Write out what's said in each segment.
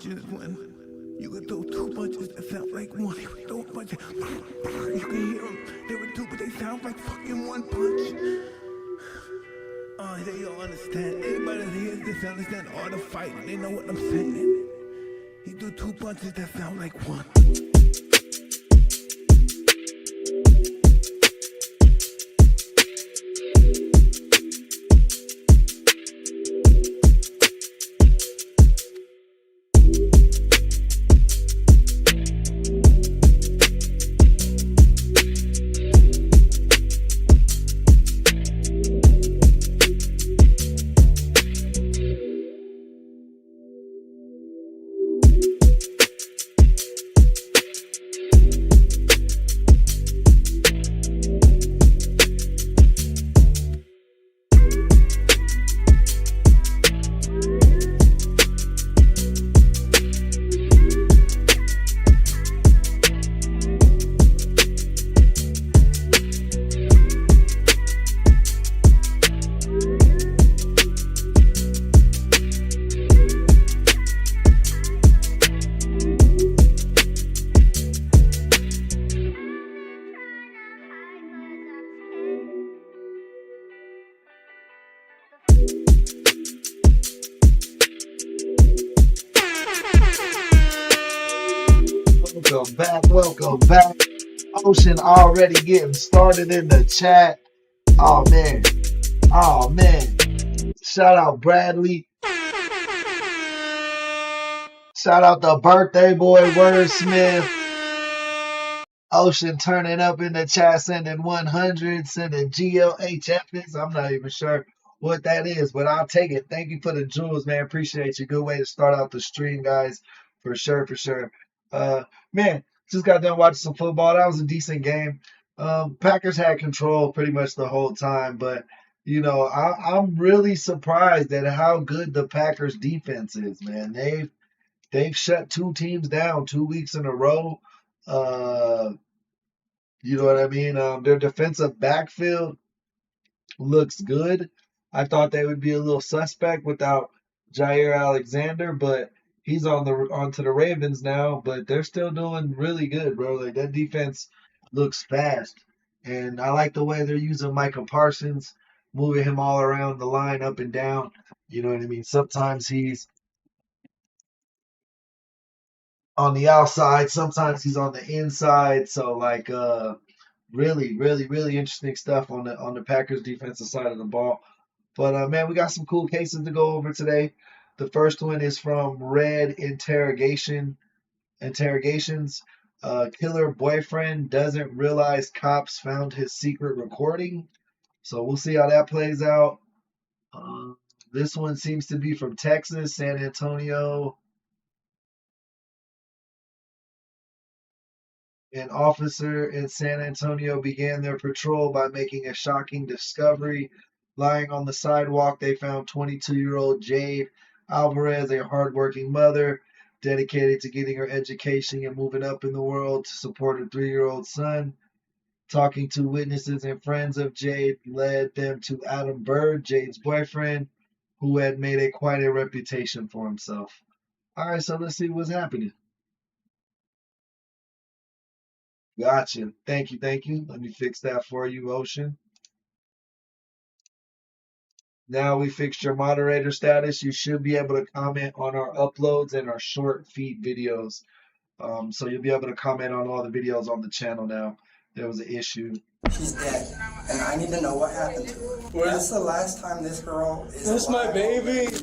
punches when you could throw two punches that sound like one. You could throw punches, you can hear them. They were two, but they sound like fucking one punch. They don't understand. Anybody that hears this understand all the fighting. They know what I'm saying. He do two punches that sound like one. Welcome back. Ocean already getting started in the chat. Oh man. Shout out Bradley. Shout out the birthday boy Wordsmith. Ocean turning up in the chat, sending 100, sending GLHFs. I'm not even sure what that is, but I'll take it. Thank you for the jewels, man. Appreciate you. Good way to start out the stream, guys. For sure. Man, just got done watching some football. That was a decent game. Packers had control pretty much the whole time, but I'm really surprised at how good the Packers defense is, man. They've shut two teams down 2 weeks in a row. You know what I mean? Their defensive backfield looks good. I thought they would be a little suspect without Jair Alexander, but he's onto the Ravens now. But they're still doing really good, bro. Like, that defense looks fast, and I like the way they're using Micah Parsons, moving him all around the line, up and down. You know what I mean? Sometimes he's on the outside, sometimes he's on the inside. So like really interesting stuff on the Packers defensive side of the ball. But man, we got some cool cases to go over today. The first one is from Red Interrogations. Killer boyfriend doesn't realize cops found his secret recording. So we'll see how that plays out. This one seems to be from Texas, San Antonio. An officer in San Antonio began their patrol by making a shocking discovery. Lying on the sidewalk, they found 22-year-old Jade Alvarez, a hardworking mother dedicated to getting her education and moving up in the world to support her 3-year-old son. Talking to witnesses and friends of Jade led them to Adam Bird, Jade's boyfriend, who had made quite a reputation for himself. All right, so let's see what's happening. Gotcha. Thank you. Let me fix that for you, Ocean. Now we fixed your moderator status. You should be able to comment on our uploads and our short feed videos. So you'll be able to comment on all the videos on the channel now. There was an issue. She's dead, and I need to know what happened to her. That's the last time this girl is That's alive. my baby.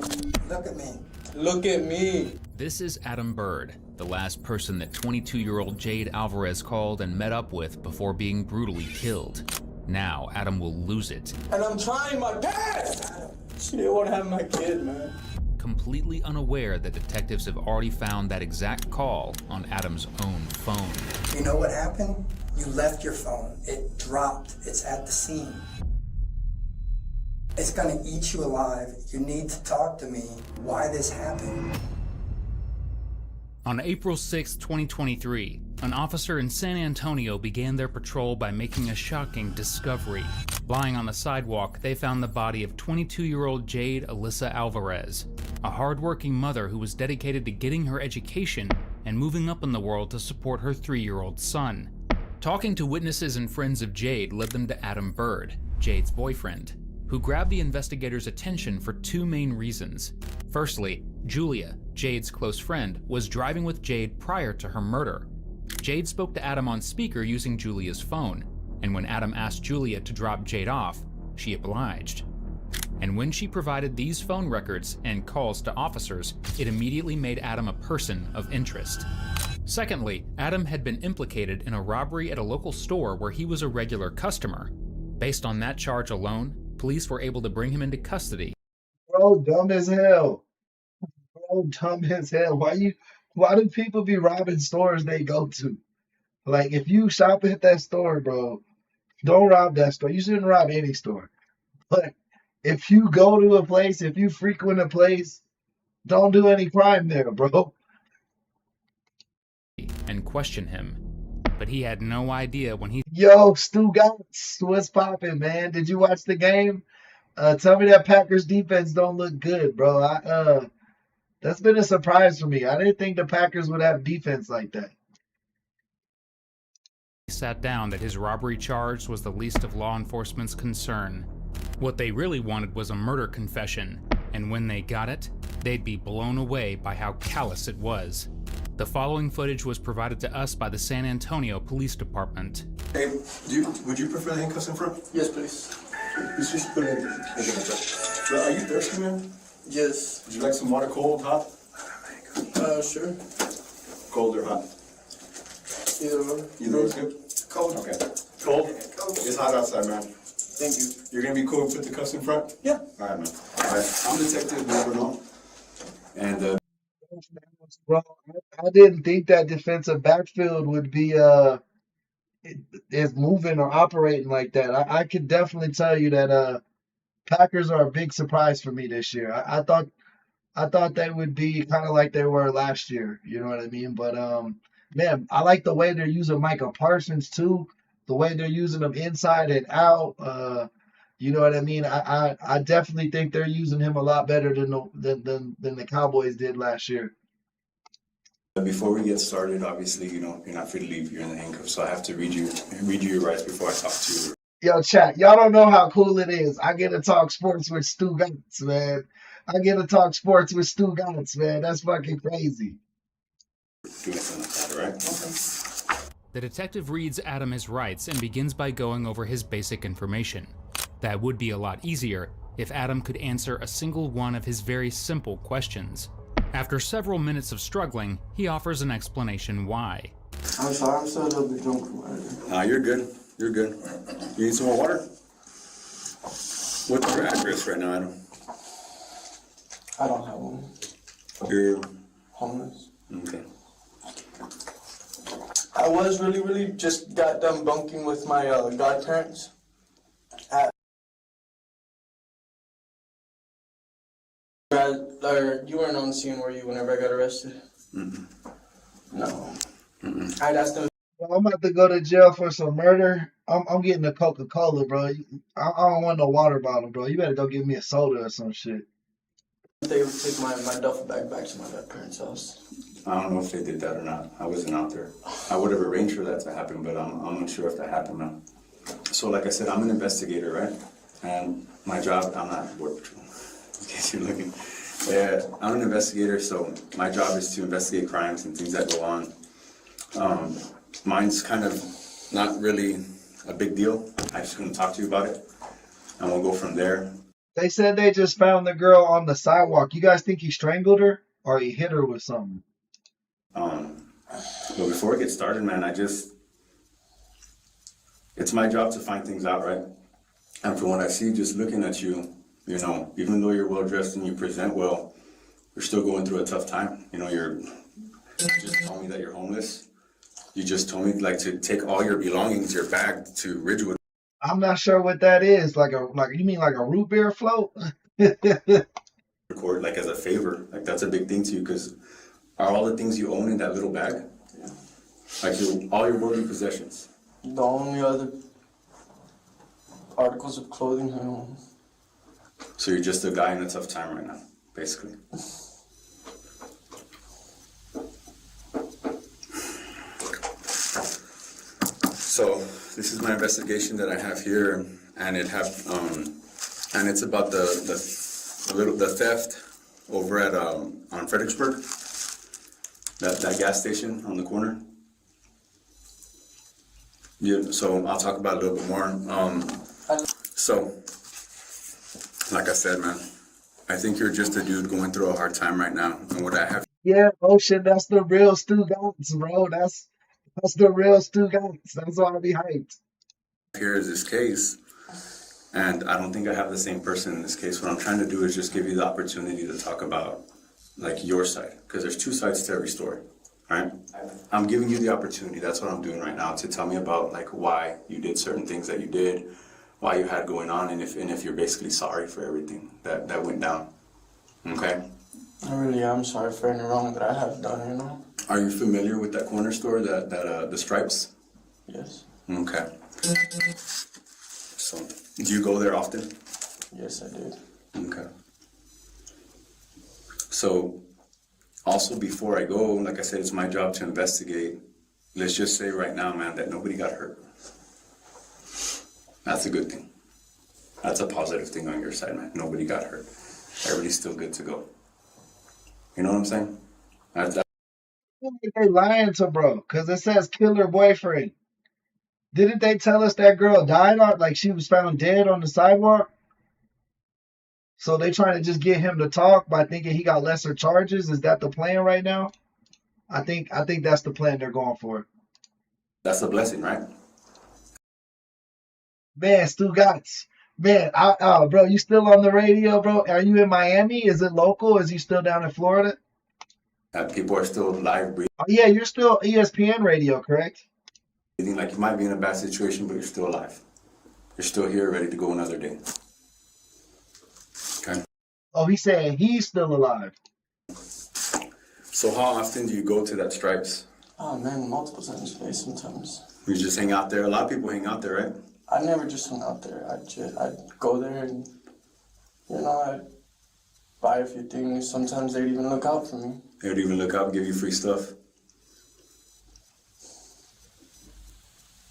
Look at me. Look at me. This is Adam Bird, the last person that 22-year-old Jade Alvarez called and met up with before being brutally killed. Now, Adam will lose it. And I'm trying my best. She didn't want to have my kid, man. Completely unaware that detectives have already found that exact call on Adam's own phone. You know what happened? You left your phone. It dropped. It's at the scene. It's gonna eat you alive. You need to talk to me why this happened. On April 6, 2023, An officer in San Antonio began their patrol by making a shocking discovery. Lying on the sidewalk, they found the body of 22-year-old Jade Alvarez, a hard-working mother who was dedicated to getting her education and moving up in the world to support her 3-year-old son. Talking to witnesses and friends of Jade led them to Adam Bird, Jade's boyfriend, who grabbed the investigators' attention for 2 main reasons. Firstly, Julia, Jade's close friend, was driving with Jade prior to her murder. Jade spoke to Adam on speaker using Julia's phone, and when Adam asked Julia to drop Jade off, she obliged. And when she provided these phone records and calls to officers, it immediately made Adam a person of interest. Secondly, Adam had been implicated in a robbery at a local store where he was a regular customer. Based on that charge alone, police were able to bring him into custody. Bro, dumb as hell. Bro, dumb as hell. Why do people be robbing stores they go to? Like, if you shop at that store, bro, don't rob that store. You shouldn't rob any store. But if you go to a place, if you frequent a place, don't do any crime there, bro. And question him. But he had no idea when he Yo, Stu Gatz, what's poppin', man? Did you watch the game? Tell me that Packers defense don't look good, bro. That's been a surprise for me. I didn't think the Packers would have defense like that. sat down that his robbery charge was the least of law enforcement's concern. What they really wanted was a murder confession, and when they got it, they'd be blown away by how callous it was. The following footage was provided to us by the San Antonio Police Department. Hey, would you prefer the handcuffs in front? Yes, please. Let's just put it in. Well, are you thirsty, man? Yes. Would you like some water, cold, hot? Sure. Cold or hot? Either one. Either is good? Cold. Okay. Cold? It's hot outside, man. Thank you. You're gonna be cool and put the cuffs in front? Yeah. All right, man. All right, I'm Detective Neverno. And, Bro, I didn't think that defensive backfield would be is moving or operating like that. I could definitely tell you that Packers are a big surprise for me this year. I thought they would be kind of like they were last year. You know what I mean? But man, I like the way they're using Micah Parsons too. The way they're using him inside and out. You know what I mean? I definitely think they're using him a lot better than the Cowboys did last year. before we get started, obviously, you know, you're not free to leave. You're in the handcuffs, so I have to read you your rights before I talk to you. Yo, chat, y'all don't know how cool it is. I get to talk sports with Stu Gatz, man. I get to talk sports with Stu Gatz, man. That's fucking crazy. Doing something like that, all right? Okay. The detective reads Adam his rights and begins by going over his basic information. That would be a lot easier if Adam could answer a single one of his very simple questions. After several minutes of struggling, he offers an explanation why. I'm sorry, I'm still a little bit drunk. Nah, you're good. You're good. You need some more water? What's your address right now, Adam? I don't have one. You're Homeless. okay. I was really just got done bunking with my godparents. You weren't on the scene, were you, whenever I got arrested? Mm-mm. No. Mm-mm. I'd ask them. Well, I'm about to go to jail for some murder. I'm getting a Coca-Cola, bro. I don't want no water bottle, bro. You better go give me a soda or some shit. They would take my duffel bag back to my godparents' house. I don't know if they did that or not. I wasn't out there. I would have arranged for that to happen, but I'm not sure if that happened now. So like I said, I'm an investigator, right? And my job, I'm not Border Patrol, in case you're looking. Yeah, I'm an investigator, so my job is to investigate crimes and things that go on. Mine's kind of not really a big deal. I just want to talk to you about it, and we'll go from there. They said they just found the girl on the sidewalk. You guys think he strangled her or he hit her with something? But before we get started, man, it's my job to find things out, right? And from what I see, just looking at you, you know, even though you're well dressed and you present well, you're still going through a tough time. You know, you just told me that you're homeless. You just told me like to take all your belongings, your bag to Ridgewood. I'm not sure what that is. Like you mean like a root beer float? Record like as a favor. Like that's a big thing to you because are all the things you own in that little bag? Yeah. Like all your worldly possessions. The only other articles of clothing I own. So you're just a guy in a tough time right now, basically. So this is my investigation that I have here, and and it's about the theft over at on Fredericksburg, that gas station on the corner. Yeah, so I'll talk about it a little bit more. So, like I said, man, I think you're just a dude going through a hard time right now, and what I have Yeah, Ocean, that's the real Stu Gotts, bro. That's the real Stu Gotts. That's why I be hyped. here is this case, and I don't think I have the same person in this case. What I'm trying to do is just give you the opportunity to talk about, like, your side, because there's two sides to every story, right? I'm giving you the opportunity, that's what I'm doing right now, to tell me about, like, why you did certain things that you did, why you had going on, and if you're basically sorry for everything that went down, okay? I really am sorry for any wrong that I have done, you know? Are you familiar with that corner store, the Stripes? Yes. Okay. So, do you go there often? Yes, I did. Okay. So, also before I go, like I said, it's my job to investigate. Let's just say right now, man, that nobody got hurt. That's a good thing. That's a positive thing on your side, man. Nobody got hurt. Everybody's still good to go. You know what I'm saying? That's I think they lying to bro, because it says killer boyfriend. Didn't they tell us that girl died on, like she was found dead on the sidewalk? So they trying to just get him to talk by thinking he got lesser charges. Is that the plan right now? I think that's the plan they're going for. a blessing, right? Man, Stu Gotts. Man, bro, you still on the radio, bro? Are you in Miami? Is it local? Is you still down in Florida? People are still live breathing. Oh, yeah, you're still ESPN radio, correct? Like you might be in a bad situation, but you're still alive. You're still here, ready to go another day. Okay. Oh, he's saying he's still alive. So how often do you go to that Stripes? Oh, man, multiple times a day sometimes. You just hang out there? A lot of people hang out there, right? I never just hung out there. I'd go there and, you know, I'd buy a few things. Sometimes they'd even look out for me. They would even look out, give you free stuff.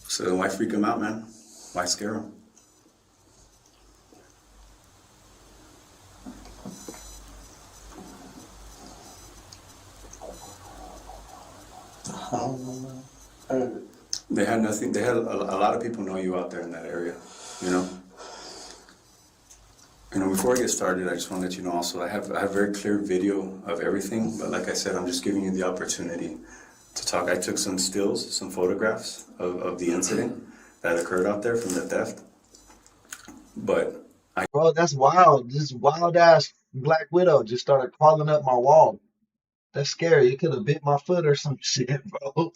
So why freak them out, man? Why scare them? I don't know, man. They had nothing. They had a lot of people know you out there in that area, you know. You know, before I get started, I just want to let you know also, I have very clear video of everything, but like I said, I'm just giving you the opportunity to talk. I took some stills, some photographs of the incident that occurred out there from the theft. But Bro, that's wild. This wild ass Black Widow just started crawling up my wall. That's scary. It could have bit my foot or some shit, bro.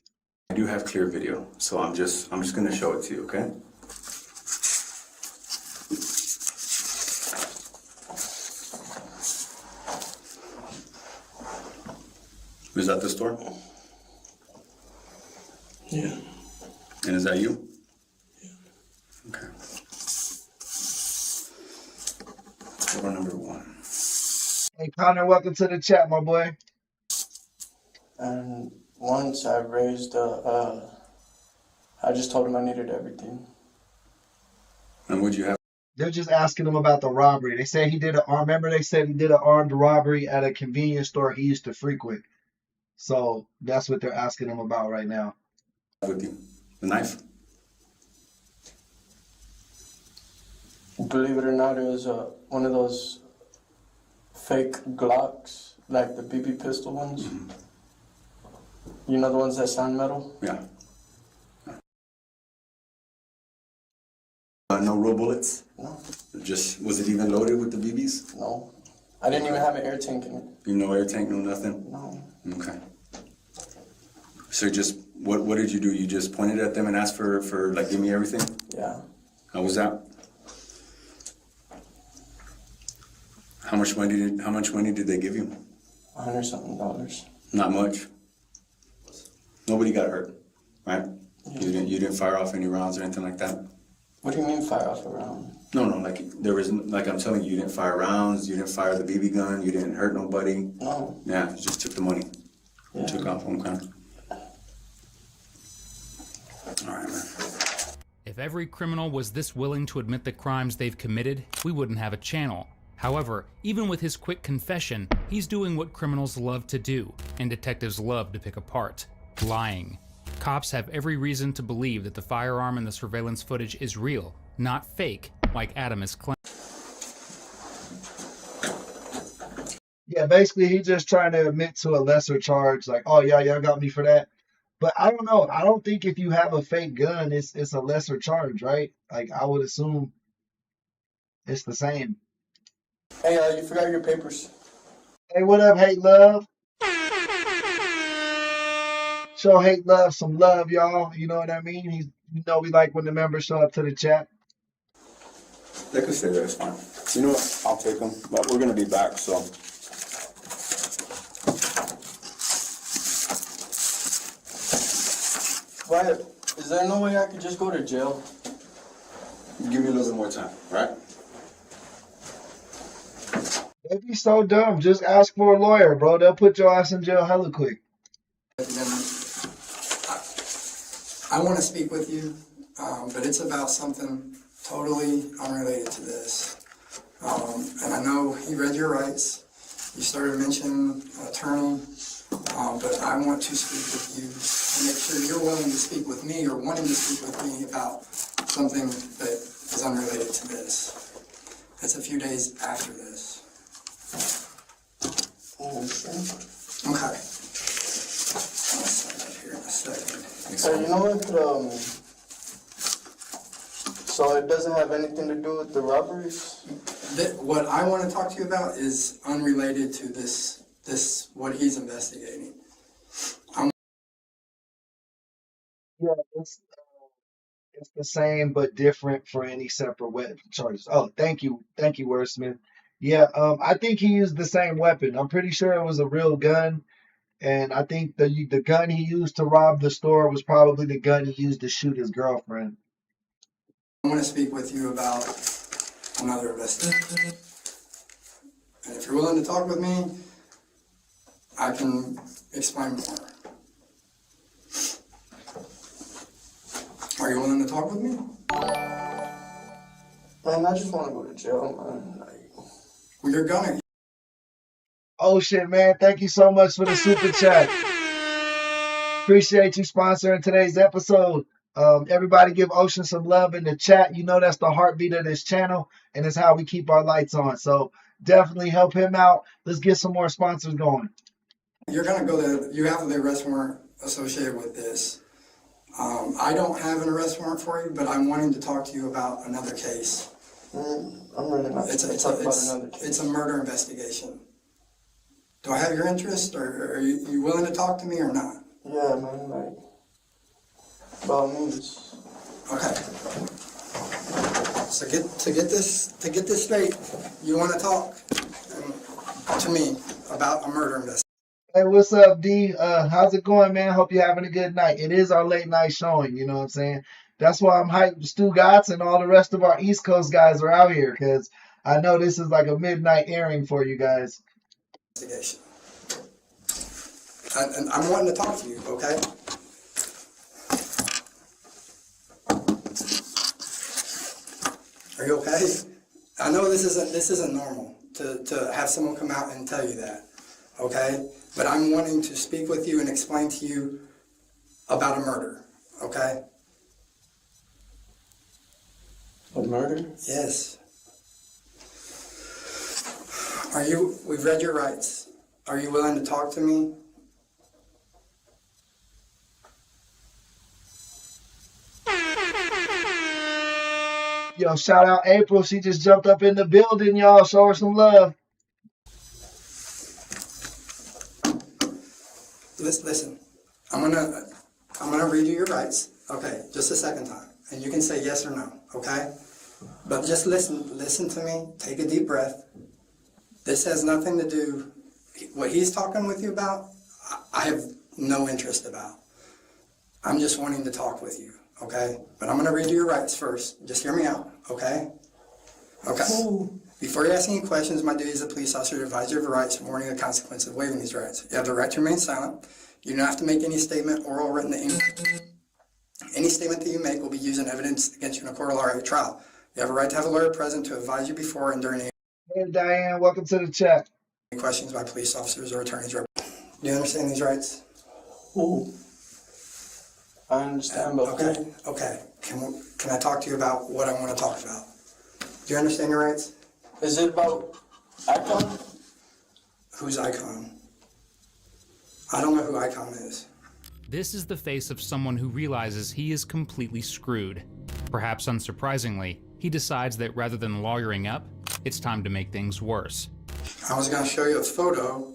I do have clear video, so I'm just gonna show it to you, okay? Is that the store? Yeah. And is that you? Yeah. Okay. Store number 1. Hey, Connor, welcome to the chat, my boy. And once I raised, I just told him I needed everything. And would you have? They're just asking him about the robbery. They say he did remember they said he did an armed robbery at a convenience store he used to frequent. So that's what they're asking him about right now. With you? The knife? Believe it or not, it was one of those fake Glocks, like the BB pistol ones. Mm-hmm. You know the ones that sound metal? Yeah. No real bullets? No. Just, was it even loaded with the BBs? No. I didn't even have an air tank in it. You know air tank, no nothing? No. Okay. So just, what did you do? You just pointed at them and asked for like, give me everything? Yeah. How was that? How much money did they give you? $100-something. Not much. Nobody got hurt. right? You didn't fire off any rounds or anything like that? What do you mean fire off a round? No, like there was, like I'm telling you, you didn't fire rounds, you didn't fire the BB gun, you didn't hurt nobody. No. Yeah, you just took the money. Yeah. Took off, okay. All right, man. If every criminal was this willing to admit the crimes they've committed, we wouldn't have a channel. However, even with his quick confession, he's doing what criminals love to do, and detectives love to pick apart: lying. Cops have every reason to believe that the firearm in the surveillance footage is real, not fake, like Adam is claiming. Yeah, basically he just trying to admit to a lesser charge, like, oh yeah, y'all got me for that. But I don't know. I don't think if you have a fake gun, it's a lesser charge, right? Like I would assume it's the same. Hey, you forgot your papers. Hey, what up, Hate Love? Show Hate Love some love, y'all. You know what I mean? We like when the members show up to the chat. They could stay there, it's fine. You know what? I'll take them, but we're gonna be back, so. Wyatt, is there no way I could just go to jail? Give me a little bit more time, right? They'd be so dumb. Just ask for a lawyer, bro. They'll put your ass in jail hella quick. I want to speak with you, but it's about something totally unrelated to this. And I know you read your rights. You started mentioning an attorney, but I want to speak with you and make sure you're willing to speak with me or wanting to speak with me about something that is unrelated to this. It's a few days after this. Okay. I'll sign that here in a second. Hey, you know what? So it doesn't have anything to do with the robberies? What I want to talk to you about is unrelated to this what he's investigating. Yeah, it's the same but different for any separate weapon charges. Oh, thank you, Wordsmith. Yeah, I think he used the same weapon. I'm pretty sure it was a real gun, and I think the gun he used to rob the store was probably the gun he used to shoot his girlfriend. I want to speak with you about another investigation. And if you're willing to talk with me, I can explain more. Are you willing to talk with me? Man, I just want to go to jail, man. Well, you're gonna. Oh shit, man! Thank you so much for the super chat. Appreciate you sponsoring today's episode. Everybody give Ocean some love in the chat. You know that's the heartbeat of this channel, and it's how we keep our lights on. So definitely help him out. Let's get some more sponsors going. You're gonna go there. You have the arrest warrant associated with this. I don't have an arrest warrant for you, but I'm wanting to talk to you about another case. I'm really not. It's a murder investigation. Do I have your interest, or are you willing to talk to me or not? Yeah, man. Like, by all means. Okay. So to get this straight, you want to talk to me about a murder investigation. Hey, what's up, D? How's it going, man? Hope you're having a good night. It is our late night showing, you know what I'm saying? That's why I'm hyped. Stu Gotts and all the rest of our East Coast guys are out here, because I know this is like a midnight airing for you guys. Investigation. And I'm wanting to talk to you, okay? Are you okay? I know this isn't normal to have someone come out and tell you that, okay? But I'm wanting to speak with you and explain to you about a murder, okay? A murder? Yes. We've read your rights. Are you willing to talk to me? Yo, shout out April. She just jumped up in the building, y'all. Show her some love. Listen, I'm gonna read you your rights, okay, just a second time, and you can say yes or no, okay? But just listen to me, take a deep breath. This has nothing to do, what he's talking with you about, I have no interest about. I'm just wanting to talk with you, okay? But I'm gonna read you your rights first. Just hear me out, okay? Okay. Ooh. Before you ask any questions, my duty as a police officer to advise you of your rights and warning the consequences of waiving these rights. You have the right to remain silent. You don't have to make any statement, oral or written, any statement that you make will be used in evidence against you in a court of law or a trial. You have a right to have a lawyer present to advise you before and during any Hey, Diane, welcome to the chat. questions by police officers or attorneys. Do you understand these rights? Ooh. I understand, but Okay, okay. Can I talk to you about what I want to talk about? Do you understand your rights? is it about Icon? Who's Icon? I don't know who Icon is. This is the face of someone who realizes he is completely screwed. Perhaps unsurprisingly, he decides that rather than lawyering up, it's time to make things worse. I was going to show you a photo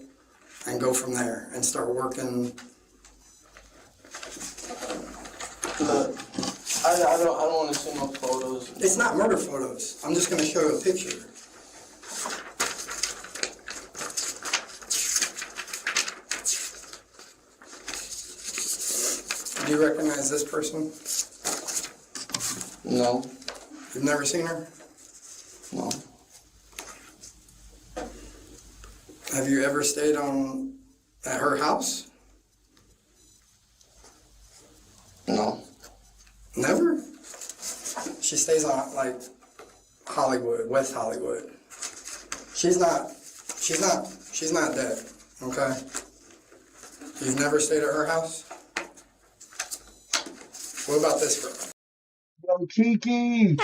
and go from there and start working. Look, I don't want to see no photos. It's not murder photos. I'm just going to show you a picture. Do you recognize this person? No, You've never seen her? no, Have you ever stayed at her house? no. Never? She stays on like Hollywood, West Hollywood. She's not dead, okay? You've never stayed at her house? What about this girl? Yo, Kiki.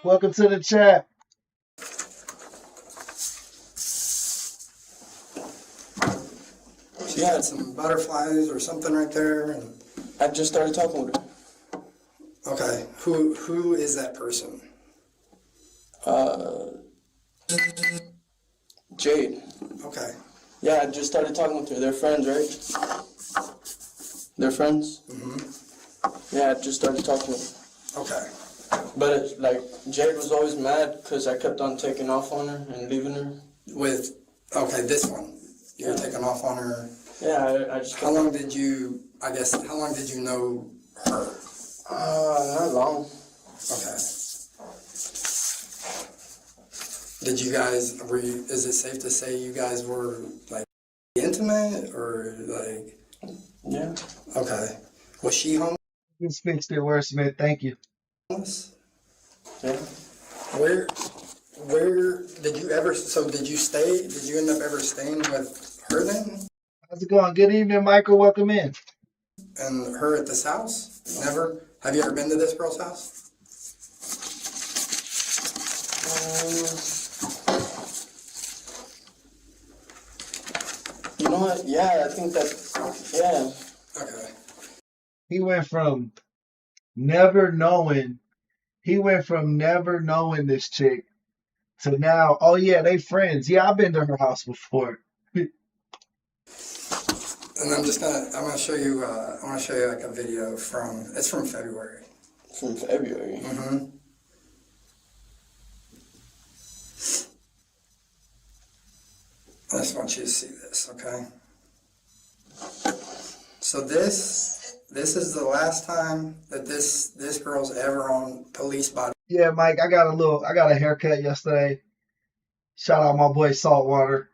Welcome to the chat. She had some butterflies or something right there. And, I just started talking with her. okay, who is that person? Jade. Okay, Yeah, I just started talking with her. They're friends, right? They're friends? Mm-hmm. Yeah, I just started talking with her. okay. But it's like, Jade was always mad because I kept on taking off on her and leaving her. Okay, this one. You're taking off on her. Yeah, I just How long did you know her? not long. Okay. Is it safe to say you guys were like intimate or like, Yeah. okay. Was she homeless? Just fixed it, Wordsmith. Thank you. Yeah. Where did you end up ever staying with her then? How's it going? Good evening, Michael. Welcome in. And her at this house? Never? Have you ever been to this girl's house? You know what? Yeah, I think that, yeah. Okay. He went from never knowing this chick to now, oh yeah, they friends. Yeah, I've been to her house before. And I'm gonna show you like a video it's from February. From February. Mm-hmm. I just want you to see this, okay? So this is the last time that this girl's ever on police body Yeah, Mike, I got a haircut yesterday. Shout out my boy Saltwater.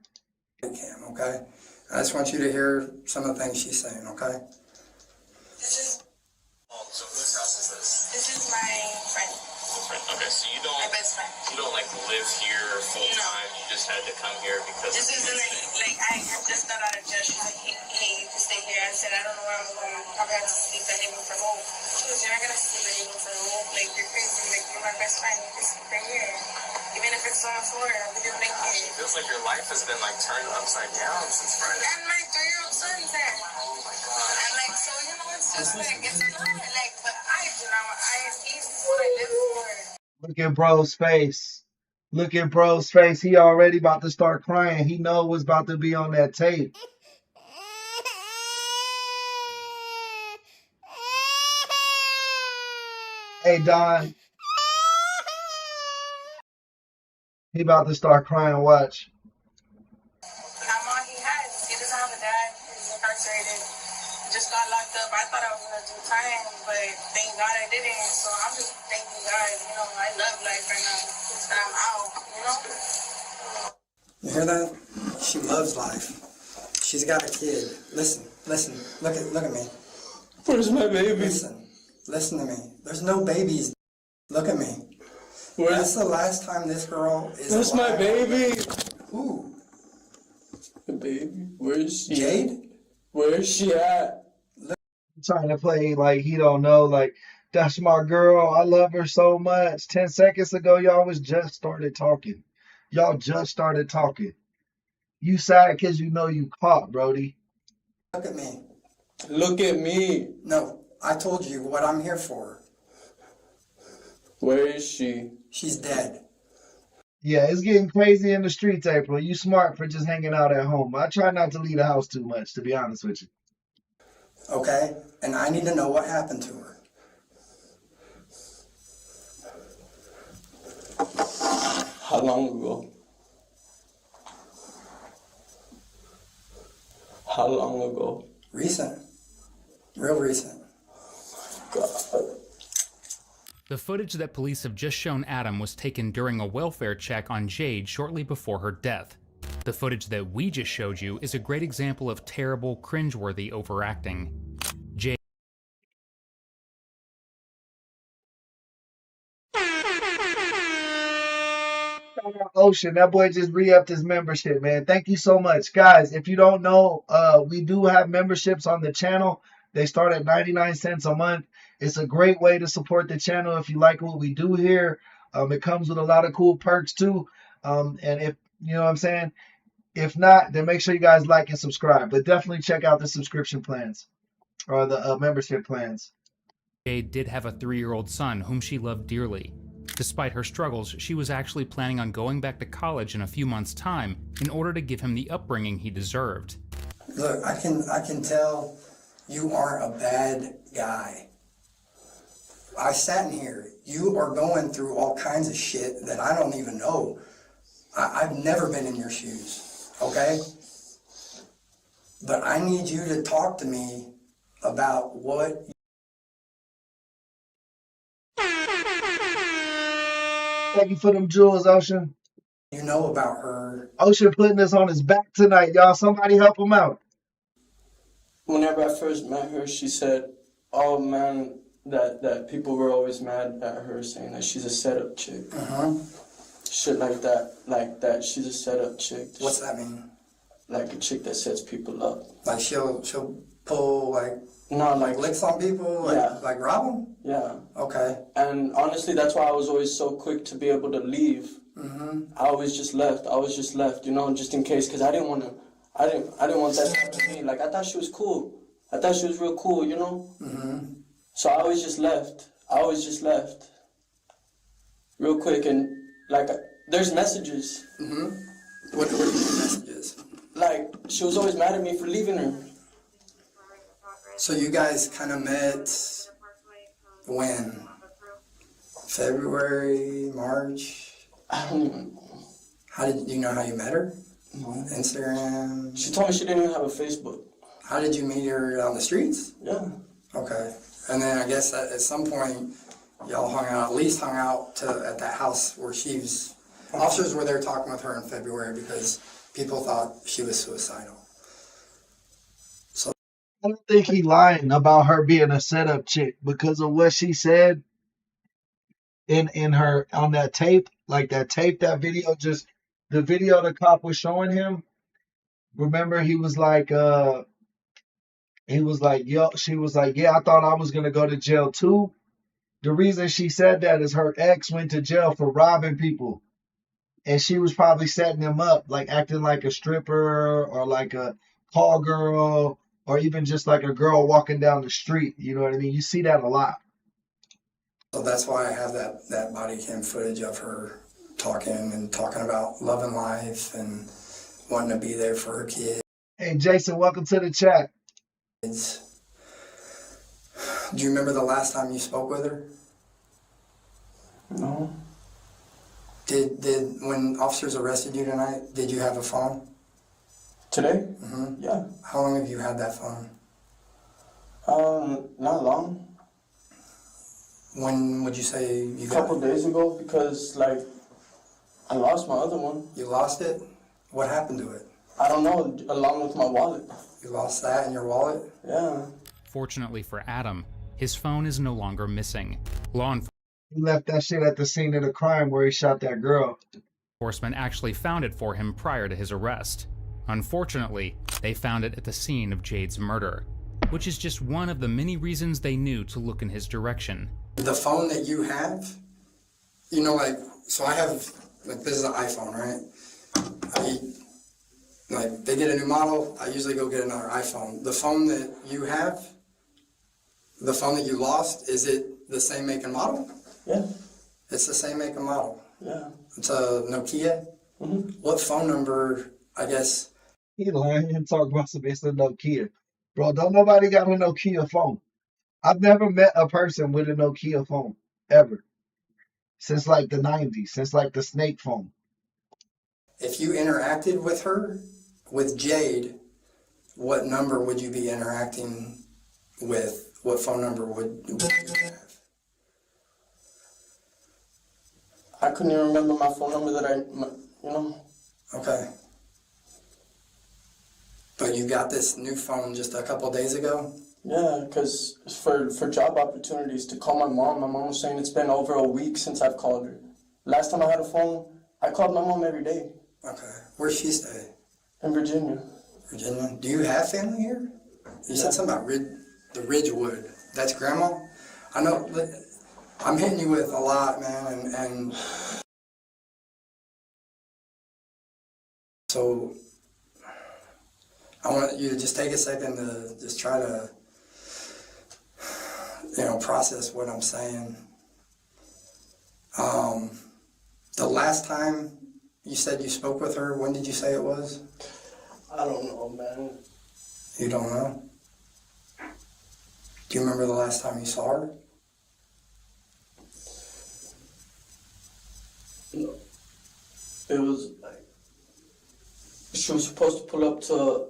cam, okay? I just want you to hear some of the things she's saying, okay? So whose house is this? This is my friend, Okay, so my best friend. you don't like live here full time. You just had to come here because This is like I had just got out of jail. She's like, hey, you can stay here. I said, I don't know where I'm going. I'm probably have to sleep at Haven for home. She goes, you're not gonna sleep at Haven for home. Like you're crazy. Like you're my best friend. You can sleep right here. Even if it's on the floor, I'll be doing like it feels like your life has been like turned upside down since Friday. And my 3-year-old son's there. Oh my god. And like so, it's just like it's not like, but he's what I live for. Look at bro's face. Look at bro's face. He already about to start crying. He know what's about to be on that tape. Hey, Don. He about to start crying. Watch. I'm all he has. He doesn't have a dad. He's incarcerated. locked up. I thought I was gonna do time, but thank God I didn't. So I'm just thanking God. You know, I love life right now. That I'm out. You know. You hear that? She loves life. She's got a kid. Listen. Look at me. Where's my baby? Listen to me. There's no babies. Look at me. That's the last time this girl is That's alive. my baby. Who? The baby. Where is she? Jade? Where is she at? Trying to play like he don't know, like, that's my girl. I love her so much. 10 seconds ago, y'all was just started talking. Y'all just started talking. You sad because you know you caught, Brody. Look at me. Look at me. No, I told you what I'm here for. Where is she? She's dead. Yeah, it's getting crazy in the streets, April. You smart for just hanging out at home. I try not to leave the house too much, to be honest with you. Okay? And I need to know what happened to her. How long ago? How long ago? Recent. Real recent. God. The footage that police have just shown Adam was taken during a welfare check on Jade shortly before her death. The footage that we just showed you is a great example of terrible, cringeworthy overacting. Jade Ocean, that boy just re-upped his membership, man. Thank you so much. Guys, if you don't know, we do have memberships on the channel. They start at 99 cents a month. It's a great way to support the channel if you like what we do here. It comes with a lot of cool perks too. And if, you know what I'm saying? If not, then make sure you guys like and subscribe. But definitely check out the subscription plans or the membership plans. Jade did have a 3-year-old son whom she loved dearly. Despite her struggles, she was actually planning on going back to college in a few months' time in order to give him the upbringing he deserved. Look, I can tell you aren't a bad guy. I sat in here. You are going through all kinds of shit that I don't even know. I've never been in your shoes, okay? But I need you to talk to me about what... Thank you for them jewels, Ocean. you know about her. Ocean putting this on his back tonight, y'all. Somebody help him out. Whenever I first met her, she said, oh man, that people were always mad at her, saying that she's a setup chick. Shit like that. She's a setup chick. What's that mean? Like a chick that sets people up. Like she'll pull No, like licks on people? Yeah. Like rob them? Yeah. Okay. And honestly, that's why I was always so quick to be able to leave. I always just left, you know, just in case, because I didn't want that to happen to me. Like, I thought she was cool. I thought she was real cool, you know? So I always just left. Real quick, and, like, there's messages. What are the messages? Like, she was always mad at me for leaving her. So you guys kind of met when? February, March? I don't even know. How did you know how you met her? No. Instagram? She told me she didn't even have a Facebook. How did you meet her on the streets? Yeah. Okay. And then I guess at some point, y'all at least hung out at that house where she was... Officers were there talking with her in February because people thought she was suicidal. I don't think he lying about her being a setup chick because of what she said in her on that tape, like that video, just the video the cop was showing him. Remember, he was like, yo, she was like, yeah, I thought I was gonna go to jail too. The reason she said that is her ex went to jail for robbing people. And she was probably setting him up, like acting like a stripper or like a call girl or even just like a girl walking down the street. You know what I mean? You see that a lot. So that's why I have that body cam footage of her talking about loving life and wanting to be there for her kids. Hey, Jason, welcome to the chat. Do you remember the last time you spoke with her? No. When officers arrested you tonight, did you have a phone? Today? Mm-hmm. Yeah. How long have you had that phone? Not long. When would you say you A got couple days ago, because like I lost my other one. You lost it? What happened to it? I don't know, along with my wallet. You lost that in your wallet? Yeah. Fortunately for Adam, his phone is no longer missing. Law He left that shit at the scene of the crime where he shot that girl. enforcement actually found it for him prior to his arrest. Unfortunately, they found it at the scene of Jade's murder, which is just one of the many reasons they knew to look in his direction. The phone that you have, you know, like, so I have, like, this is an iPhone, right? Like, they get a new model, I usually go get another iPhone. The phone that you have, the phone that you lost, is it the same make and model? Yeah. It's the same make and model. Yeah. It's a Nokia. Mm-hmm. What phone number, I guess? He lying and talk about some it's a Nokia. Bro, don't nobody got a Nokia phone. I've never met a person with a Nokia phone, ever. Since like the 90s, since like the snake phone. If you interacted with her, with Jade, what number would you be interacting with? What phone number would you have? I couldn't even remember my phone number you know. Okay. But you got this new phone just a couple days ago? Yeah, because for job opportunities, to call my mom was saying it's been over a week since I've called her. Last time I had a phone, I called my mom every day. Okay. Where's she stay? In Virginia. Virginia. Do you have family here? You said something about the Ridgewood. That's grandma? I know. I'm hitting you with a lot, man, and so I want you to just take a second to just try to, you know, process what I'm saying. The last time you said you spoke with her, when did you say it was? I don't know, man. You don't know? Do you remember the last time you saw her? No. It was like she was supposed to pull up to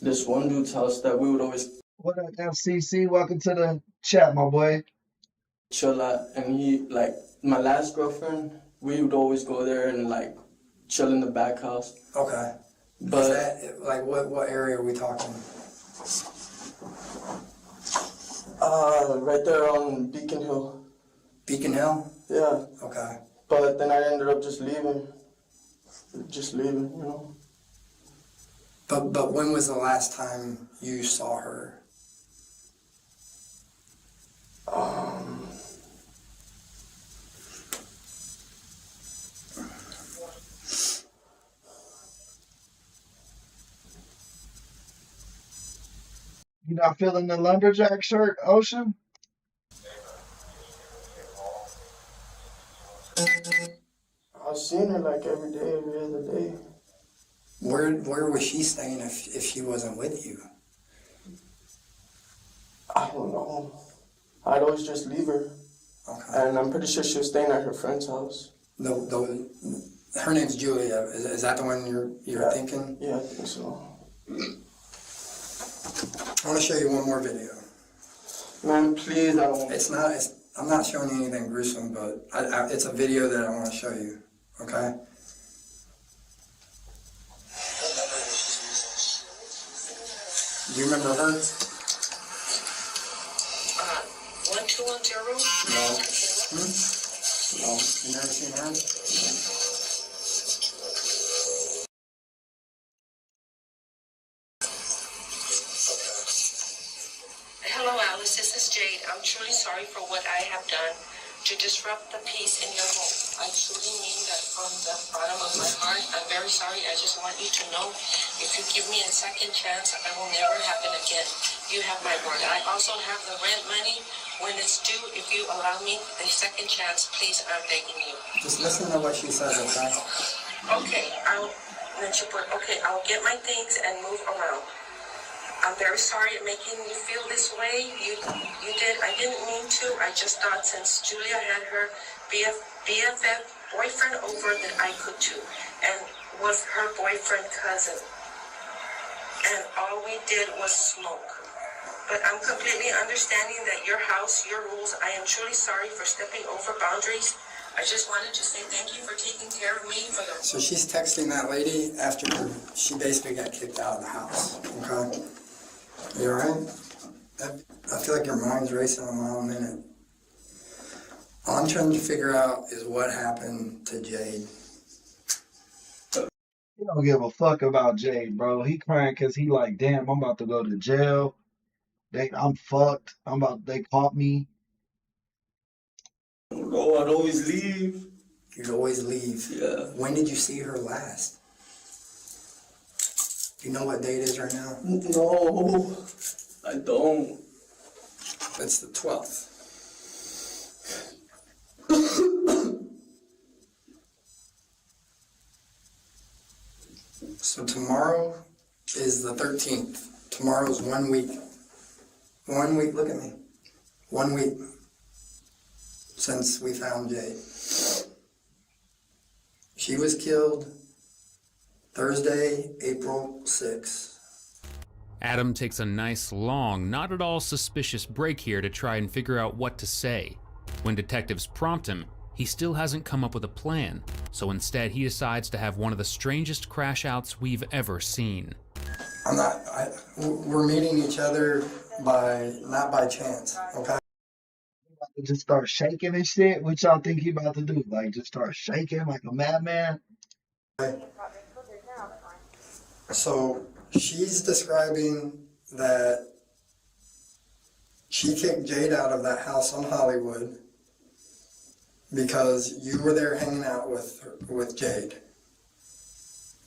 this one dude's house that we would always What up, FCC? Welcome to the chat, my boy. chill at, and he, like, my last girlfriend, we would always go there and like chill in the back house. Okay. But is that, like, what area are we talking? right there on Beacon Hill. Beacon Hill? Yeah. Okay. But then I ended up just leaving, you know. But when was the last time you saw her? You not feeling the lumberjack shirt, Ocean? I've seen her like every day, every other day. Where was she staying if she wasn't with you? I don't know. I'd always just leave her. Okay. And I'm pretty sure she was staying at her friend's house. Her name's Julia. Is that the one you're thinking? Yeah, I think so. I want to show you one more video. Man, please, I don't. I'm not showing you anything gruesome, but it's a video that I want to show you. Okay. Do you remember her? 1210. No. No. You never seen her? Hello, Alice. This is Jade. I'm truly sorry for what I have done to disrupt the peace in your home. I truly mean that from the bottom of my heart. I'm very sorry. I just want you to know, if you give me a second chance, it will never happen again. You have my word. I also have the rent money. When it's due, if you allow me a second chance, please, I'm begging you. Just listen to what she says, okay? Okay, I'll get my things and move around. I'm very sorry at making you feel this way. You did. I didn't mean to. I just thought since Julia had her BFF boyfriend over that I could too, and was her boyfriend cousin. and all we did was smoke. But I'm completely understanding that your house, your rules. I am truly sorry for stepping over boundaries. I just wanted to say thank you for taking care of me for the... So she's texting that lady after she basically got kicked out of the house, okay? You alright? I feel like your mind's racing a mile a minute. All I'm trying to figure out is what happened to Jade. He don't give a fuck about Jade, bro. He crying because he like, damn, I'm about to go to jail. I'm fucked. They caught me. No, I'd always leave. You'd always leave. Yeah. When did you see her last? Do you know what day it is right now? No, I don't. It's the 12th. So tomorrow is the 13th. Tomorrow's 1 week. 1 week, look at me. 1 week since we found Jade. She was killed Thursday, April 6th. Adam takes a nice, long, not at all suspicious break here to try and figure out what to say. When detectives prompt him, he still hasn't come up with a plan, so instead he decides to have one of the strangest crash outs we've ever seen. We're meeting each other not by chance, okay? Just start shaking and shit. What y'all think he about to do? Like just start shaking like a madman? So she's describing that she kicked Jade out of that house on Hollywood because you were there hanging out with Jade.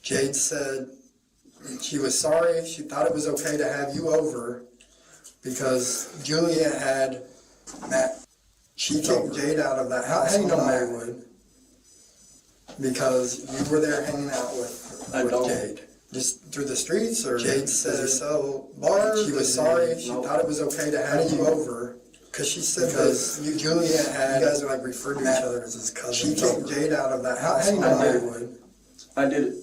Jade said she was sorry. She thought it was okay to have you over because Julia had Matt. She kicked Jade out of that house. How do you know Matt would? Because you were there hanging out with Jade. Just through the streets, or Jade said so. Bars. She was sorry. She thought it was okay to have you over. Because she said Julia had. You guys are like referred to each other as his cousin. She kicked Jade out of that house. How do you know Matt would? I did it.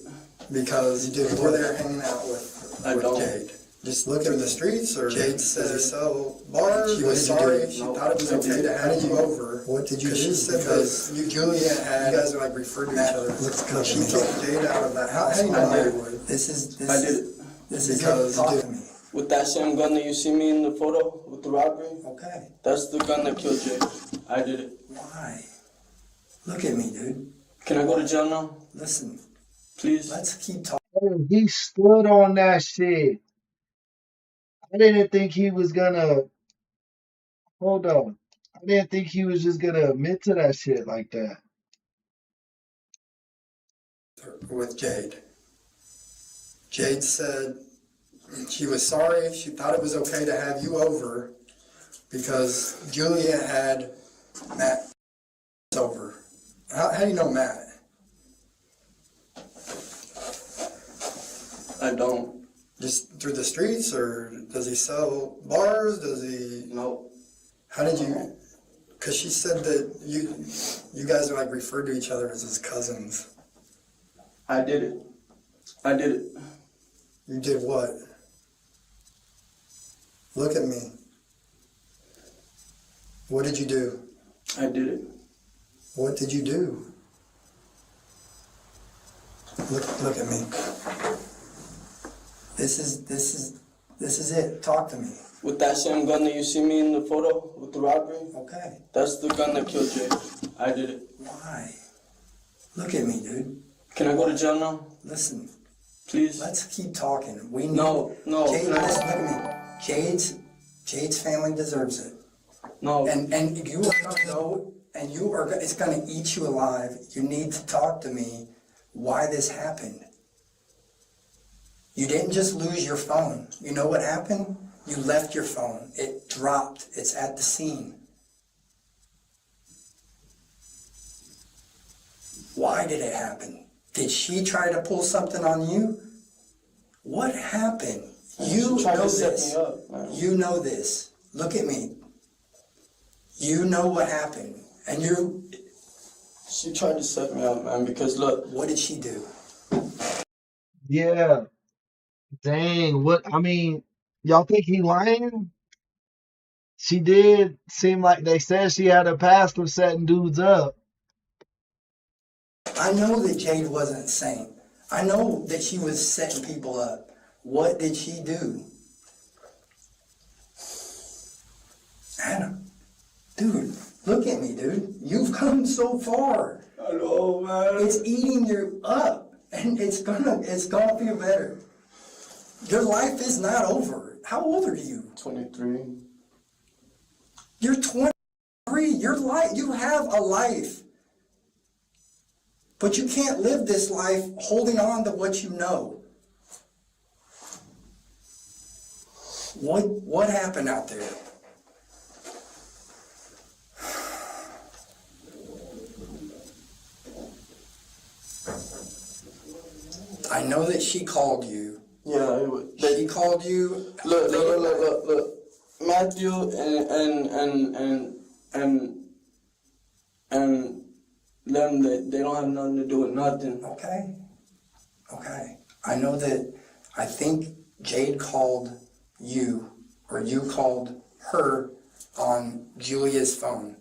Because you were there hanging out with Jade. Just look through the streets, or Jade said so. Bars. She was sorry. She thought it was okay to have you over. What did you do? She said because Julia had. You guys are like referred to each other as his cousin. She kicked Jade out of that house. How do you know Matt would? I did it. This is because you did. With that same gun that you see me in the photo with the robbery? Okay. That's the gun that killed Jade. I did it. Why? Look at me, dude. Can I go to jail now? Listen. Please? Let's keep talking. Oh, he stood on that shit. I didn't think he was gonna. Hold on. I didn't think he was just gonna admit to that shit like that. With Jade. Jade said she was sorry. She thought it was okay to have you over because Julia had Matt over. How do you know Matt? I don't. Just through the streets, or does he sell bars? Does he? No. How did you? Because she said that you guys are like referred to each other as his cousins. I did it. I did it. You did what? Look at me. What did you do? I did it. What did you do? Look at me. This is it. Talk to me. With that same gun that you see me in the photo with the robbery? Okay. That's the gun that killed Jade. I did it. Why? Look at me, dude. Can I go to jail now? Listen. Please? Let's keep talking. We need No. Jade, listen, look at me. Jade's family deserves it. No. And you are gonna know, and it's gonna eat you alive. You need to talk to me why this happened. You didn't just lose your phone. You know what happened? You left your phone. It dropped. It's at the scene. Why did it happen? Did she try to pull something on you? What happened? You know this. You know this. Look at me. You know what happened. And She tried to set me up, man, because look. What did she do? Yeah. Dang, what I mean, y'all think he lying? She did seem like they said she had a past of setting dudes up. I know that Jade wasn't sane. I know that she was setting people up. What did she do? Adam, dude, look at me, dude. You've come so far. I know, man. It's eating you up, and it's gonna feel better. Your life is not over. How old are you? 23. You're 23. You have a life. But you can't live this life holding on to what you know. What happened out there? I know that she called you. Yeah, it was. She called you. Look. Matthew and them, they don't have nothing to do with nothing. Okay. I know that, I think Jade called you, or you called her on Julia's phone.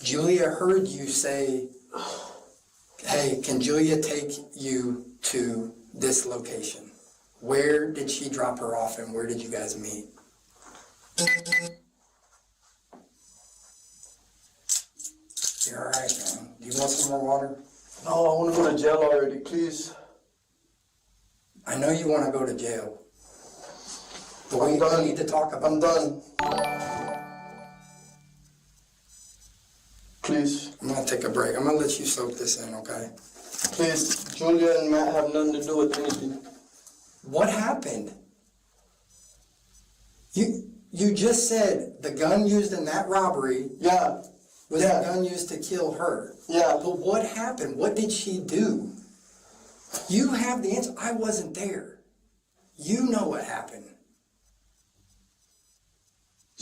Julia heard you say, hey, can Julia take you to this location? Where did she drop her off and where did you guys meet? You're alright, man. Do you want some more water? No, I want to go to jail already, please. I know you want to go to jail. But we need to talk about I'm done. Please. I'm going to take a break. I'm going to let you soak this in, okay? Please. Julia and Matt have nothing to do with anything. What happened? You just said the gun used in that robbery was the gun used to kill her. Yeah. But what happened? What did she do? You have the answer. I wasn't there. You know what happened.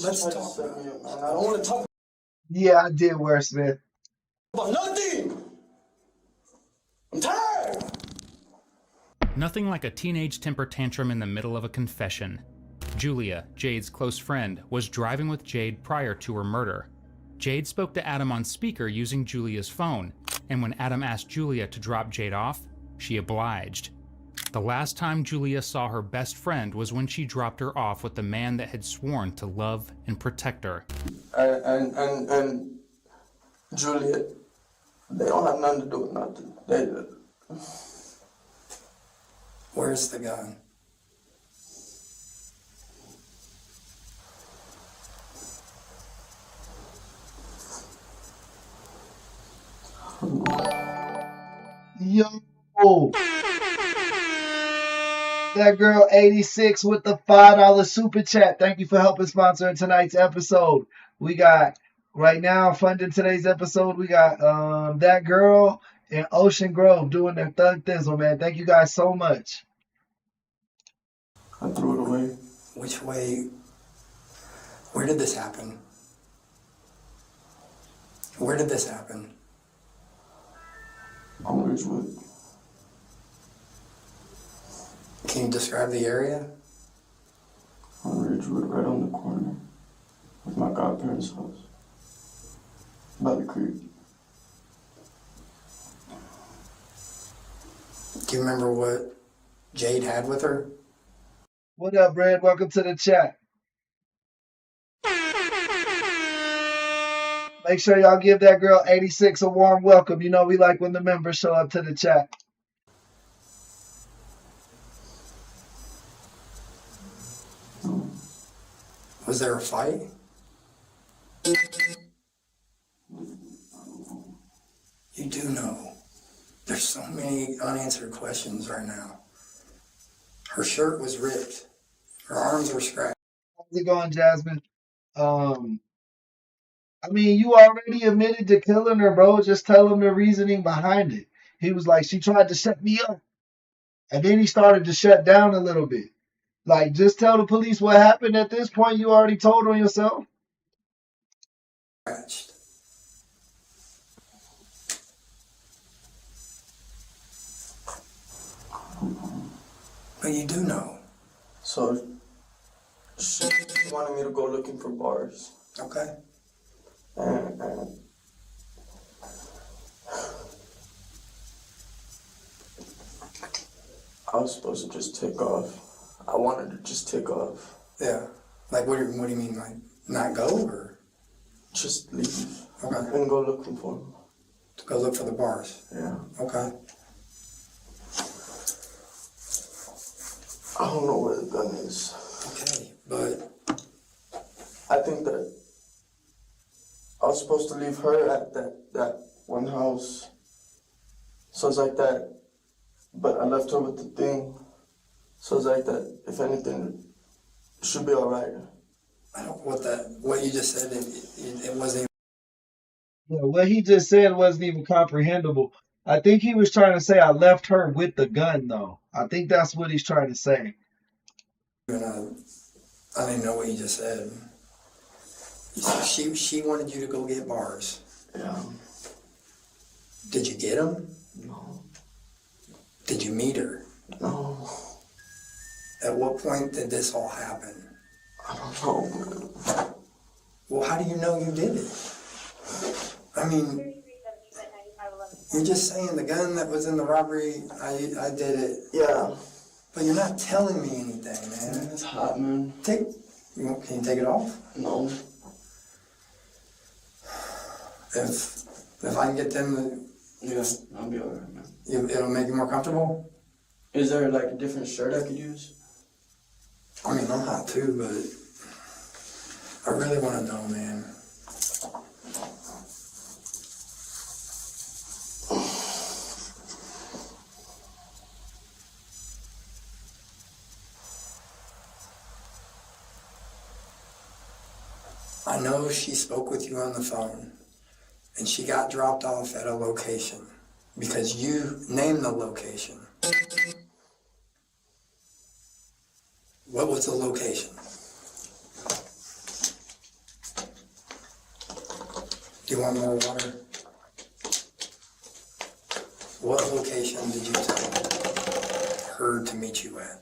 Let's talk about it. I don't want to talk Yeah, I did, Smith. about nothing. I'm tired. Nothing like a teenage temper tantrum in the middle of a confession. Julia, Jade's close friend, was driving with Jade prior to her murder. Jade spoke to Adam on speaker using Julia's phone, and when Adam asked Julia to drop Jade off, she obliged. The last time Julia saw her best friend was when she dropped her off with the man that had sworn to love and protect her. And Julia, they don't have nothing to do with nothing. Where's the gun? Yo, that girl 86 with the $5 super chat. Thank you for helping sponsor tonight's episode. We got right now funding today's episode. We got that girl in Ocean Grove doing their thug thizzle, man. Thank you guys so much. I threw it away. Which way? Where did this happen? Where did this happen? On Ridgewood. Can you describe the area? On Ridgewood, right on the corner. With my godparents' house. By the creek. Do you remember what Jade had with her? What up, Red? Welcome to the chat. Make sure y'all give that girl 86 a warm welcome. You know we like when the members show up to the chat. Was there a fight? You do know. There's so many unanswered questions right now. Her shirt was ripped. Her arms were scratched. How's it going, Jasmine? I mean, you already admitted to killing her, bro. Just tell him the reasoning behind it. He was like, she tried to shut me up. And then he started to shut down a little bit. Like, just tell the police what happened at this point. You already told on yourself. But you do know. So she wanted me to go looking for bars. Okay. And I was supposed to just take off. I wanted to just take off. Yeah. Like, what do you mean, like, not go, or? Just leave. Okay. And go looking for them. To go look for the bars? Yeah. Okay. I don't know where the gun is. Okay, but I think that I was supposed to leave her at that one house. So it's like that. But I left her with the thing. So it's like that. If anything, it should be all right. I don't, what you just said, it wasn't Yeah, what he just said wasn't even comprehensible. I think he was trying to say I left her with the gun, though. I think that's what he's trying to say. even, I didn't know what you just said. She wanted you to go get bars. Yeah. Did you get them? No. Did you meet her? No. At what point did this all happen? I don't know, man. Well, how do you know you did it? I mean, you're just saying the gun that was in the robbery, I did it. Yeah. But you're not telling me anything, man. It's hot, man. Can you take it off? No. If I can get them Yeah, I'll be alright, man. it'll make you more comfortable? Is there like a different shirt I could use? I mean, I'm hot too, but I really want to know, man. I know she spoke with you on the phone, and she got dropped off at a location because you named the location. What was the location? Do you want more water? What location did you tell her to meet you at?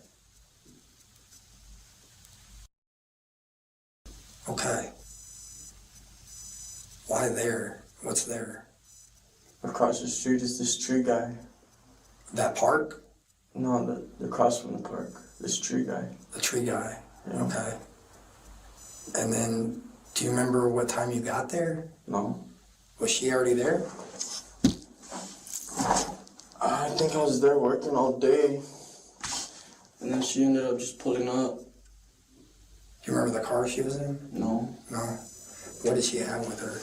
Okay. Why there? What's there? Across the street is this tree guy. That park? No, the across from the park. This tree guy. The tree guy? Yeah. Okay. And then, do you remember what time you got there? No. Was she already there? I think I was there working all day. And then she ended up just pulling up. Do you remember the car she was in? No. No. What did she have with her?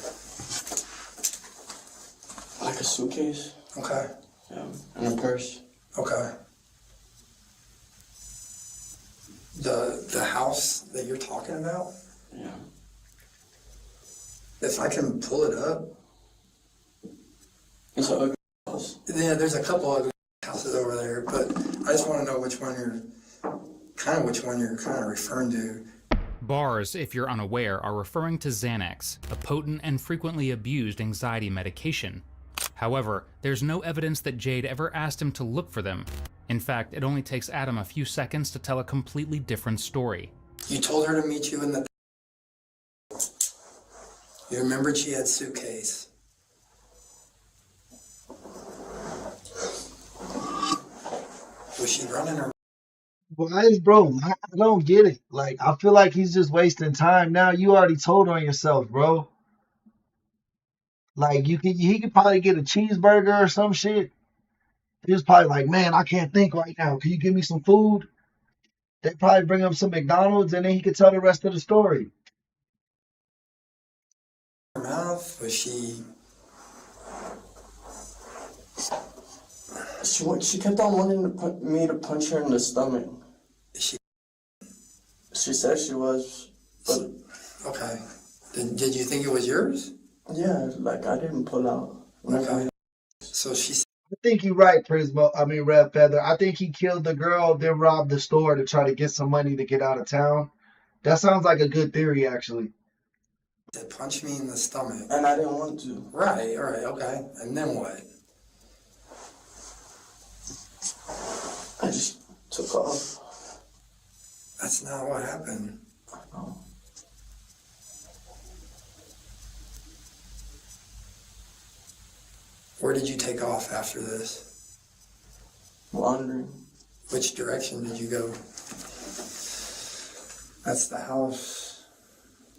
Like a suitcase. Okay. Yeah. And a purse. Okay. The house that you're talking about, Yeah. if I can pull it up, It's an ugly house. yeah, there's a couple ugly houses over there, but I just want to know which one you're kind of referring to. Bars, if you're unaware, are referring to Xanax, a potent and frequently abused anxiety medication. However, there's no evidence that Jade ever asked him to look for them. In fact, it only takes Adam a few seconds to tell a completely different story. You told her to meet you in the... You remembered she had suitcase. Was she running her... Why is bro? I don't get it. Like, I feel like he's just wasting time now. You already told on yourself, bro. Like, he could probably get a cheeseburger or some shit. He was probably like, man, I can't think right now. Can you give me some food? They probably bring him some McDonald's, and then he could tell the rest of the story. Her mouth? Was she... She kept on wanting me to punch her in the stomach. She said she was, but okay. Did you think it was yours? yeah, like I didn't pull out. Okay. So she said, I think you're right, Red Feather. I think he killed the girl, then robbed the store to try to get some money to get out of town. That sounds like a good theory, actually. punch me in the stomach. And I didn't want to. Right, all right, okay. And then what? I just took off. That's not what happened. No. Where did you take off after this? Wandering. Which direction did you go? That's the house.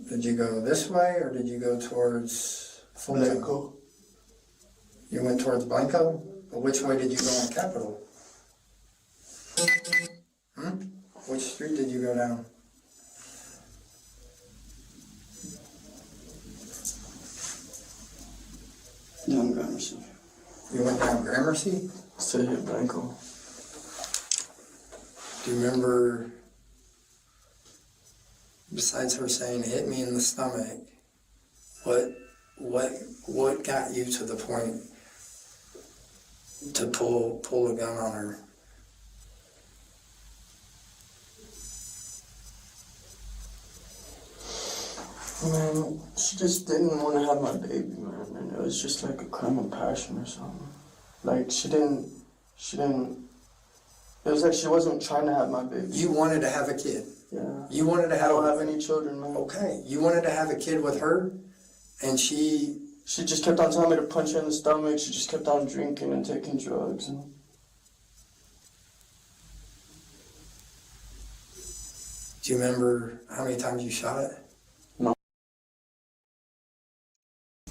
Did you go this way or did you go towards Blanco. You went towards Blanco? But which way did you go on Capitol? Which street did you go down? Down Gramercy. You went down Gramercy? To hit Blanco. Do you remember, besides her saying, hit me in the stomach, what got you to the point to pull a gun on her? Man, she just didn't want to have my baby, man, and it was just like a crime of passion or something. Like, she didn't, it was like she wasn't trying to have my baby. You wanted to have a kid. Yeah. You wanted to I have don't have any children, man. Okay, you wanted to have a kid with her, and she just kept on telling me to punch her in the stomach. She just kept on drinking and taking drugs. And do you remember how many times you shot it? No.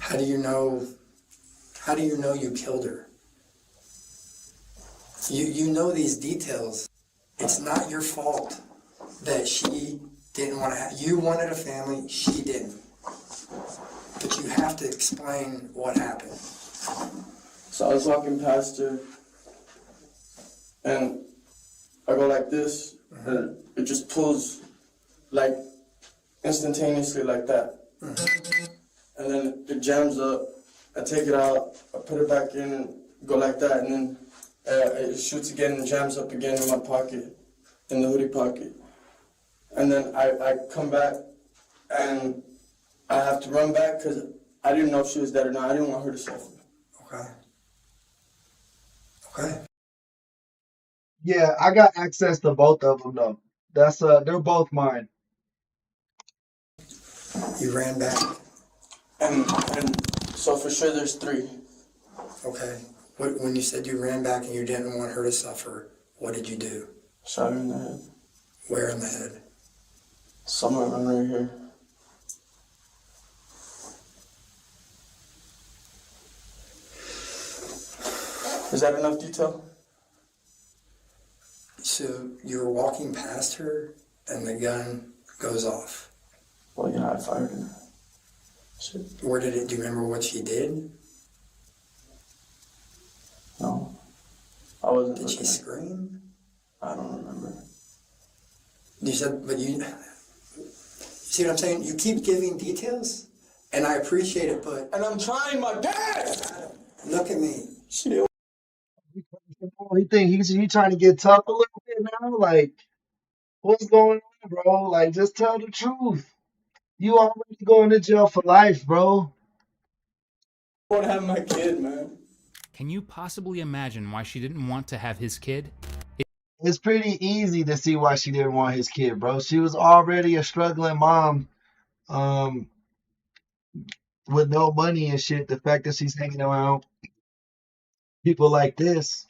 How do you know you killed her? You know these details. It's not your fault that she didn't want to have. You wanted a family, she didn't. But you have to explain what happened. so I was walking past her, and I go like this, and it just pulls, like, instantaneously like that. And then it jams up, I take it out, I put it back in, and go like that, and then it shoots again and jams up again in my pocket, in the hoodie pocket. And then I come back, and I have to run back because I didn't know if she was dead or not. I didn't want her to suffer. Okay. Yeah, I got access to both of them though. They're both mine. You ran back. And so for sure there's 3. Okay. When you said you ran back and you didn't want her to suffer, what did you do? Shot her in the head. Where in the head? Somewhere around right here. Is that enough detail? So you were walking past her and the gun goes off. Well, yeah, I fired her. Shit. Where did it, do you remember what she did? No. I wasn't Did she looking at- scream? I don't remember. You said, but you see what I'm saying? You keep giving details, and I appreciate it, but And I'm trying my best! look at me. She didn't. You think he trying to get tough a little bit now? Like, what's going on, bro? Like, just tell the truth. You already going to jail for life, bro. want to have my kid, man. Can you possibly imagine why she didn't want to have his kid? It's pretty easy to see why she didn't want his kid, bro. She was already a struggling mom, with no money and shit. The fact that she's hanging around people like this,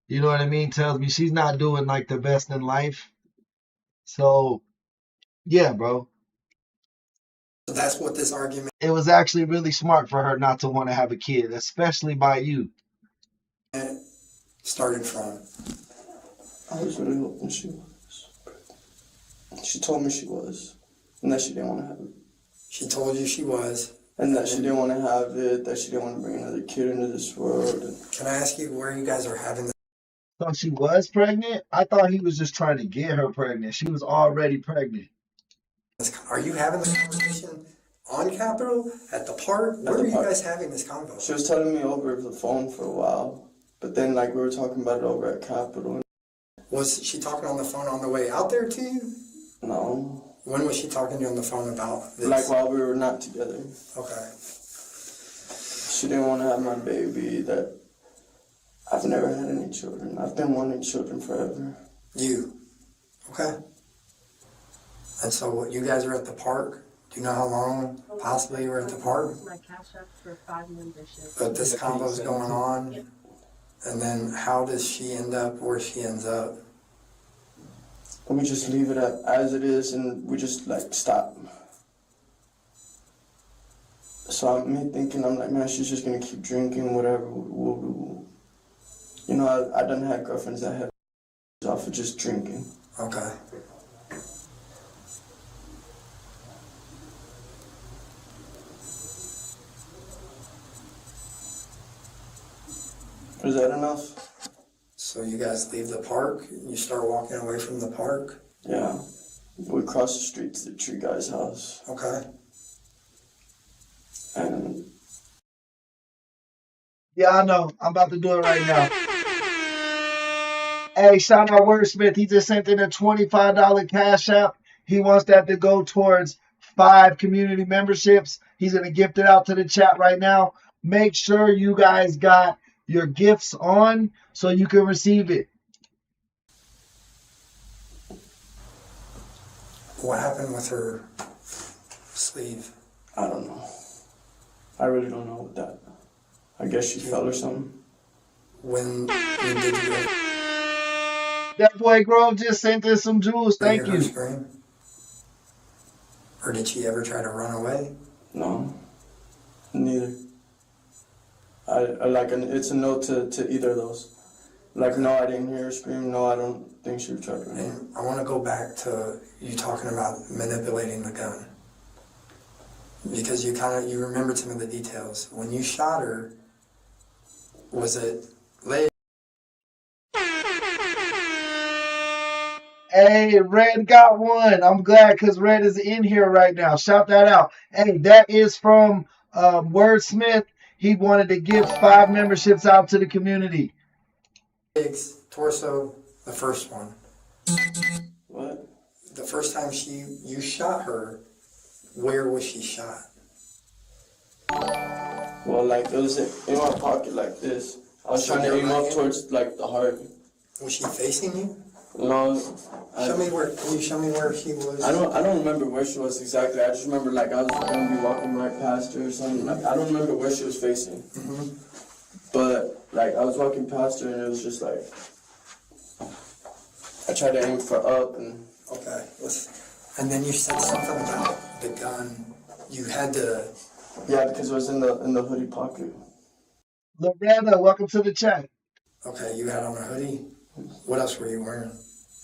you know what I mean, tells me she's not doing like the best in life. So, yeah, bro. So that's what this argument It was actually really smart for her not to want to have a kid, especially by you. started from. I was really hoping she was. She told me she was. And that she didn't want to have it. She told you she was. And that she didn't want to have it, that she didn't want to bring another kid into this world. Can I ask you where you guys are having this? So she was pregnant? I thought he was just trying to get her pregnant. She was already pregnant. Are you having this conversation on Capitol, at the park? Where are you guys having this convo? She was telling me over the phone for a while. But then, like, we were talking about it over at Capitol. Was she talking on the phone on the way out there to you? No. When was she talking to you on the phone about this? Like, while we were not together. Okay. She didn't want to have my baby, that I've never had any children. I've been wanting children forever. You. Okay. And so you guys are at the park. Do you know how long possibly you were at the park? My cash app for 5 memberships. But this combo's going on. And then how does she end up where she ends up? And we just leave it as it is, and we just like stop. So I'm thinking, I'm like, man, she's just gonna keep drinking, whatever. You know, I done had girlfriends that had off of just drinking. Okay. Is that enough? So you guys leave the park, you start walking away from the park? Yeah. We cross the street to the tree guy's house. Okay. And Yeah, I know. I'm about to do it right now. Hey, shout out Wordsmith. He just sent in a $25 cash app. He wants that to go towards 5 community memberships. He's going to gift it out to the chat right now. Make sure you guys got your gifts on so you can receive it. What happened with her sleeve? I don't know. I really don't know what that. I guess she fell or something. When did you That boy Grove just sent in some jewels. Thank hear her you. scream? Or did she ever try to run away? No. Neither. I like it's a no to either of those. Like, no, I didn't hear her scream. No, I don't think she was trying to run away. And I want to go back to you talking about manipulating the gun. Because you remembered some of the details. When you shot her, was it late? Hey, Red got one. I'm glad because Red is in here right now. Shout that out. Hey, that is from Wordsmith. He wanted to give 5 memberships out to the community. Legs, torso, the first one. What? The first time you shot her, where was she shot? Well, like, it was in my pocket like this. I was trying to aim up towards, like, the heart. Was she facing you? No. Can you show me where she was? I don't remember where she was exactly. I just remember, like, I was going to be walking right past her or something. Like, I don't remember where she was facing. Mm-hmm. But, like, I was walking past her, and it was just, like, I tried to aim for up, and... Okay. And then you said something about the gun. You had to... Yeah, because it was in the hoodie pocket. Loretta, welcome to the chat. Okay, you had on a hoodie. What else were you wearing?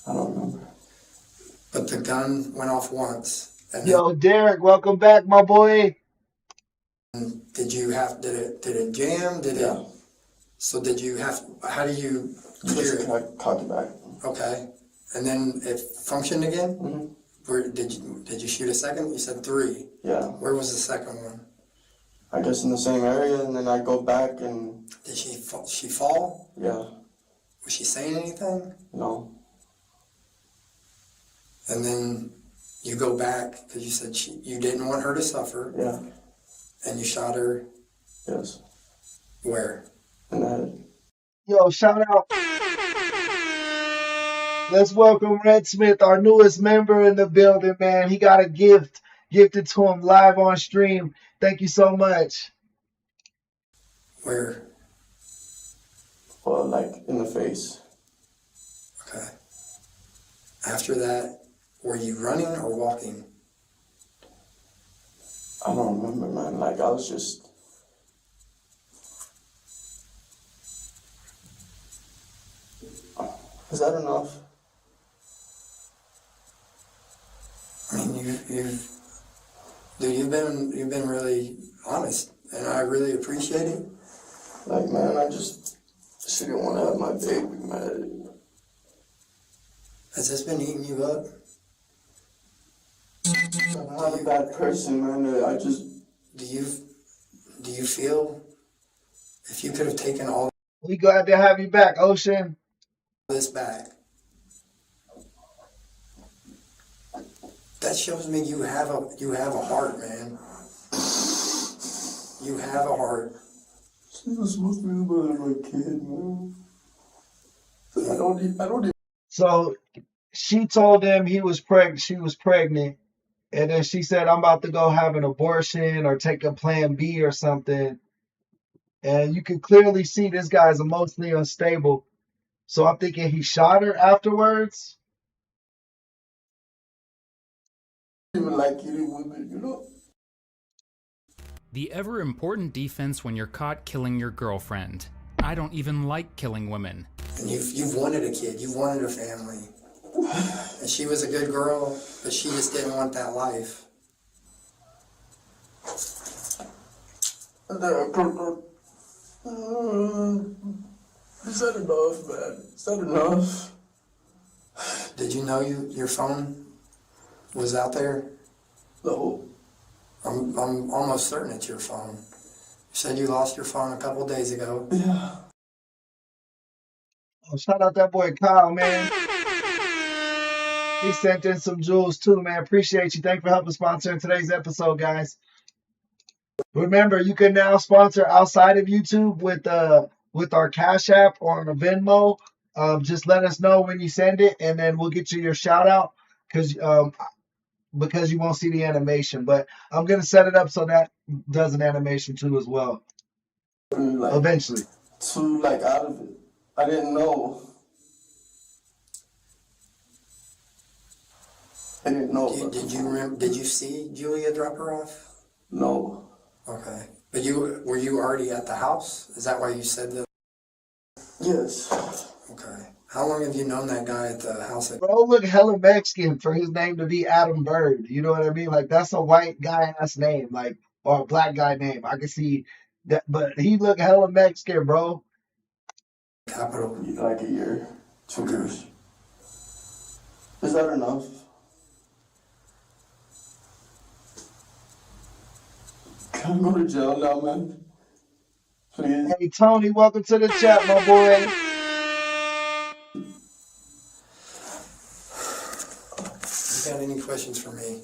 I don't remember. But the gun went off once. And Yo, Derek, welcome back, my boy. then did it jam? Yeah. So did you have... How do you clear Just it? cock it back. Okay. And then it functioned again? Mm-hmm. Where did you shoot a second? You said 3. Yeah. Where was the second one? I guess in the same area, and then I go back and... Did she fall? Yeah. Was she saying anything? No. And then you go back because you said you didn't want her to suffer. Yeah. And you shot her Yes. where? In the head. Yo, shout out. Let's welcome Red Smith, our newest member in the building, man. He got a gift gifted to him live on stream. Thank you so much. Where? Well, like, in the face. Okay. After that, were you running or walking? I don't remember, man. Like, I was just... Is that enough? I mean, you've been really honest, and I really appreciate it. Like, man, she didn't want to have my baby, man. Has this been eating you up? I'm not a bad person, man. I just... Do you feel if you could have taken all We glad to have you back, Ocean. this back, that shows me you have a heart, man. You have a heart. She was supposed to be my kid, man. I don't even... So she told him she was pregnant, and then she said, I'm about to go have an abortion or take a plan B or something. And you can clearly see this guy's emotionally unstable. So I'm thinking he shot her afterwards. Even like killing women, you know? The ever important defense when you're caught killing your girlfriend. I don't even like killing women. And you've wanted a kid, you've wanted a family. And she was a good girl, but she just didn't want that life. Is that enough, man? Is that enough? Did you know your phone was out there? No. I'm almost certain it's your phone. You said you lost your phone a couple days ago. Yeah. Oh, shout out that boy Kyle, man. He sent in some jewels too, man. Appreciate you. Thank you for helping sponsor in today's episode, guys. Remember, you can now sponsor outside of YouTube with our Cash App or on a Venmo. Just let us know when you send it, and then we'll get you your shout out because you won't see the animation. But I'm gonna set it up so that does an animation too as well. Like, Eventually. Too like out of it. I didn't know. I didn't know. Did you see Julia drop her off? No. Okay. But were you already at the house? Is that why you said that? Yes. Okay. How long have you known that guy at the house? Bro, look hella Mexican for his name to be Adam Bird. You know what I mean? Like that's a white guy ass name, like or a black guy name. I can see that, but he look hella Mexican, bro. Capital. Like a year, 2 years. Is that enough? Can I go to jail now, man? Please. Hey Tony, welcome to the chat, my boy. You got any questions for me?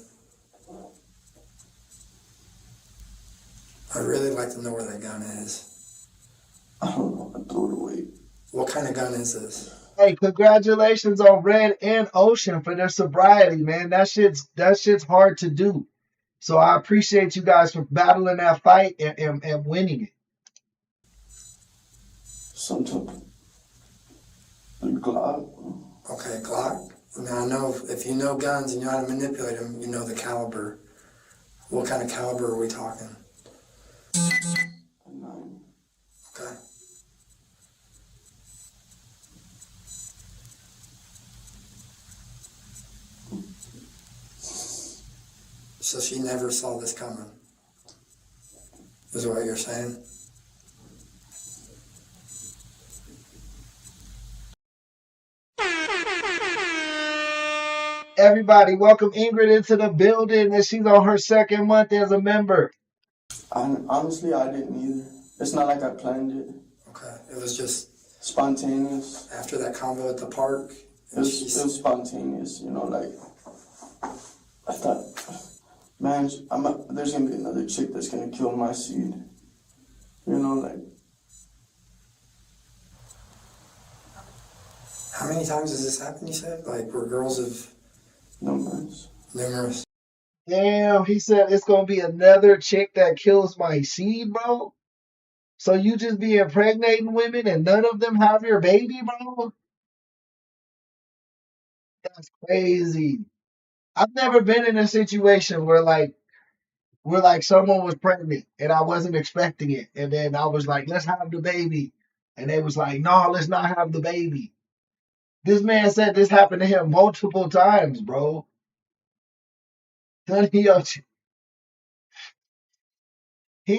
I'd really like to know where that gun is. I don't know. I threw it away. What kind of gun is this? Hey, congratulations on Red and Ocean for their sobriety, man. That shit's hard to do. So I appreciate you guys for battling that fight and winning it. Something. A Glock. Okay, Glock. Now I know if you know guns and you know how to manipulate them, you know the caliber. What kind of caliber are we talking? A 9. Okay. So she never saw this coming, is what you're saying? Everybody, welcome Ingrid into the building, and she's on her second month as a member. Honestly, I didn't either. It's not like I planned it. Okay, it was just Spontaneous. after that convo at the park. It was spontaneous, you know, like, I thought, man, there's gonna be another chick that's gonna kill my seed. You know, like. How many times has this happened, you said? Like, where girls have... Numbers. Numerous. Damn, he said it's gonna be another chick that kills my seed, bro. So you just be impregnating women and none of them have your baby, bro? That's crazy. I've never been in a situation where someone was pregnant and I wasn't expecting it. And then I was like, let's have the baby. And they was like, no, let's not have the baby. This man said this happened to him multiple times, bro. He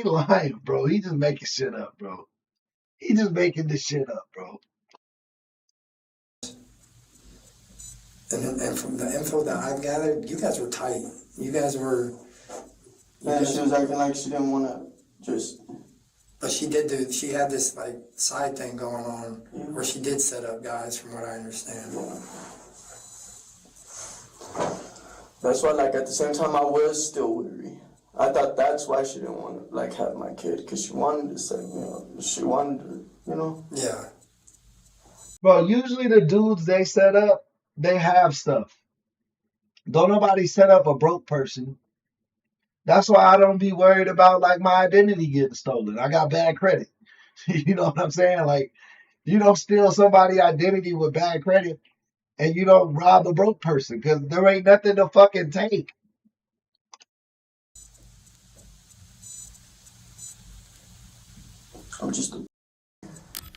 lying, bro. He just making shit up, bro. He just making this shit up, bro. And from the info that I've gathered, you guys were tight. You guys were... Yeah, she was acting like she didn't want to just... But she had this, like, side thing going on where she did set up guys, from what I understand. That's why, like, at the same time, I was still weary. I thought that's why she didn't want to, like, have my kid, because she wanted to say, you know, she wanted to, you know? Yeah. Bro, usually the dudes they set up, they have stuff. Don't nobody set up a broke person. That's why I don't be worried about like my identity getting stolen. I got bad credit. You know what I'm saying? Like you don't steal somebody's identity with bad credit and you don't rob a broke person because there ain't nothing to fucking take. I'm just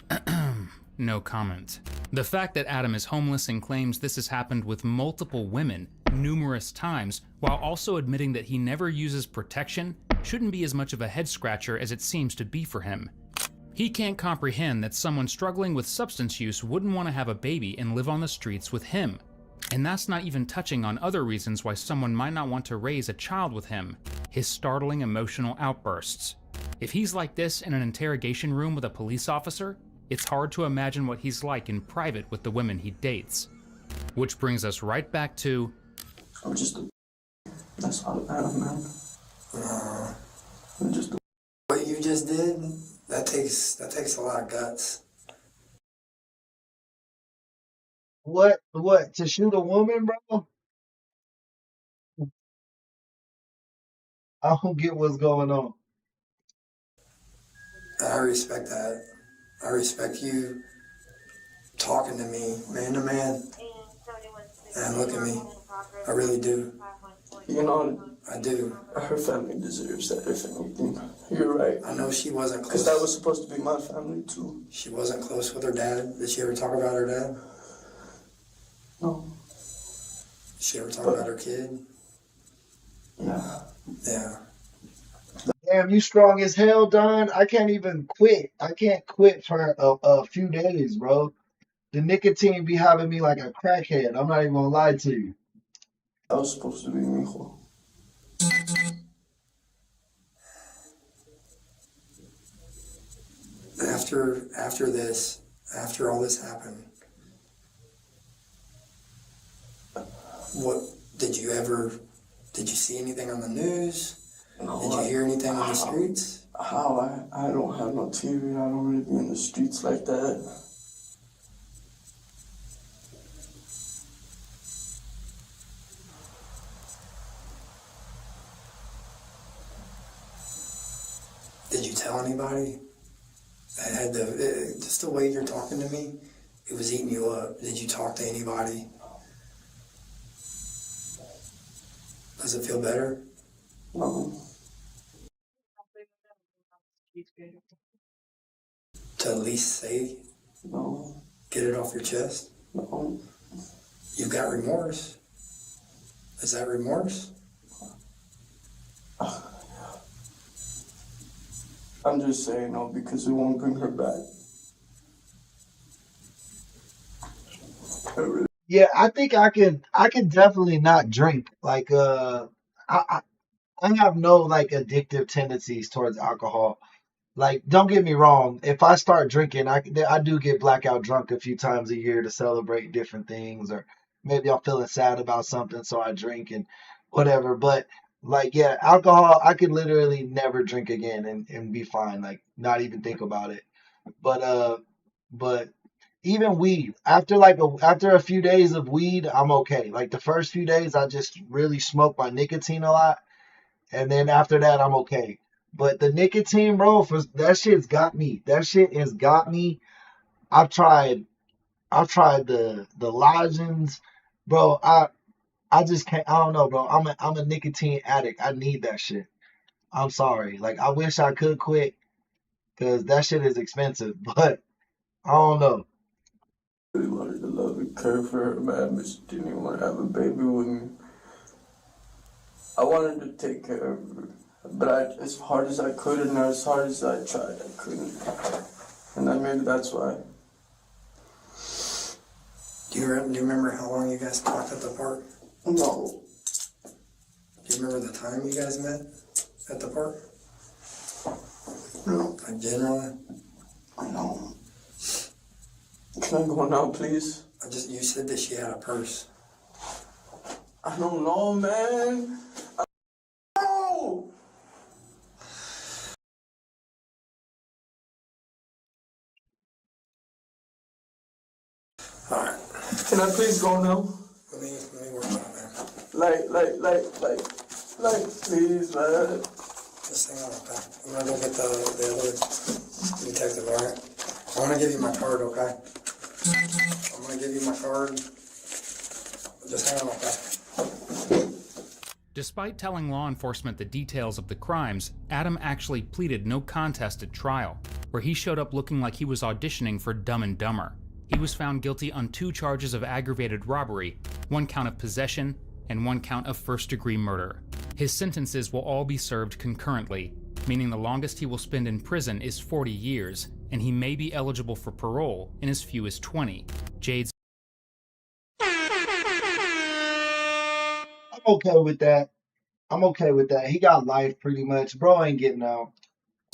a No comment. The fact that Adam is homeless and claims this has happened with multiple women numerous times, while also admitting that he never uses protection, shouldn't be as much of a head scratcher as it seems to be for him. He can't comprehend that someone struggling with substance use wouldn't want to have a baby and live on the streets with him. And that's not even touching on other reasons why someone might not want to raise a child with him. His startling emotional outbursts. If he's like this in an interrogation room with a police officer, it's hard to imagine what he's like in private with the women he dates. Which brings us right back to... I'm just a... That's all I am, man. I'm just a... What you just did, that takes a lot of guts. What? To shoot a woman, bro? I don't get what's going on. And I respect that. I respect you talking to me, man to man. And look at me. I really do. You know, I do. her family deserves that, if anything. You're right. I know she wasn't close. Because that was supposed to be my family, too. She wasn't close with her dad. Did she ever talk about her dad? No. Did she ever talk about her kid? Yeah. Yeah. Damn, you strong as hell, Don. I can't even quit. I can't quit for a few days, bro. The nicotine be having me like a crackhead. I'm not even gonna lie to you. That was supposed to be mijo. After all this happened, what did you see anything on the news? No, Did you hear anything on the streets? How? I don't have no TV. I don't really be in the streets like that. Did you tell anybody? Just the way you're talking to me, it was eating you up. Did you talk to anybody? Does it feel better? No. To at least say, No. get it off your chest? No. You've got remorse. Is that remorse? I'm just saying no because it won't bring her back. Yeah, I think I can definitely not drink. Like I have no like addictive tendencies towards alcohol. Like don't get me wrong, if I start drinking, I do get blackout drunk a few times a year to celebrate different things or maybe I'm feeling sad about something so I drink and whatever. But like yeah, alcohol I could literally never drink again and be fine, like not even think about it. But even weed after a few days of weed I'm okay. Like the first few days I just really smoke my nicotine a lot and then after that I'm okay. But the nicotine, bro, for that shit's got me. That shit has got me. I've tried the lozenges, bro. I just can't. I don't know, bro. I'm a nicotine addict. I need that shit. I'm sorry. Like I wish I could quit because that shit is expensive, but I don't know. I really wanted to love and care for her, man, but she didn't even want to have a baby with me. I wanted to take care of her, but as hard as I could and as hard as I tried, I couldn't. And then maybe that's why. Do you remember how long you guys talked at the park? No. Do you remember the time you guys met at the park? No. Like generally? No. Can I go now, please? You said that she had a purse. I don't know, man. Alright. Can Can I please go now? Let me work on it, man. Please, man. Just hang on, okay? I'm gonna go get the other detective, alright? I wanna give you my card, okay? I'm gonna give you my card. Just hang on, okay? Despite telling law enforcement the details of the crimes, Adam actually pleaded no contest at trial, where he showed up looking like he was auditioning for Dumb and Dumber. He was found guilty on 2 charges of aggravated robbery, 1 count of possession, and 1 count of first-degree murder. His sentences will all be served concurrently, meaning the longest he will spend in prison is 40 years, and he may be eligible for parole in as few as 20. Jade's I'm okay with that. He got life pretty much. Bro ain't getting out.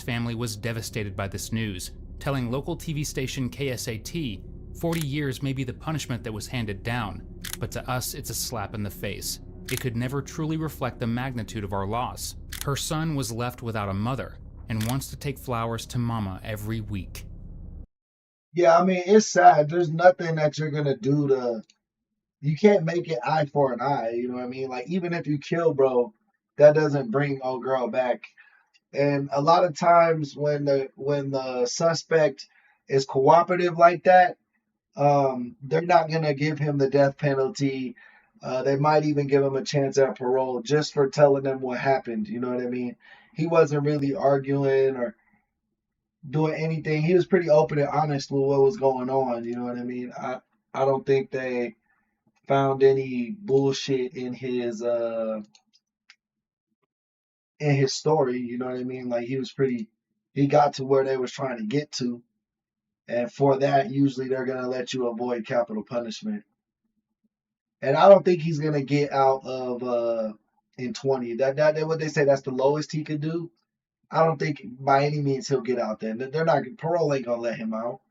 family was devastated by this news, telling local TV station KSAT 40 years may be the punishment that was handed down, but to us it's a slap in the face. It could never truly reflect the magnitude of our loss. Her son was left without a mother and wants to take flowers to mama every week. Yeah, I mean, it's sad. There's nothing that you're gonna do to. You can't make it eye for an eye. You know what I mean? Like, even if you kill, bro, that doesn't bring old girl back. And a lot of times when the suspect is cooperative like that, they're not gonna give him the death penalty. They might even give him a chance at parole just for telling them what happened. You know what I mean? He wasn't really arguing or doing anything. He was pretty open and honest with what was going on. You know what I mean? I don't think they found any bullshit in his story. You know what I mean? Like, he got to where they was trying to get to, and for that, usually they're gonna let you avoid capital punishment. And I don't think he's gonna get out of in 20. That what they say, that's the lowest he could do. I don't think by any means he'll get out then. They're not, parole ain't gonna let him out.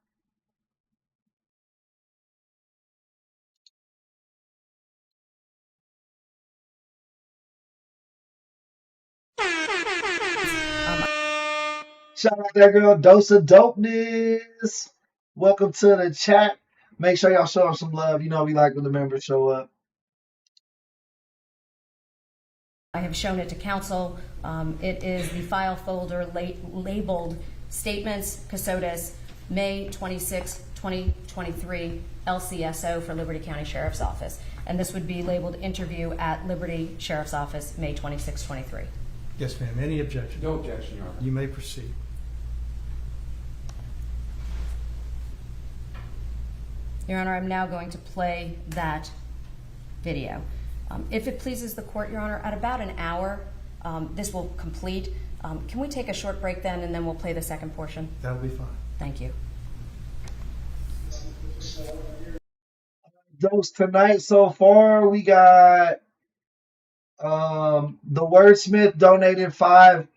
Shout out that girl, Dose of Dopeness. Welcome to the chat. Make sure y'all show them some love. You know we like when the members show up. I have shown it to counsel. It is the file folder labeled Statements, CASODIS, May 26, 2023, LCSO for Liberty County Sheriff's Office. And this would be labeled Interview at Liberty Sheriff's Office, May 26, 23. Yes, ma'am. Any objection? No objection, Your Honor. You may proceed. Your Honor, I'm now going to play that video. If it pleases the court, Your Honor, at about an hour, this will complete. Can we take a short break then, and then we'll play the second portion? That'll be fine. Thank you. Those tonight so far, we got the Wordsmith donated 5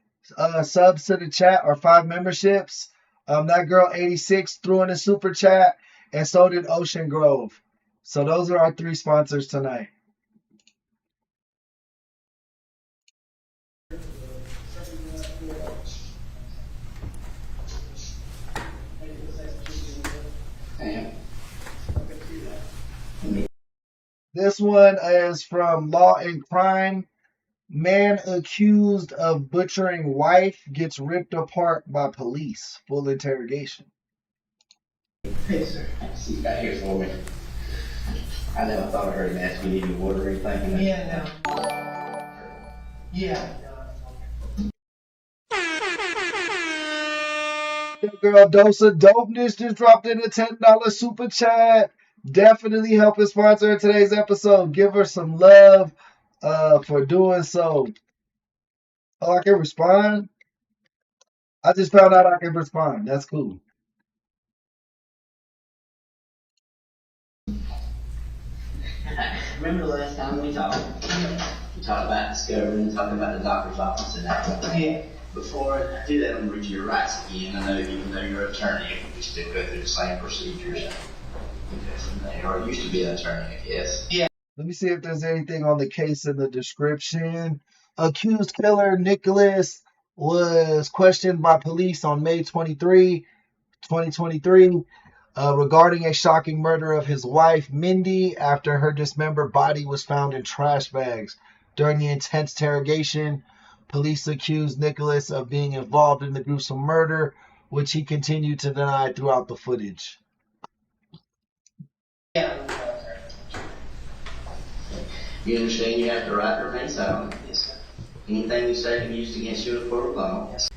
subs to the chat, or 5 memberships. That girl 86 threw in a super chat, and so did Ocean Grove. So those are our 3 sponsors tonight. This one is from Law and Crime. Man accused of butchering wife gets ripped apart by police. Full interrogation. Hey, sir. See you got here for me. I never thought I heard him ask me to need water or anything. Yeah, no. Yeah. That girl Dose of Dopeness just dropped in a $10 super chat. Definitely helping sponsor today's episode. Give her some love for doing so. Oh, I can respond? I just found out I can respond. That's cool. Remember the last time we talked? We talked about discovering, talking about the doctor's office and that. Yeah. Before I do that, I'm going to read you your rights again. I know even though you're an attorney, we still go through the same procedures. Or used to be an attorney, I guess. Yeah. Let me see if there's anything on the case in the description. Accused killer Nicholas was questioned by police on May 23, 2023. regarding a shocking murder of his wife, Mindy, after her dismembered body was found in trash bags. During the intense interrogation, police accused Nicholas of being involved in the gruesome murder, which he continued to deny throughout the footage. You understand you have the right to remain silent? Yes, sir. Anything you say can be used against you in a court of law? Yes, sir.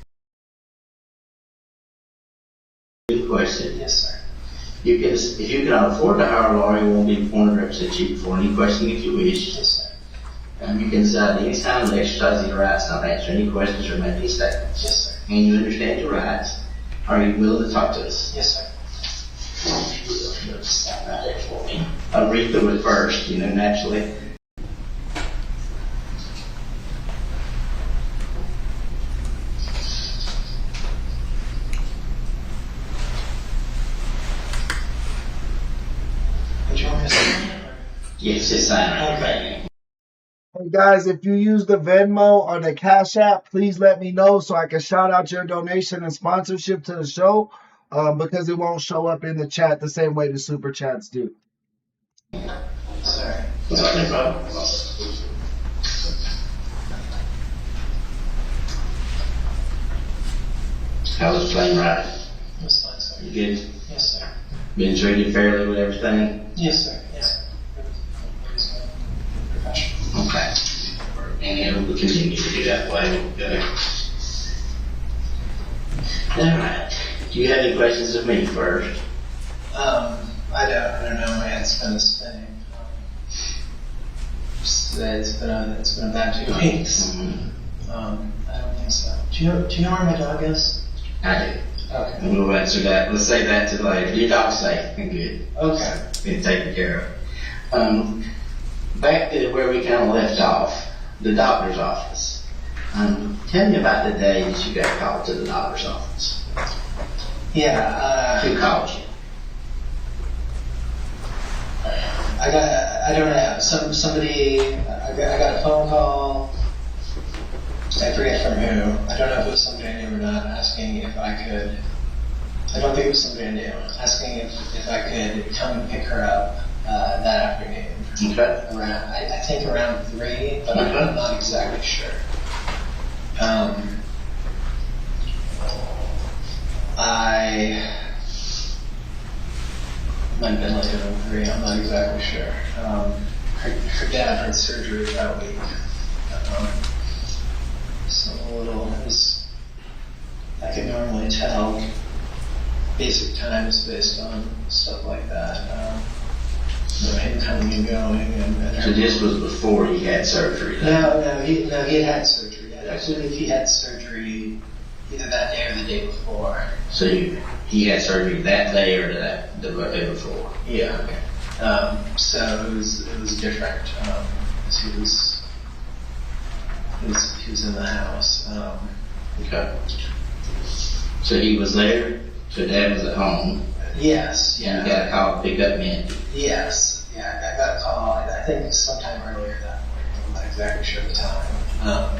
Good question. Yes, sir. If you cannot afford to hire a lawyer, you won't be appointed to represent you for any question if you wish. Yes, sir. You can decide any time to exercise your rights, not answer any questions or make any statements. Yes, sir. And you understand your rights. Are you willing to talk to us? Yes, sir. Stop right there for me. I'll read through it first, naturally. Yes, it's sign. Okay. Hey guys, if you use the Venmo or the Cash App, please let me know so I can shout out your donation and sponsorship to the show, because it won't show up in the chat the same way the super chats do. Sorry. No problem. How was playing right? It was fine, sir. You good? Yes, sir. Been treated fairly with everything? Yes, sir. Yes. Okay. And we'll continue to do that way. Good. Alright. Do you have any questions of me first? I don't know. My head's kind of spinning. It's been a bad 2 weeks. I don't think so. Do you know where my dog is? I do. Okay. And we'll answer that. Let's say that to later. Your dog's safe and good. Okay. Been taken care of. Back to where we kind of left off, the doctor's office. Tell me about the day that you got called to the doctor's office. Yeah. Who called you? I don't know. Somebody. I got a phone call. I forget from who. I don't know if it was somebody I knew or not, asking if I could. I don't think it was somebody I knew. Asking if I could come and pick her up that afternoon. Okay. I think around 3, but I'm not exactly sure. I might have been later than 3. I'm not exactly sure. Her dad had surgery that week. So a little, I can normally tell basic times based on stuff like that. Him coming and going. And so this was before he had surgery? No, he had surgery. Actually, he had surgery either that day or the day before. So he had surgery that day or the day before? Yeah. Okay. So it was different. He was in the house. Okay. So he was there. So Dad was at home. Yes. Yeah. You got a call to pick up Mindy. Yes. Yeah. I got a call. I think sometime earlier that morning. I'm not exactly sure the time.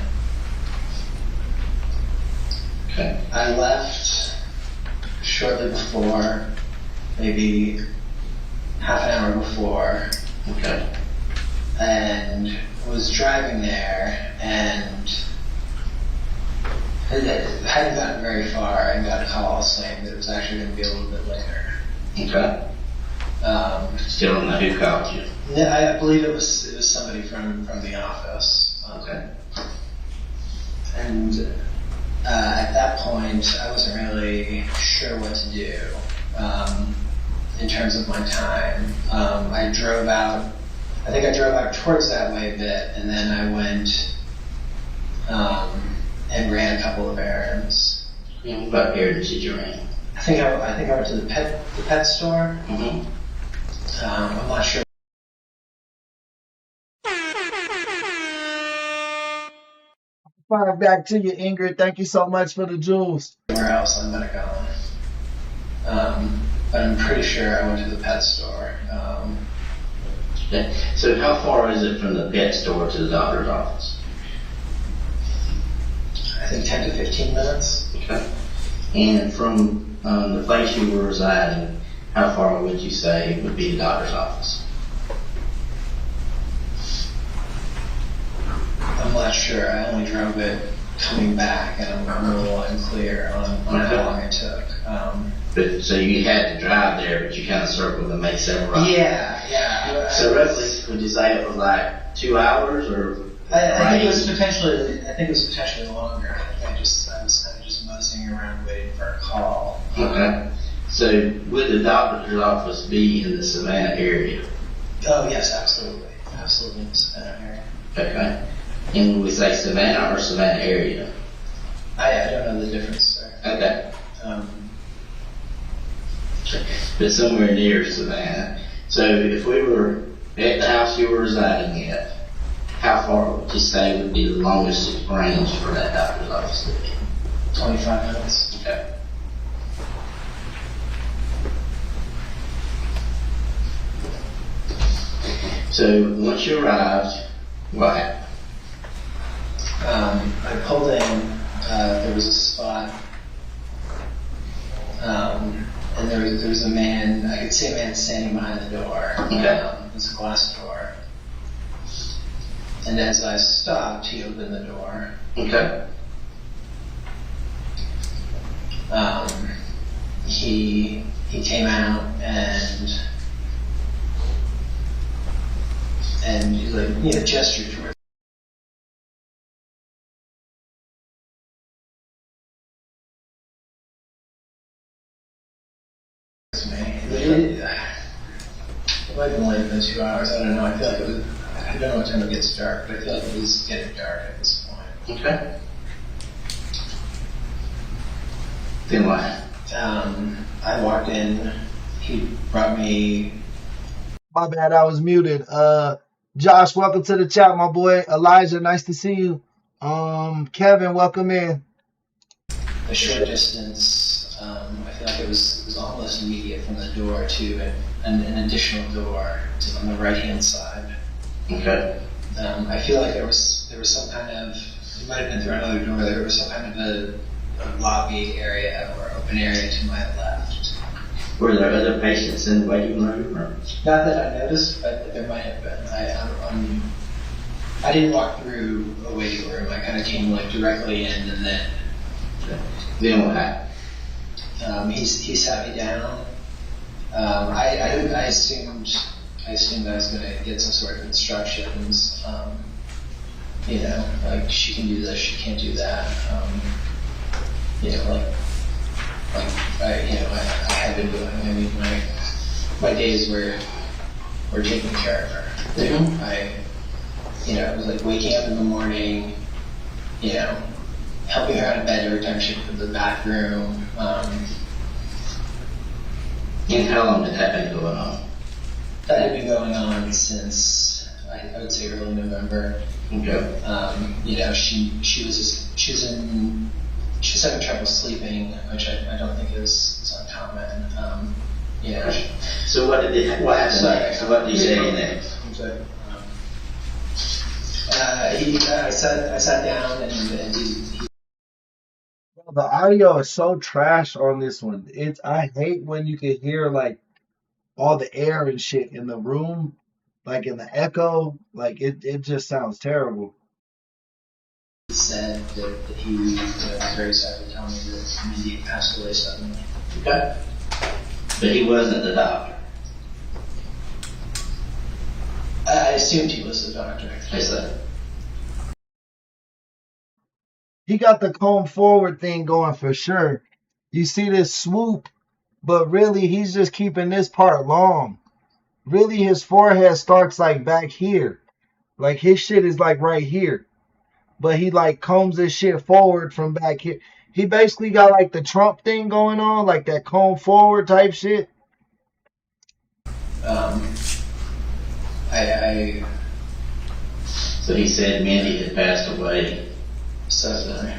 Okay. I left shortly before, maybe half an hour before. Okay. And was driving there and hadn't gotten very far and got a call saying that it was actually going to be a little bit later. Okay. Still don't know who called you? Yeah, I believe it was somebody from the office. Okay. And at that point, I wasn't really sure what to do in terms of my time. I drove out towards that way a bit, and then I went and ran a couple of errands. And what errands did you run? I think I went to the pet store. Mm-hmm. I'm not sure. Back to you, Ingrid. Thank you so much for the jewels. Where else I might have gone. But I'm pretty sure I went to the pet store. Okay. So how far is it from the pet store to the doctor's office? I think 10 to 15 minutes. Okay. And from the place you were residing how far would you say would be the doctor's office? I'm not sure. I only drove it coming back, and I'm a little unclear on how long it took. But so you had to drive there, but you kind of circled and made several routes. Yeah. So roughly, would you say it was like 2 hours, or? I think it was potentially longer. I was kind of just moseying around waiting for a call. Okay. So would the doctor's office be in the Savannah area? Oh yes, absolutely in the Savannah area. Okay. And would we say Savannah or Savannah area? I don't know the difference there. Okay. But somewhere near Savannah. So if we were at the house you were residing at, how far would you say would be the longest range for that doctor's office to be? 25 minutes. Okay. So once you arrived, what happened? I pulled in, there was a spot, and there was a man, I could see a man standing behind the door. Okay. It's a glass door. And as I stopped, he opened the door. Okay. He came out and like, gestured towards me. It might have been later than 2 hours. I don't know. I feel like it was. I don't know what time it gets dark, but I feel like it was getting dark at this point. Okay. Then what? I walked in. He brought me. My bad, I was muted. Josh, welcome to the chat, my boy. Elijah, nice to see you. Kevin, welcome in. A short distance. I feel like it was almost immediate from the door to an additional door on the right hand side. Okay. I feel like there was some kind of, it might have been through another door, there was some kind of a lobby area or open area to my left. Were there other patients in the waiting room? Or? Not that I noticed, but there might have been. I didn't walk through a waiting room. I kind of came like directly in, and then. Then what happened? He sat me down. I assumed I was going to get some sort of instructions. Like she can do this, she can't do that. I had been doing. I mean, my days were taking care of her. Mm-hmm. It was like waking up in the morning, helping her out of bed every time she went to the bathroom. And how long did that been going on? That had been going on since I would say early November. Okay. She was having trouble sleeping, which I don't think is uncommon. So what happened next? So what did he say next? I sat down and he. The audio is so trash on this one. I hate when you can hear like all the air and shit in the room, like in the echo. Like it just sounds terrible. He said that he was very sad to tell me that Mindy passed away suddenly. Okay. But he wasn't the doctor. I assumed he was the doctor. I said. He got the comb forward thing going for sure. You see this swoop, but really he's just keeping this part long. Really his forehead starts like back here. Like his shit is like right here. But he like combs his shit forward from back here. He basically got like the Trump thing going on, like that comb forward type shit. So he said Mindy had passed away. Suddenly.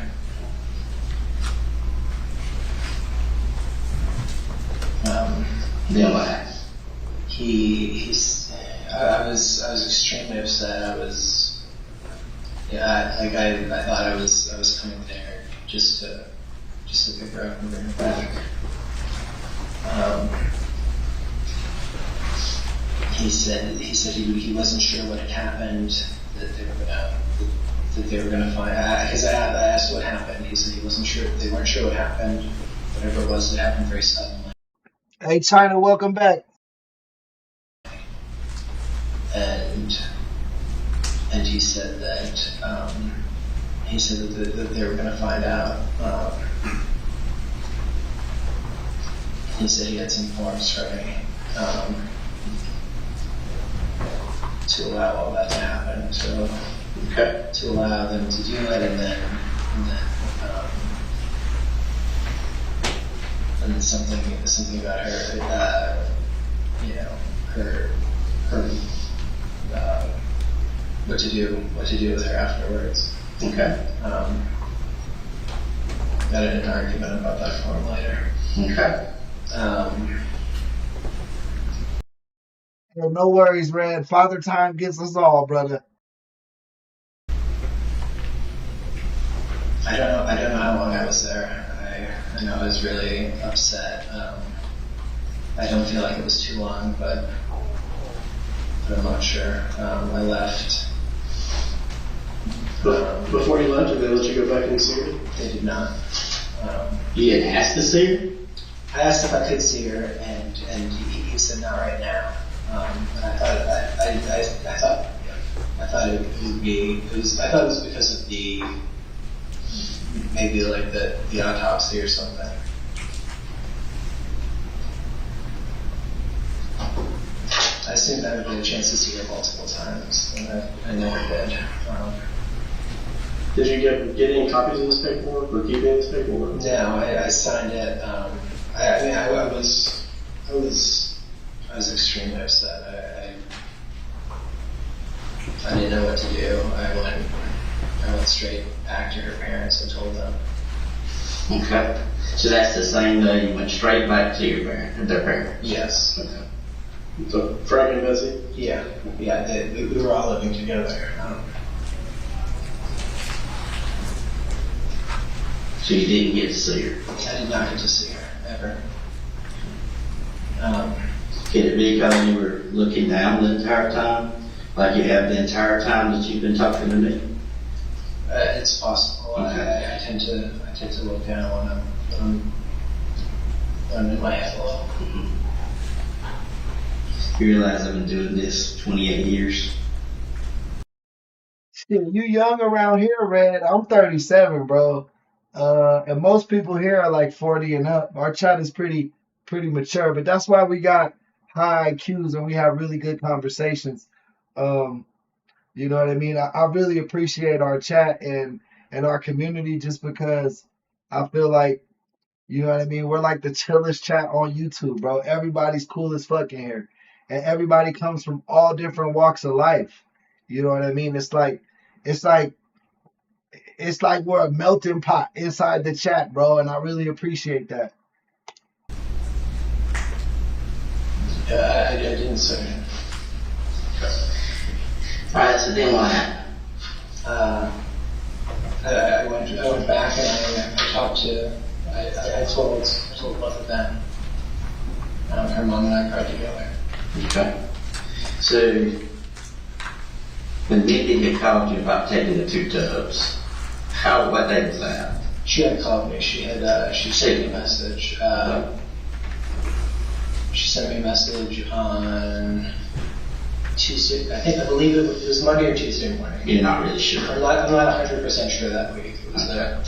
Then what happened? I was extremely upset. I thought I was coming there just to pick her up and bring her back. he said he wasn't sure what had happened, that they were gonna find. Because I asked what happened. He said he wasn't sure. They weren't sure what happened. Whatever it was, it happened very suddenly. Hey, China, welcome back. And he said that they were gonna find out. He said he had some forms ready to allow all that to happen. So to allow them to do it, and then something about her, her what to do with her afterwards. Okay. Got in an argument about that form later. Okay. No worries, Red. Father Time gets us all, brother. I don't know how long I was there. I know I was really upset. I don't feel like it was too long, but I'm not sure. I left. Before you left, did they let you go back and see her? They did not. You didn't ask to see her? I asked if I could see her, and he said not right now. And I thought it would be. I thought it was because of maybe like the autopsy or something. I assumed I would get a chance to see her multiple times, and I never did. Did you get any copies of this paperwork or keep any of this paperwork? No, I signed it. I was extremely upset. I didn't know what to do. I went straight back to her parents and told them. Okay. So that's the same day you went straight back to their parents? Yes. Okay. So Frank and Bessie? Yeah. We were all living together. So you didn't get to see her? I did not get to see her, ever. Could it be because you were looking down the entire time? Like you have the entire time that you've been talking to me? It's possible. Okay. I tend to look down when I'm in my head a little. Mm-hmm. You realize I've been doing this 28 years? Shit, you young around here, Red. I'm 37, bro. And most people here are like 40 and up. Our chat is pretty mature, but that's why we got high IQs and we have really good conversations. You know what I mean? I really appreciate our chat and our community just because I feel like, you know what I mean? We're like the chillest chat on YouTube, bro. Everybody's cool as fuck in here. And everybody comes from all different walks of life. You know what I mean? It's like we're a melting pot inside the chat, bro, and I really appreciate that. I didn't say it. Alright, so then what happened? I went back and I talked to. I told both of them. Her mom and I cried together. Okay. So when Mindy had called you about taking the 2 tubs, what day was that? She had called me. She sent me a message. She sent me a message on Tuesday. I believe it was Monday or Tuesday morning. You're not really sure? I'm not 100% sure that week. It was there.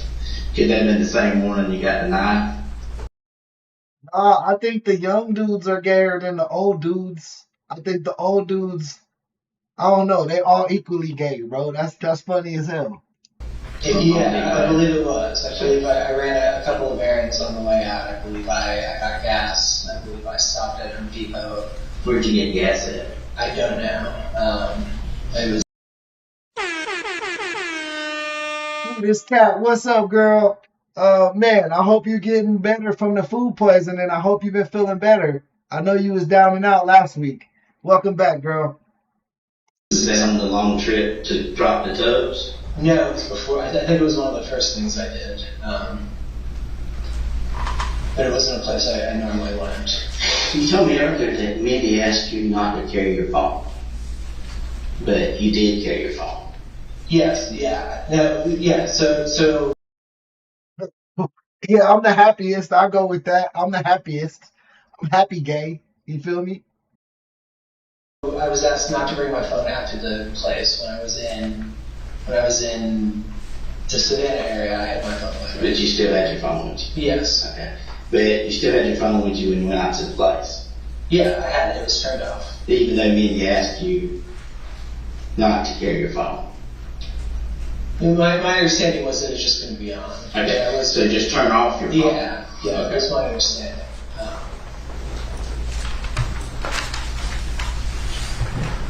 Could that have been the same morning you got the knife? I think the young dudes are gayer than the old dudes. I think the old dudes, I don't know, they all equally gay, bro. That's funny as hell. Yeah, I believe it was. I believe I ran a couple of errands on the way out. I believe I got gas. I believe I stopped at Home Depot. Where'd you get gas at? I don't know. It was. This cat, what's up, girl? Man, I hope you're getting better from the food poisoning. I hope you've been feeling better. I know you was down and out last week. Welcome back, girl. Was that on the long trip to drop the tubs? No, it was before. I think it was one of the first things I did. But it wasn't a place I normally went. You told me earlier that Mindy asked you not to carry your phone, but you did carry your phone. Yes, yeah. No, yeah, so Yeah, I'm the happiest. I'll go with that. I'm the happiest. I'm happy gay. You feel me? I was asked not to bring my phone out to the place when I was in the Savannah area. I had my phone with me. But you still had your phone with you? Yes. Okay. But you still had your phone with you when you went out to the place? Yeah, I had it. It was turned off. Even though Mindy asked you not to carry your phone? My understanding was that it was just going to be on. Okay, Yeah, so just turn off your phone? Yeah, that's my understanding.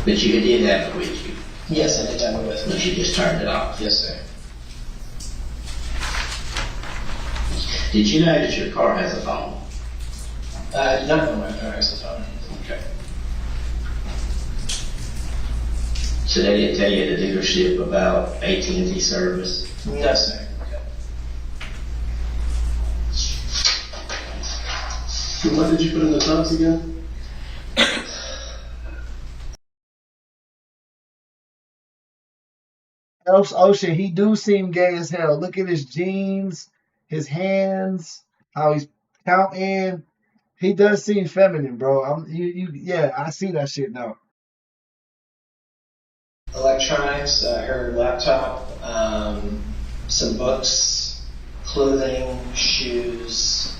But you did have it with you? Yes, I did have it with me. But you just turned it off? Yes, sir. Did you know that your car has a phone? I did not know my car has a phone. Okay. So they didn't tell you at the dealership about AT&T service? No, sir. And what did you put in the tubs again? Ocean, he do seem gay as hell. Look at his jeans, his hands, how he's counting. He does seem feminine, bro. Yeah, I see that shit now. Electronics, her laptop, some books, clothing, shoes,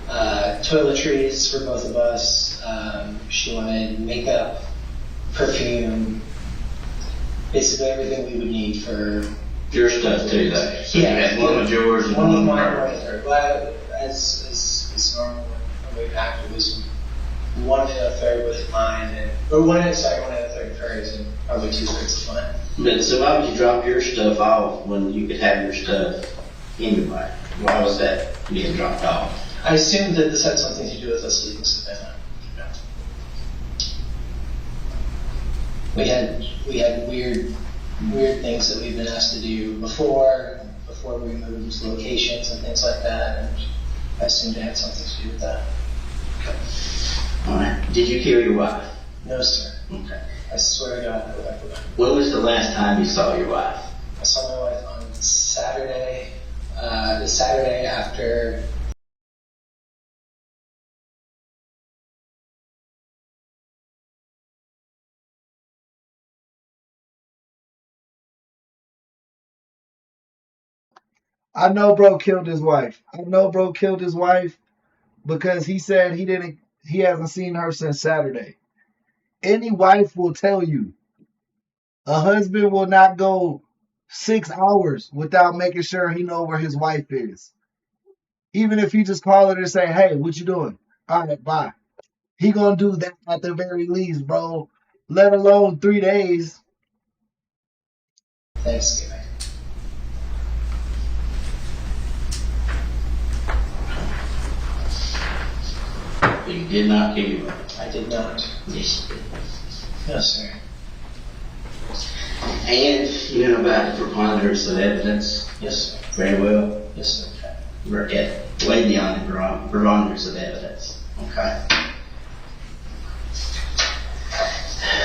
toiletries for both of us. She wanted makeup, perfume, basically everything we would need for your stuff too, though. So yeah, you had one with yours and one one with with mine, her. one with her. But as normal when we packed, it was one and a third with mine, one and a third of hers, and probably 2/3 of mine. But so why would you drop your stuff off when you could have your stuff anyway? Why was that being dropped off? I assumed that this had something to do with us leaving Savannah. We had weird things that we've been asked to do before we moved locations and things like that, and I assumed it had something to do with that. Okay. All right. Did you kill your wife? No, sir. Okay. I swear to God, I forgot. When was the last time you saw your wife? I saw my wife on Saturday. The Saturday after. I know bro killed his wife. Because he said he hasn't seen her since Saturday. Any wife will tell you a husband will not go 6 hours without making sure he know where his wife is. Even if you just call her and say, hey, what you doing? All right, bye. He gonna do that at the very least, bro. Let alone 3 days. Thanksgiving. You did not kill your wife? I did not. Yes, you did. No, sir. And you know about the preponderance of evidence? Yes, sir. Very well. Yes, sir. We're at way beyond the preponderance of evidence. Okay.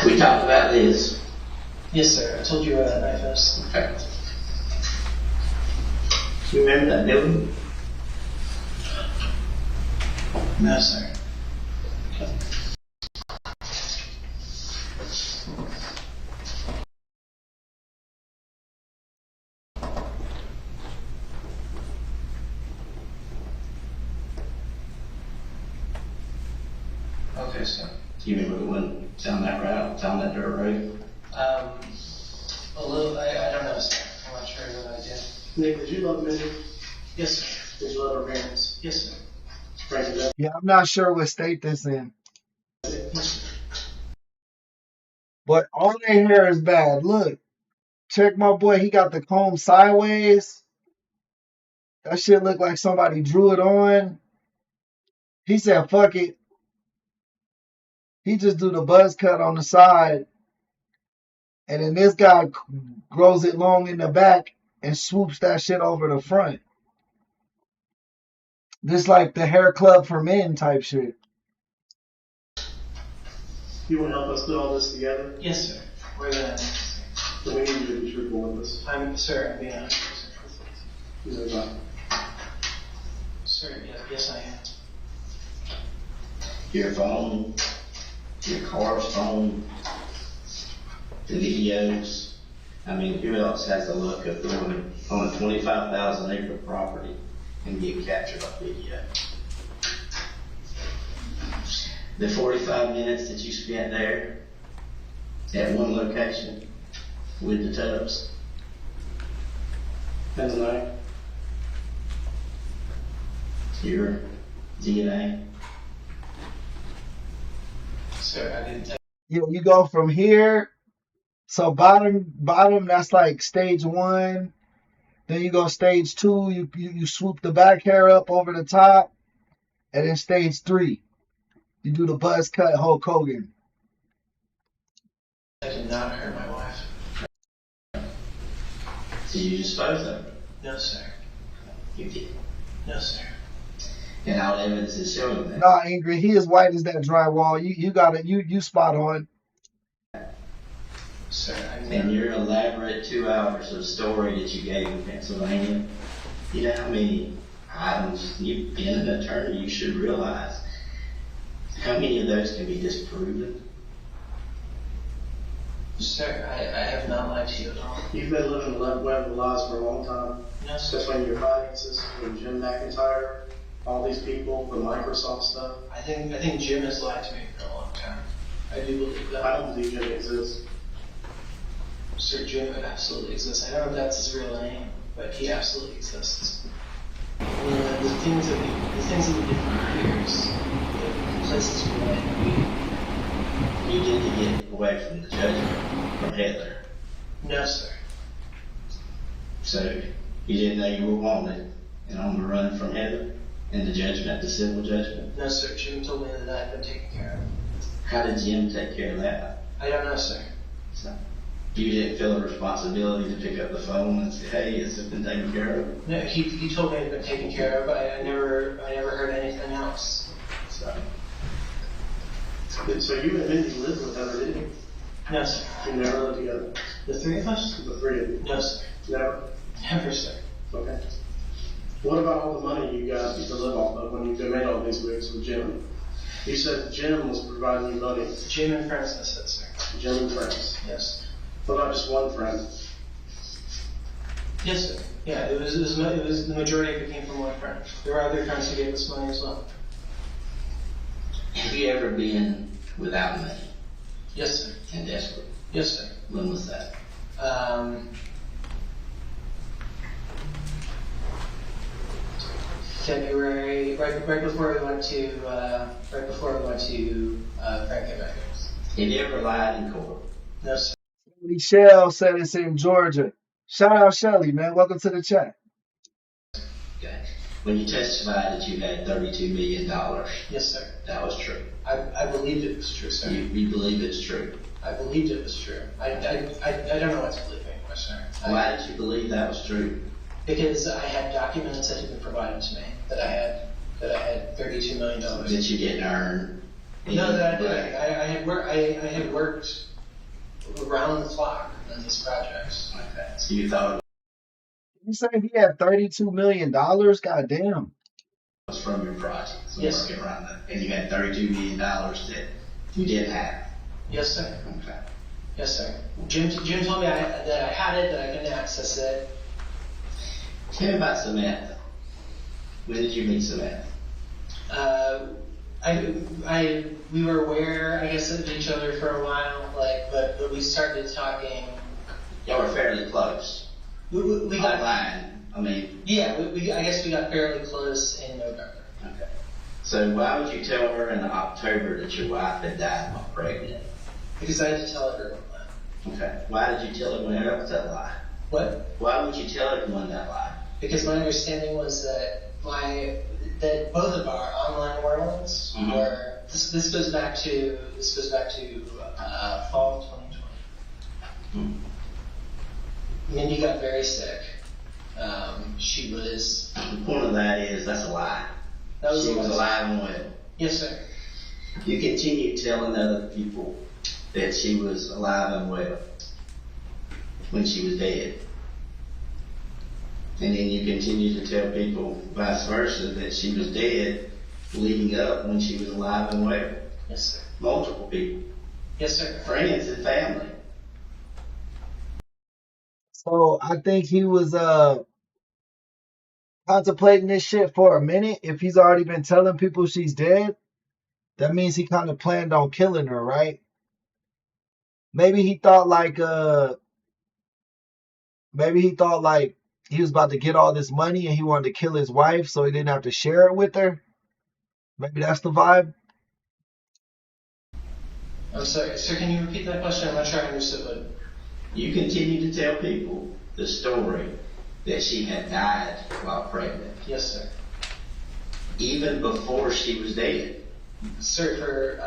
We talked about this. Yes, sir. I told you where that knife is. Okay. Do you remember that building? No, sir. Okay, sir. Do you remember the one down that route, down that dirt road? A little, I don't know, sir. I'm not sure what I did. Nick, did you love Mindy? Yes, sir. Did you love her parents? Yes, sir. Bring it up. Yeah, I'm not sure what state this in. But all their hair is bad. Look, check my boy. He got the comb sideways. That shit look like somebody drew it on. He said, fuck it. He just do the buzz cut on the side. And then this guy grows it long in the back and swoops that shit over the front. This like the hair club for men type shit. You want to help us put all this together? Yes, sir. We're gonna. So we need you to be truthful with us. I'm being 100% truthful. You know that. Sir, yes, I am. Your phone, your car's phone, the videos. I mean, who else has the luck of going on a 25,000 acre property and get captured on video? The 45 minutes that you spent there at one location with the tubs. And tonight, Your DNA. Sir, I didn't. You go from here. So bottom, that's like stage 1. Then you go stage 2. You swoop the back hair up over the top, and then stage 3, you do the buzz cut Hulk Hogan. I did not hurt my wife. So you dispose of it? No, sir. You did. No, sir. And all the evidence is showing that. Nah, Ingrid, he as white as that drywall. You got it. You spot on. Sir, And your elaborate 2 hours of story that you gave in Pennsylvania, you know how many items, you've been an attorney, you should realize how many of those can be disproven. Sir, I have not lied to you at all. you've been living the web of lies for a long time. No, sir. Especially your finances, with Jim McIntyre, all these people, the Microsoft stuff. I think Jim has lied to me for a long time. I do believe that. I don't believe Jim exists. Sir, Jim absolutely exists. I don't know if that's his real name, but he absolutely exists. The things that we did for years, the places we went, You didn't get away from the judgment from Heather. no, sir. So you didn't know you were wanted and on the run from Heather and the judgment, the civil judgment. No, sir. Jim told me that I'd been taken care of. How did Jim take care of that? I don't know, sir. So you didn't feel a responsibility to pick up the phone and say, hey, has it been taken care of? No, he told me it had been taken care of. I never heard anything else. So So you and Mindy lived with Heather, didn't you? No, sir. You never lived together? The 3 of us? The 3 of you? No, sir. Never? Never, sir. Okay. What about all the money you got to live off of when you made all these moves with Jim? You said Jim was providing you money. Jim and friends, I said, sir. Jim and friends. Yes. What about just one friend? Yes, sir. Yeah, it was the majority of it came from one friend. There were other friends who gave us money as well. have you ever been without money Yes, sir. and desperate? Yes, sir. When was that? February, right before we went to Frank and Records. Have you ever lied in court? No, sir. Michelle said it's in Georgia. Shout out Shelly, man. Welcome to the chat. Okay. When you testified that you had $32 million, Yes, sir. that was true. I believed it was true, sir. You believe it's true. I believed it was true. I don't know what to believe anymore, sir. Why did you believe that was true? Because I had documents that had been provided to me that I had $32 million. That you didn't earn. No, that I did. I had worked around the clock on these projects. Okay. So you thought You say he had $32 million? God damn. it was from your projects. Yes. Working around that. And you had $32 million that you didn't have. Yes, sir. Okay. Yes, sir. Jim told me that I had it, that I couldn't access it. Tell me about Samantha. When did you meet Samantha? We were aware, I guess, of each other for a while, but we started talking. Y'all were fairly close. We got online. I mean. Yeah, I guess we got fairly close in November. Okay. So why would you tell her in October that your wife had died while pregnant? Because I had to tell everyone that. Okay. Why did you tell everyone else that lie? What? Why would you tell everyone that lie? Because my understanding was that both of our online worlds were. This goes back to fall of 2020. Mindy got very sick. She was. The point of that is that's a lie. That was she was alive and well. Yes, sir. You continued telling other people that she was alive and well when she was dead. And then you continued to tell people vice versa that she was dead leading up when she was alive and well. Yes, sir. Multiple people. Yes, sir. Friends and family. So I think he was contemplating this shit for a minute. If he's already been telling people she's dead, that means he kind of planned on killing her, right? Maybe he thought like he was about to get all this money and he wanted to kill his wife so he didn't have to share it with her. Maybe that's the vibe. I'm sorry, sir, can you repeat that question? I'm not sure I understood what. You continue to tell people the story that she had died while pregnant. Yes, sir. Even before she was dead. Sir,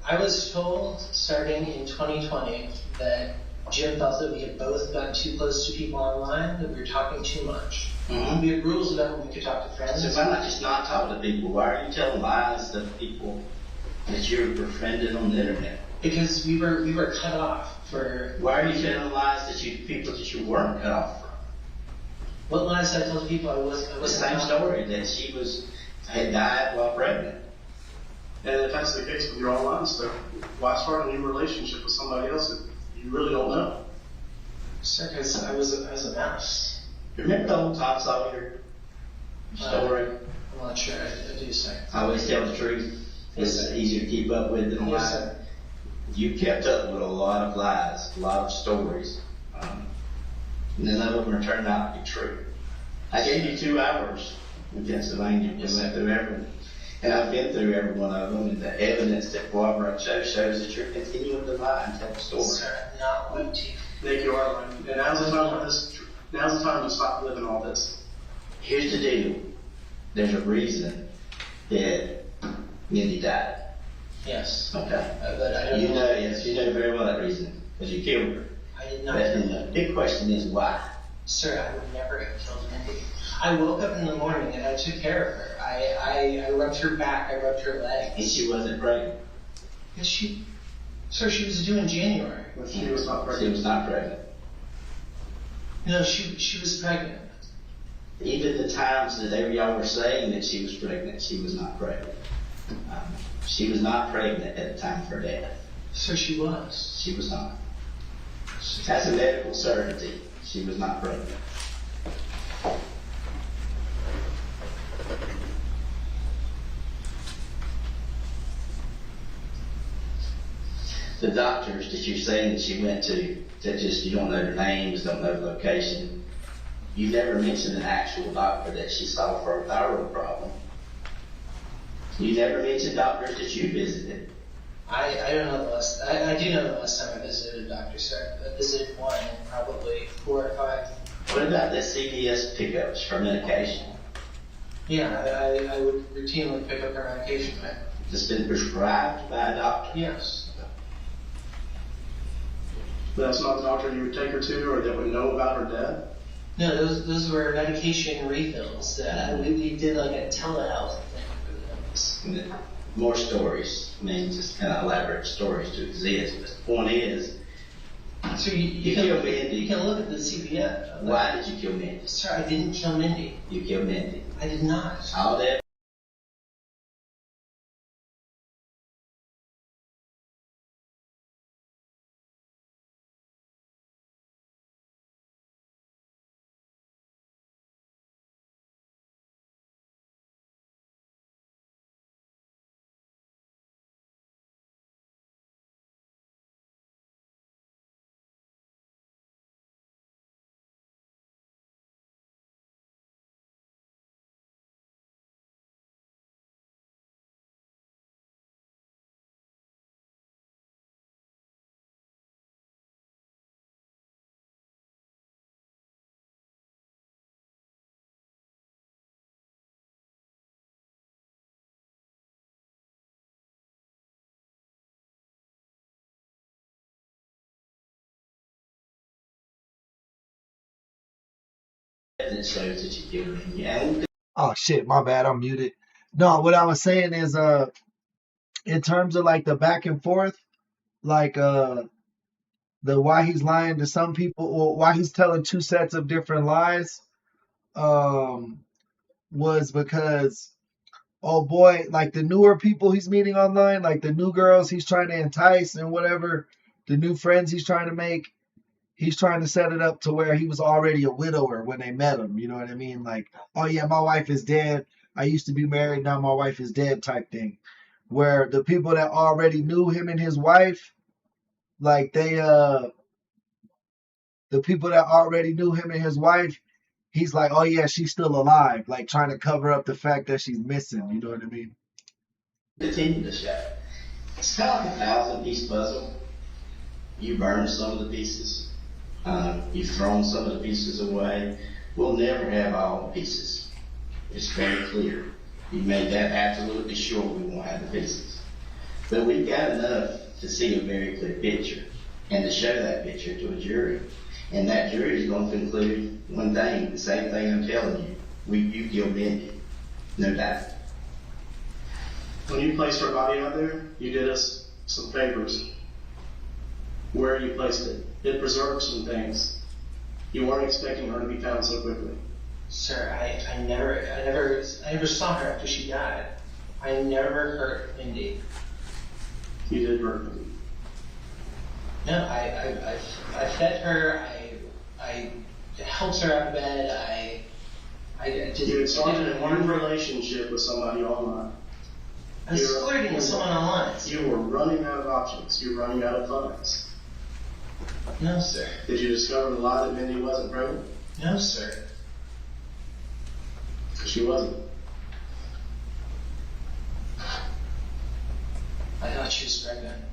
I was told starting in 2020 that Jim felt that we had both gotten too close to people online, that we were talking too much. Mm-hmm. We had rules about when we could talk to friends. So why not just not talk to people? Why are you telling lies to people that you're befriended on the internet? Because we were cut off for. Why are you telling lies to people that you weren't cut off from? What lies did I tell people I was? The same story that she had died while pregnant. And if that's the case with your online stuff, why start a new relationship with somebody else that you really don't know? Sir, because I was a mess. Remember the old Tom Sawyer story? I'm not sure. I do, sir. I always tell the truth. It's easier to keep up with than a lie. Yes, sir. You kept up with a lot of lies, a lot of stories. None of them turned out to be true. I gave you 2 hours in Pennsylvania. We went through everyone. And I've been through every one of them, and the evidence that Barbara shows that you're continuing to lie and tell the story. Sir, not going to. Nick, you are lying. And now's the time for this. Now's the time to stop living all this. Here's the deal. There's a reason that Mindy died. Yes. Okay. But I don't You know. know, yes, you know very well that reason, because you killed her. I did not. The big question is why. Sir, I would never have killed Mindy. I woke up in the morning and I took care of her. I rubbed her back, I rubbed her leg. And she wasn't pregnant. Yes, sir, she was due in January. But she was not She pregnant. was not pregnant. No, she was pregnant. Even the times that y'all were saying that she was pregnant, she was not pregnant. She was not pregnant at the time of her death. Sir, she was. She was not. That's a medical certainty. She was not pregnant. The doctors that you're saying that she went to, that just you don't know their names, don't know the location, you never mentioned an actual doctor that she saw for a thyroid problem. You never mentioned doctors that you visited. I don't know the last. I do know the last time I visited a doctor, sir. I visited one in probably 4 or 5. What about the CVS pickups for medication? Yeah, I would routinely pick up her medication. It's been prescribed by a doctor. Yes. That's not the doctor you would take her to or that would know about her death? No, those were medication refills. We did like a telehealth thing for them. More stories. I mean, just kind of elaborate stories to exist. But the point is, so you killed Mindy. You can look at the CPF. Why did you kill Mindy? Sir, I didn't kill Mindy. You killed Mindy. I did not. All that. Evidence shows that you killed Mindy. And Oh shit, my bad, I'm muted. No, what I was saying is in terms of like the back and forth, like the why he's lying to some people or why he's telling two sets of different lies, was because oh boy, like the newer people he's meeting online, like the new girls he's trying to entice and whatever, the new friends he's trying to make, he's trying to set it up to where he was already a widower when they met him. You know what I mean? Like, oh yeah, my wife is dead. I used to be married, now my wife is dead type thing. Where the people that already knew him and his wife, like the people that already knew him and his wife, he's like, oh yeah, she's still alive, like trying to cover up the fact that she's missing. You know what I mean? Continue to show. It's kind of like a 1,000-piece puzzle. You burn some of the pieces. You've thrown some of the pieces away. We'll never have all the pieces. It's very clear. You made that absolutely sure we won't have the pieces. But we've got enough to see a very clear picture and to show that picture to a jury. And that jury is going to conclude one thing, the same thing I'm telling you. You kill Mindy. No doubt. When you placed her body out there, you did us some favors. Where you placed it, it preserved some things. You weren't expecting her to be found so quickly. Sir, I never saw her after she died. I never hurt Mindy. You did hurt Mindy. No, I fed her. I helped her out of bed. You had started one relationship with somebody online. I was flirting with someone online. You were running out of options. You were running out of funds. No, sir. Did you discover the lie that Mindy wasn't pregnant? No, sir. Because she wasn't. I thought she was pregnant.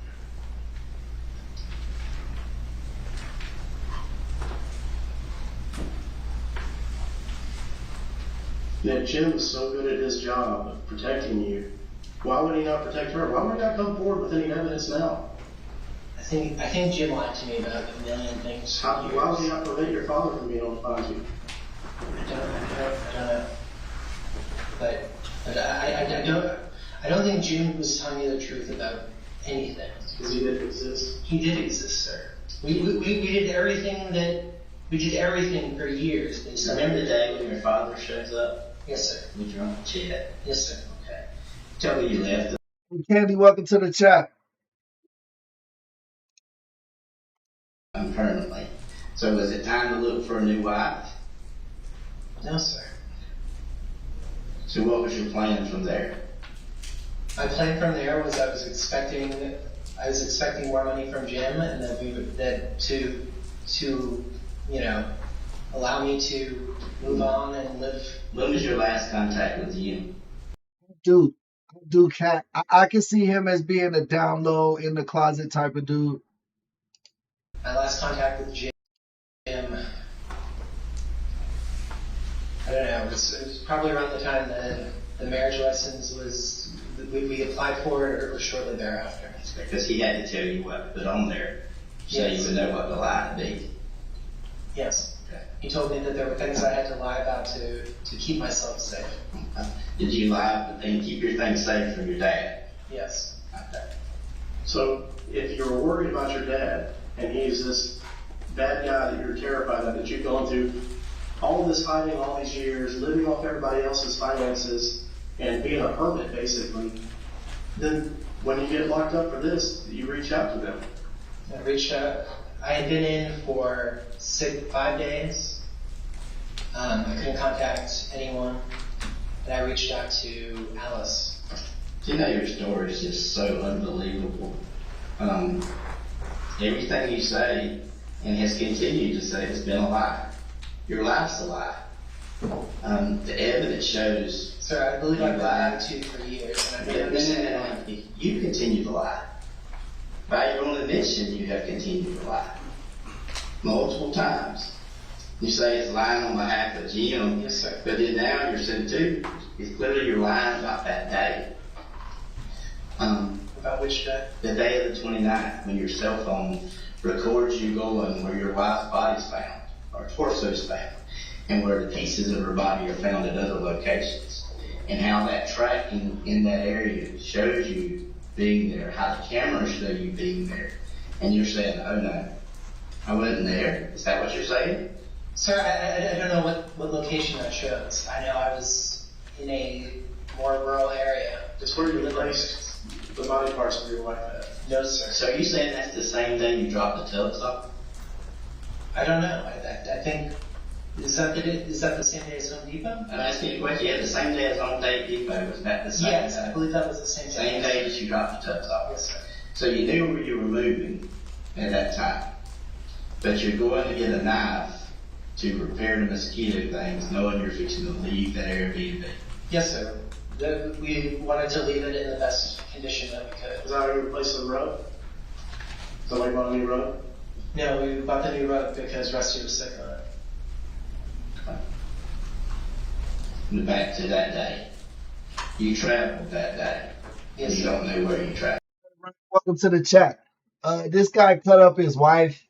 And if Jim was so good at his job of protecting you, why would he not protect her? Why would he not come forward with any evidence now? I think Jim lied to me about a million things. Why would he not prevent your father from being able to find you? I don't know. But I don't think Jim was telling me the truth about anything. Because he didn't exist. He did exist, sir. We did everything for years. Remember the day when your father shows up? Yes, sir. You drunk Chad? Yes, sir. Okay. Tell me you left. Candy, welcome to the chat. Permanently. So was it time to look for a new wife? No, sir. So what was your plan from there? My plan from there was I was expecting more money from Jim, and to allow me to move on and live. When was your last contact with Jim? Dude, cat. I can see him as being a down low in the closet type of dude. My last contact with Jim, I don't know, it was probably around the time the marriage license was, we applied for it, or shortly thereafter. Because he had to tell you what to put on there, so you would know what to lie to be. Yes. Okay. He told me that there were things I had to lie about to keep myself safe. Did you lie and keep your things safe from your dad? Yes. Okay. So if you were worried about your dad, and he's this bad guy that you're terrified of, that you've gone through all this hiding all these years, living off everybody else's finances, and being a hermit basically, then when you get locked up for this, you reach out to them. I reached out. I had been in for 5 days. I couldn't contact anyone, and I reached out to Alice. You know, your story is just so unbelievable. Everything you say and has continued to say has been a lie. Your life's a lie. The evidence shows. Sir, I believe I've been lied to for years. No. You continue to lie. By your own admission, you have continued to lie. Multiple times. You say it's lying on behalf of Jim. Yes, sir. But then now you're saying too, it's clearly you're lying about that day. About which day? The day of the 29th, when your cell phone records you going where your wife's body's found, or torso's found, and where the pieces of her body are found at other locations. And how that tracking in that area shows you being there, how the cameras show you being there, and you're saying, oh no, I wasn't there. Is that what you're saying? Sir, I don't know what location that shows. I know I was in a more rural area. It's where you placed the body parts of your wife at. No, sir. So are you saying that's the same day you dropped the tubs off? I don't know. I think, is that the same day as Home Depot? I'm asking you a question. Yeah, the same day as Home Depot. Was that the same Yes, day? I believe that was the same day. Same day that you dropped the tubs off? Yes, sir. So you knew where you were moving at that time. But you're going to get a knife to repair the mosquito things, knowing you're fixing to leave the Airbnb. Yes, sir. We wanted to leave it in the best condition that we could. Is that how you replaced the rug? Is that why you bought a new rug? No, we bought the new rug because Rusty was sick on it. And back to that day. You traveled that day. Yes, you don't know where you traveled. Welcome to the chat. This guy cut up his wife,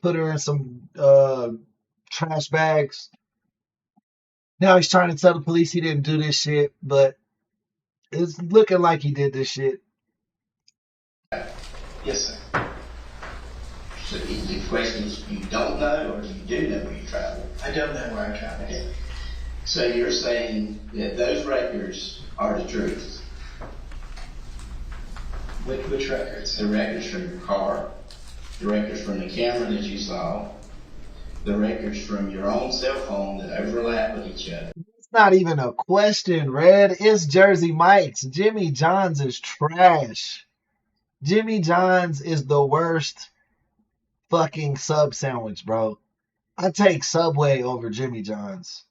put her in some trash bags. Now he's trying to tell the police he didn't do this shit, but it's looking like he did this shit. Yes, sir. So the question is, you don't know, or you do know where you traveled? I don't know where I traveled. Okay. So you're saying that those records are the truth? Which records? The records from your car, the records from the camera that you saw, the records from your own cell phone that overlap with each other. It's not even a question, Red. It's Jersey Mike's. Jimmy John's is trash. Jimmy John's is the worst fucking sub sandwich, bro. I take Subway over Jimmy John's.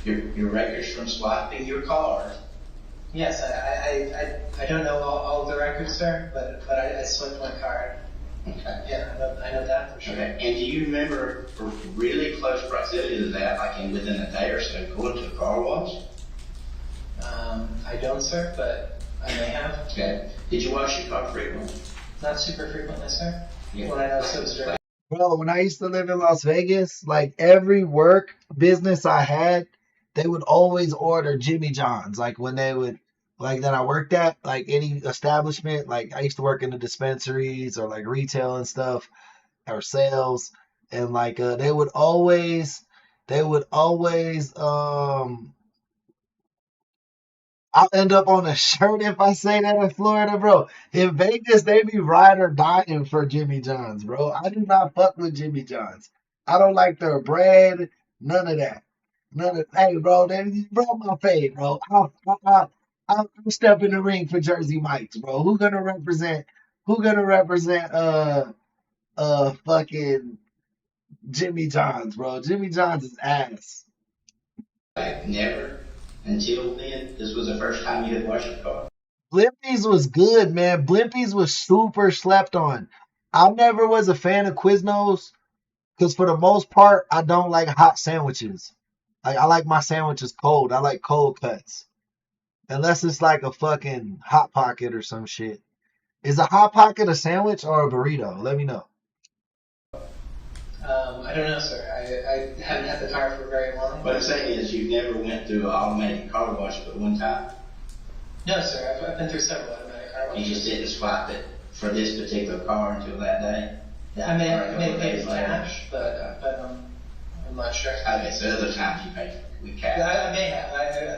Your records from swiping your card. Yes, I don't know all of the records, sir, but I swiped my card. Okay. Yeah, I know that for sure. Okay. And do you remember for really close proximity to that, like within a day or so, going to a car wash? I don't, sir, but I may have. Okay. Did you wash your car frequently? Not super frequently, sir. Yeah. When I noticed it was very. Bro, when I used to live in Las Vegas, like every work business I had, they would always order Jimmy John's. Like when they would, like that I worked at, like any establishment, like I used to work in the dispensaries or like retail and stuff or sales. And like they would always I'll end up on a shirt if I say that in Florida, bro. In Vegas, they be ride or dying for Jimmy John's, bro. I do not fuck with Jimmy John's. I don't like their bread, none of that. Hey, bro, they brought my fade, bro. I'll step in the ring for Jersey Mike's, bro. Who gonna represent fucking Jimmy John's, bro? Jimmy John's is ass. Like never until then, this was the first time you had washed your car. Blimpies was good, man. Blimpies was super slept on. I never was a fan of Quiznos because for the most part, I don't like hot sandwiches. Like I like my sandwiches cold. I like cold cuts. Unless it's like a fucking Hot Pocket or some shit. Is a Hot Pocket a sandwich or a burrito? Let me know. I don't know, sir. I haven't had the car for very long. What I'm saying is you never went through an automatic car wash but one time? No, sir. I've been through several automatic car washes. You just didn't swipe it for this particular car until that day? Yeah, I may have paid cash, but I'm not sure. Okay, so other times you paid with cash. I may have.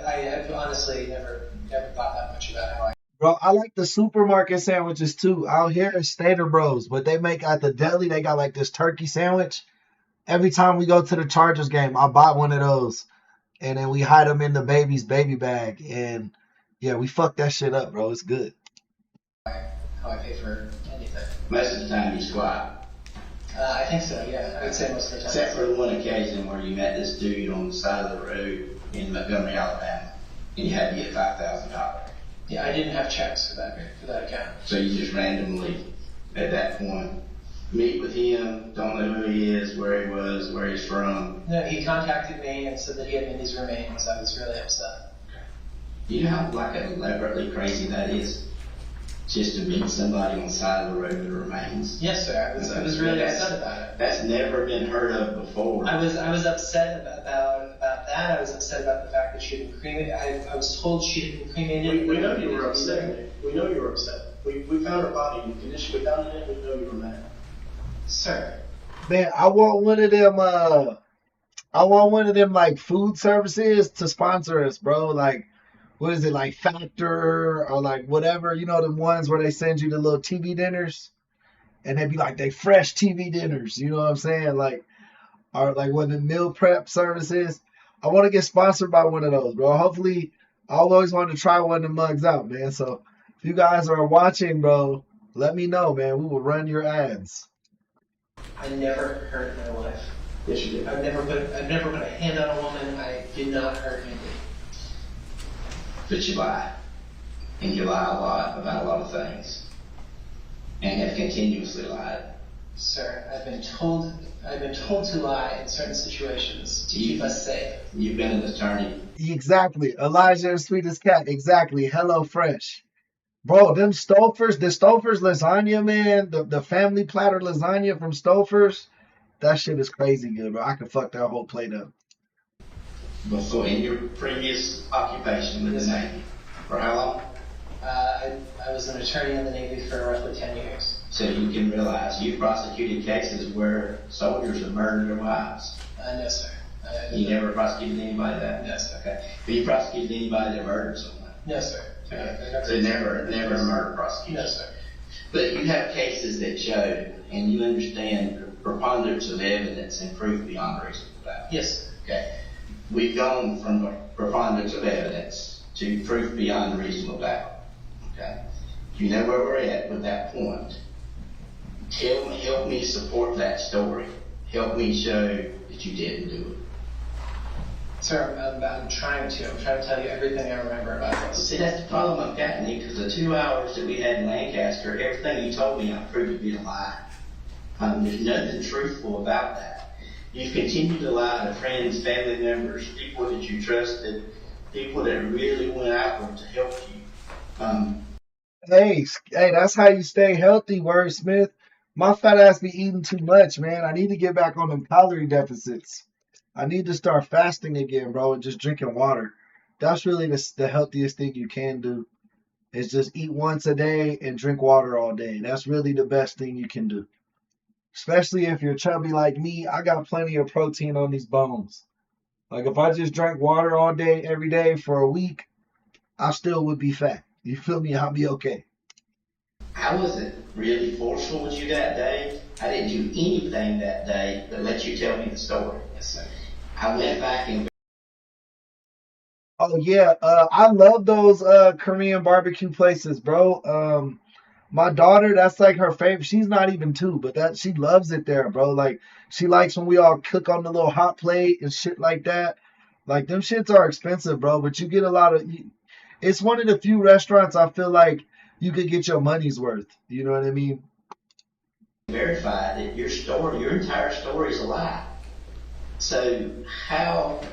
I've honestly never thought that much about how I. Bro, I like the supermarket sandwiches too. Out here in Stater Bros, but they make at the deli, they got like this turkey sandwich. Every time we go to the Chargers game, I buy one of those. And then we hide them in the baby's baby bag. And yeah, we fuck that shit up, bro. It's good. How I pay for anything. Most of the time you swipe. I think so, yeah. I would say most of the time. Except for one occasion where you met this dude on the side of the road in Montgomery, Alabama, and you had to get $5,000. Yeah, I didn't have checks for that account. So you just randomly, at that point, meet with him, don't know who he is, where he was, where he's from. No, he contacted me and said that he had Mindy's remains. I was really upset. You know how like elaborately crazy that is? Just to meet somebody on the side of the road with remains. Yes, sir. I was really upset about it. That's never been heard of before. I was upset about that. I was upset about the fact that she had been cremated. I was told she had been cremated. We know you were upset. We know you were upset. We found her body in condition. We found it. We know you were mad. Sir. Man, I want one of them. I want one of them like food services to sponsor us, bro. Like, what is it, like Factor or like whatever? You know, the ones where they send you the little TV dinners, and they be like they fresh TV dinners. You know what I'm saying? Like, or like one of the meal prep services. I want to get sponsored by one of those, bro. Hopefully, I always wanted to try one of the mugs out, man. So if you guys are watching, bro, let me know, man. We will run your ads. I never hurt my wife. Yes, you did. I've never put a hand on a woman. I did not hurt anybody. But you lie. And you lie a lot about a lot of things. And have continuously lied. Sir, I've been told to lie in certain situations to keep us safe. You've been an attorney. Exactly. Elijah and Sweetest Cat. Exactly. Hello Fresh. Bro, them Stolfers, the Stolfers lasagna, man, the family platter lasagna from Stolfers, that shit is crazy good, bro. I could fuck that whole plate up. Before, in your previous occupation with the Navy, for how long? I was an attorney in the Navy for roughly 10 years. So you can realize you've prosecuted cases where soldiers have murdered their wives. No, sir. You never prosecuted anybody that? No, sir. Okay. But you prosecuted anybody that murdered someone? No, sir. Okay. So never a murder prosecution? No, sir. But you have cases that show, and you understand preponderance of evidence and proof beyond reasonable doubt? Yes, sir. Okay. We've gone from preponderance of evidence to proof beyond reasonable doubt. Okay. You know where we're at with that point. Help me support that story. Help me show that you didn't do it. Sir, I'm trying to tell you everything I remember about this. See, that's the problem I've got, Nick, because the 2 hours that we had in Lancaster, everything you told me I proved to be a lie. There's nothing truthful about that. You've continued to lie to friends, family members, people that you trusted, people that really went outward to help you. Hey, that's how you stay healthy, Wordsmith. My fat ass be eating too much, man. I need to get back on them calorie deficits. I need to start fasting again, bro, and just drinking water. That's really the healthiest thing you can do, is just eat once a day and drink water all day. That's really the best thing you can do. Especially if you're chubby like me, I got plenty of protein on these bones. Like if I just drank water all day, every day for a week, I still would be fat. You feel me? I'll be okay. I wasn't really forceful with you that day. I didn't do anything that day but let you tell me the story. Yes, sir. I went back and... Oh, yeah. I love those Korean barbecue places, bro. My daughter, that's like her favorite. She's not even 2, but she loves it there, bro. Like, she likes when we all cook on the little hot plate and shit like that. Like, them shits are expensive, bro, but you get a lot of... It's one of the few restaurants I feel like you could get your money's worth. You know what I mean? Verify that your entire story is a lie. So help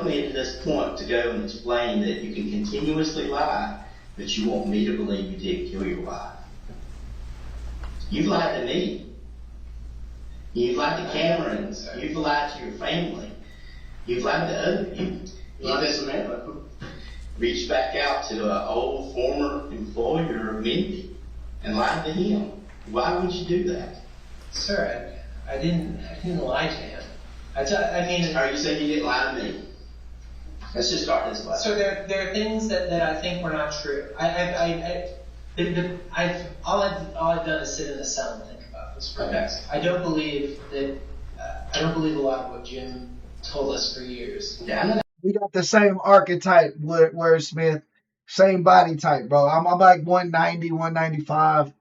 me to this point to go and explain that you can continuously lie, but you want me to believe you did kill your wife. You've lied to me. You've lied to Cameron. You've lied to your family. You've lied to other people. You lied to Samantha. Reached back out to an old former employer of Mindy and lied to him. Why would you do that? Sir, I didn't lie to him. I mean... Are you saying you didn't lie to me? Let's just start this way. So there are things that I think were not true. All I've done is sit in a cell and think about this. Okay. I don't believe a lot of what Jim told us for years. Yeah, we got the same archetype, Wordsmith. Same body type, bro. I'm like 190, 195.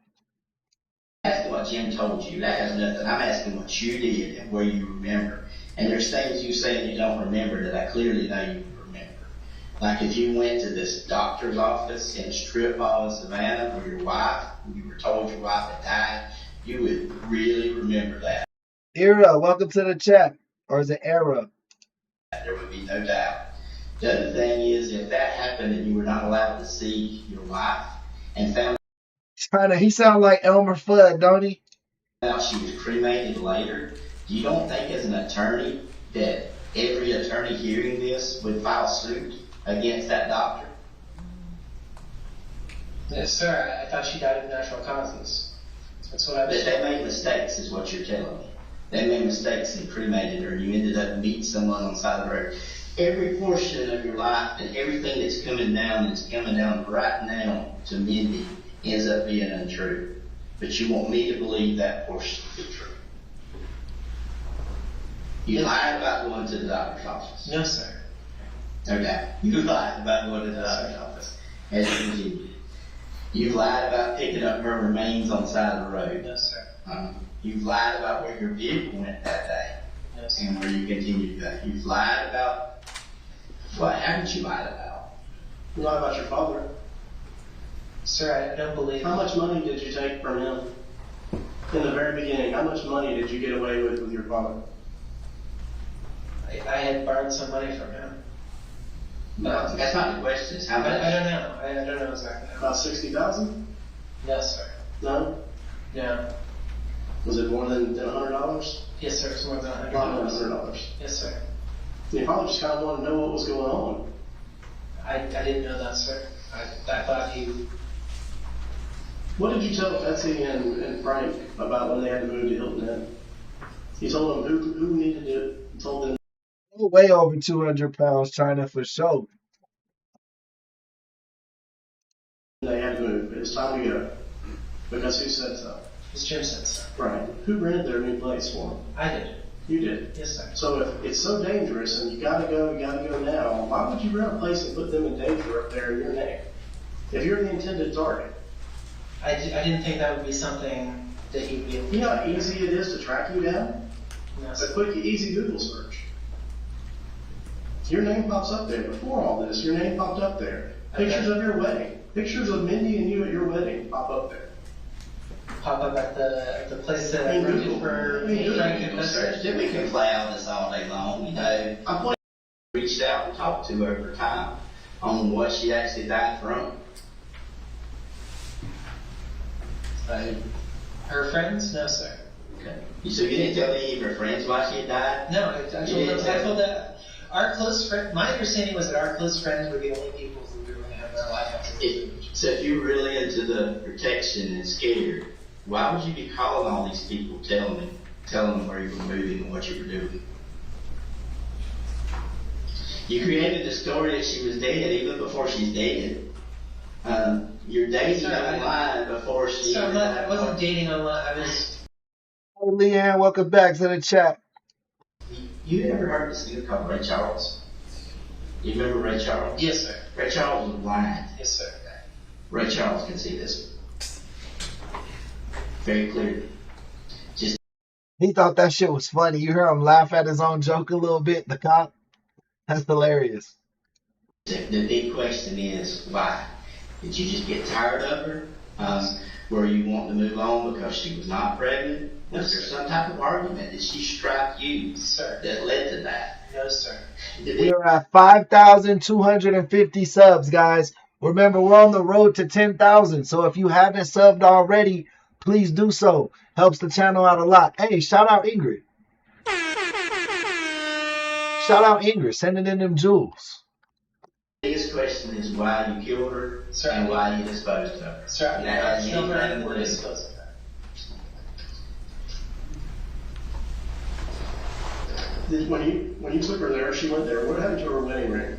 Asking what Jim told you, that has nothing. I'm asking what you did and where you remember. And there's things you say you don't remember that I clearly know you remember. Like if you went to this doctor's office in a strip mall in Savannah where you were told your wife had died, you would really remember that. Era, welcome to the chat. Or is it Era? There would be no doubt. The other thing is, if that happened and you were not allowed to see your wife and found He sound like Elmer Fudd, don't he? out she was cremated later, you don't think as an attorney that every attorney hearing this would file suit against that doctor? Yes, sir. I thought she died of natural causes. That's what I was. That they made mistakes is what you're telling me. They made mistakes and cremated her. You ended up meeting someone on the side of the road. Every portion of your life and everything that's coming down right now to Mindy ends up being untrue. But you want me to believe that portion to be true. You lied about going to the doctor's office. No, sir. Okay. You lied about going to the doctor's office. As you continue. You lied about picking up her remains on the side of the road. No, sir. You've lied about where your vehicle went that day. No, sir. And where you continued to go. You've lied about what haven't you lied about? You lied about your father. Sir, I don't believe. How much money did you take from him in the very beginning? How much money did you get away with your father? I had borrowed some money from him. No, that's not the question. It's how much. I don't know. I don't know exactly. About $60,000? No, sir. No. No. Was it more than $100? Yes, sir. It's more than $100. Not $100. Yes, sir. You probably just kind of wanted to know what was going on. I didn't know that, sir. I thought he. What did you tell Betsy and Frank about when they had to move to Hilton Head? You told them who needed it. You told them. Way over 200 pounds, China for sure. They had to move. It was time to go. Because who said so? His Jim said so. Right. Who rented their new place for them? I did. You did? Yes, sir. So if it's so dangerous and you gotta go now, why would you rent a place and put them in danger up there in your name? If you're the intended target. I didn't think that would be something that he would be able to. You know how easy it is to track you down? No, It's a quick, easy Google search. Your name pops up there. Before all this, your name popped up there. Pictures of your wedding. Pictures of Mindy and you at your wedding pop up there. Pop up at the place that I In rented Google. for In Frank Google and search. Then we can play on this all day long. You know, I reached out and talked to her over time on what she actually died from. Her friends? No, sir. Okay. So you didn't tell any of her friends why she had died? No, I told that our close friend. My understanding was that our close friends were the only people who were going to have their life after. So if you're really into the protection and scared, why would you be calling all these people, telling them where you were moving and what you were doing? You created the story that she was dead even before she's dead. You're dating online before she. So I wasn't dating online. I was. Hey, Leanne, welcome back to the chat. You ever heard of a singer called Ray Charles? You remember Ray Charles? Yes, sir. Ray Charles was blind. Yes, sir. Ray Charles can see this very clearly. He thought that shit was funny. You hear him laugh at his own joke a little bit, the cop? That's hilarious. The big question is, why? Did you just get tired of her? Were you wanting to move on because she was not pregnant? Was there some type of argument? Did she strike you that led to that? No, sir. We are at 5,250 subs, guys. Remember, we're on the road to 10,000. So if you haven't subbed already, please do so. Helps the channel out a lot. Hey, shout out Ingrid. Shout out Ingrid. Sending in them jewels. The biggest question is why you killed her and why you disposed of her. Sir, And that has anything to do. disposed of her. When you took her there, she went there. What happened to her wedding ring?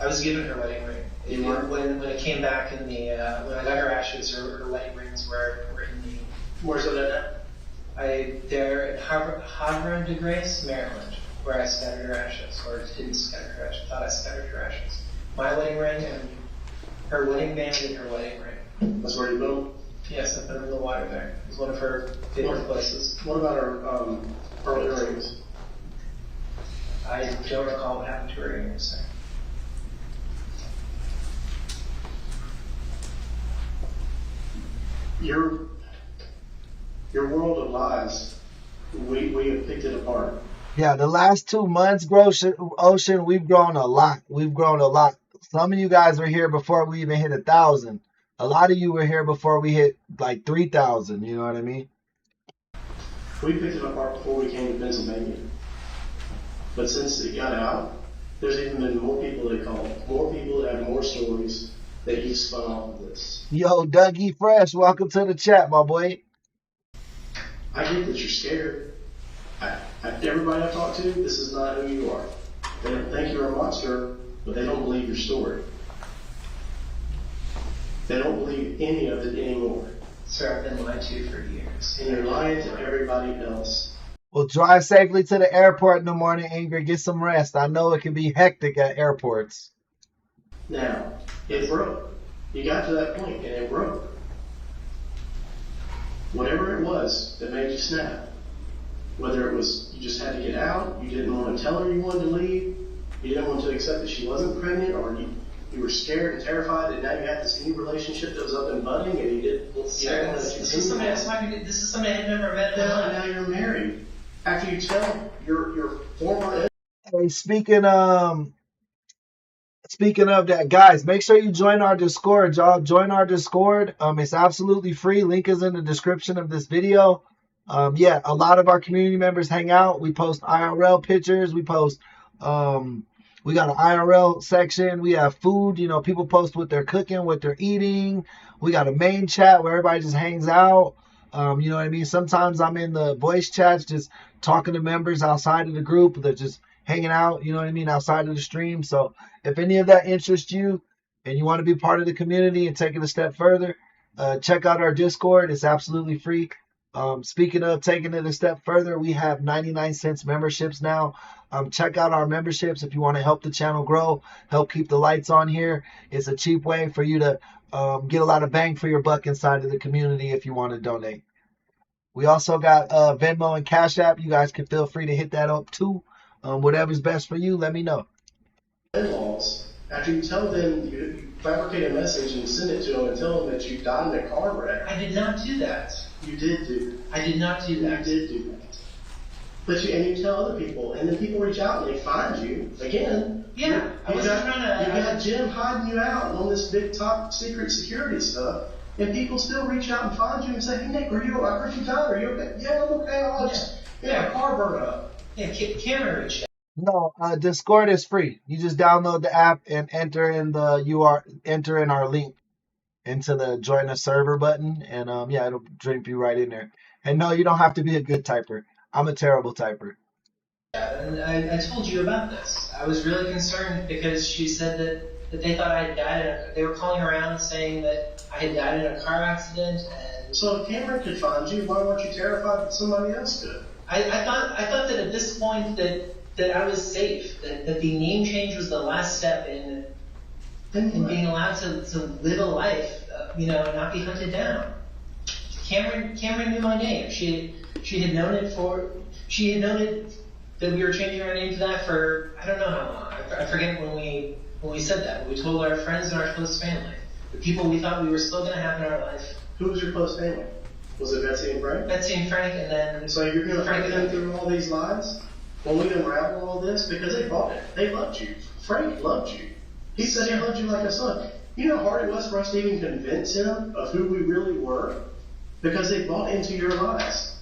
I was given her wedding ring. You were? When it came back in the when I got her ashes, her wedding rings were in the. Where's it at now? They're in Havre de Grace, Maryland, where I scattered her ashes, or didn't scatter her ashes. Thought I scattered her ashes. My wedding ring and her wedding band and her wedding ring. That's where you put them? Yes, I put them in the water there. It was one of her favorite places. What about her earrings? I don't recall what happened to her earrings, sir. Your world of lies, we have picked it apart. Yeah, the last 2 months, Ocean, we've grown a lot. We've grown a lot. Some of you guys were here before we even hit 1,000. A lot of you were here before we hit like 3,000. You know what I mean? We picked it apart before we came to Pennsylvania. But since it got out, there's even been more people that call, more people that have more stories that you spun off of this. Yo, Dougie Fresh, welcome to the chat, my boy. I get that you're scared. Everybody I talk to, this is not who you are. They don't think you're a monster, but they don't believe your story. They don't believe any of it anymore. Sir, I've been lied to for years. And you're lying to everybody else. Well, drive safely to the airport in the morning, Ingrid. Get some rest. I know it can be hectic at airports. Now, it broke. You got to that point, and it broke. Whatever it was that made you snap, whether it was you just had to get out, you didn't want to tell her you wanted to leave, you didn't want to accept that she wasn't pregnant, or you were scared and terrified that now you had this new relationship that was up and budding, and you didn't want to This is somebody I had never met in my life. Now you're married. After you tell your former. Hey, speaking of that, guys, make sure you join our Discord, y'all. Join our Discord. It's absolutely free. Link is in the description of this video. Yeah, a lot of our community members hang out. We post IRL pictures. We post, we got an IRL section. We have food. You know, people post what they're cooking, what they're eating. We got a main chat where everybody just hangs out. You know what I mean? Sometimes I'm in the voice chats just talking to members outside of the group. They're just hanging out, you know what I mean, outside of the stream. So if any of that interests you and you want to be part of the community and take it a step further, check out our Discord. It's absolutely free. Speaking of taking it a step further, we have 99-cent memberships now. Check out our memberships if you want to help the channel grow, help keep the lights on here. It's a cheap way for you to get a lot of bang for your buck inside of the community if you want to donate. We also got Venmo and Cash App. You guys can feel free to hit that up too. Whatever's best for you, let me know. In-laws, after you tell them, you fabricate a message and send it to them and tell them that you died in a car wreck. I did not do that. You did do that. I did not do that. You did do that. But you tell other people, and then people reach out and they find you again. Yeah, I wasn't trying to. You got Jim hiding you out on this big top secret security stuff, and people still reach out and find you and say, "Hey Nick, I heard you died. Are you okay?" "Yeah, I'm okay. I just a car burned up." Yeah, Cameron reached out. No, Discord is free. You just download the app and enter in our link into the join a server button, and yeah, it'll drop you right in there. And no, you don't have to be a good typer. I'm a terrible typer. And I told you about this. I was really concerned because she said that they thought I had died. They were calling around saying that I had died in a car accident. And so if Cameron could find you, why weren't you terrified that somebody else could? I thought that at this point that I was safe. That the name change was the last step in being allowed to live a life, and not be hunted down. Cameron knew my name. She had known that we were changing our name to that for I don't know how long. I forget when we said that. We told our friends and our close family, the people we thought we were still going to have in our life. Who was your close family? Was it Betsy and Frank? Betsy and Frank, and then. So you're going to put them through all these lies? When we unravel all this, because they bought it. They loved you. Frank loved you. He said he loved you like a son. You know how hard it was for us to even convince him of who we really were? Because they bought into your lies.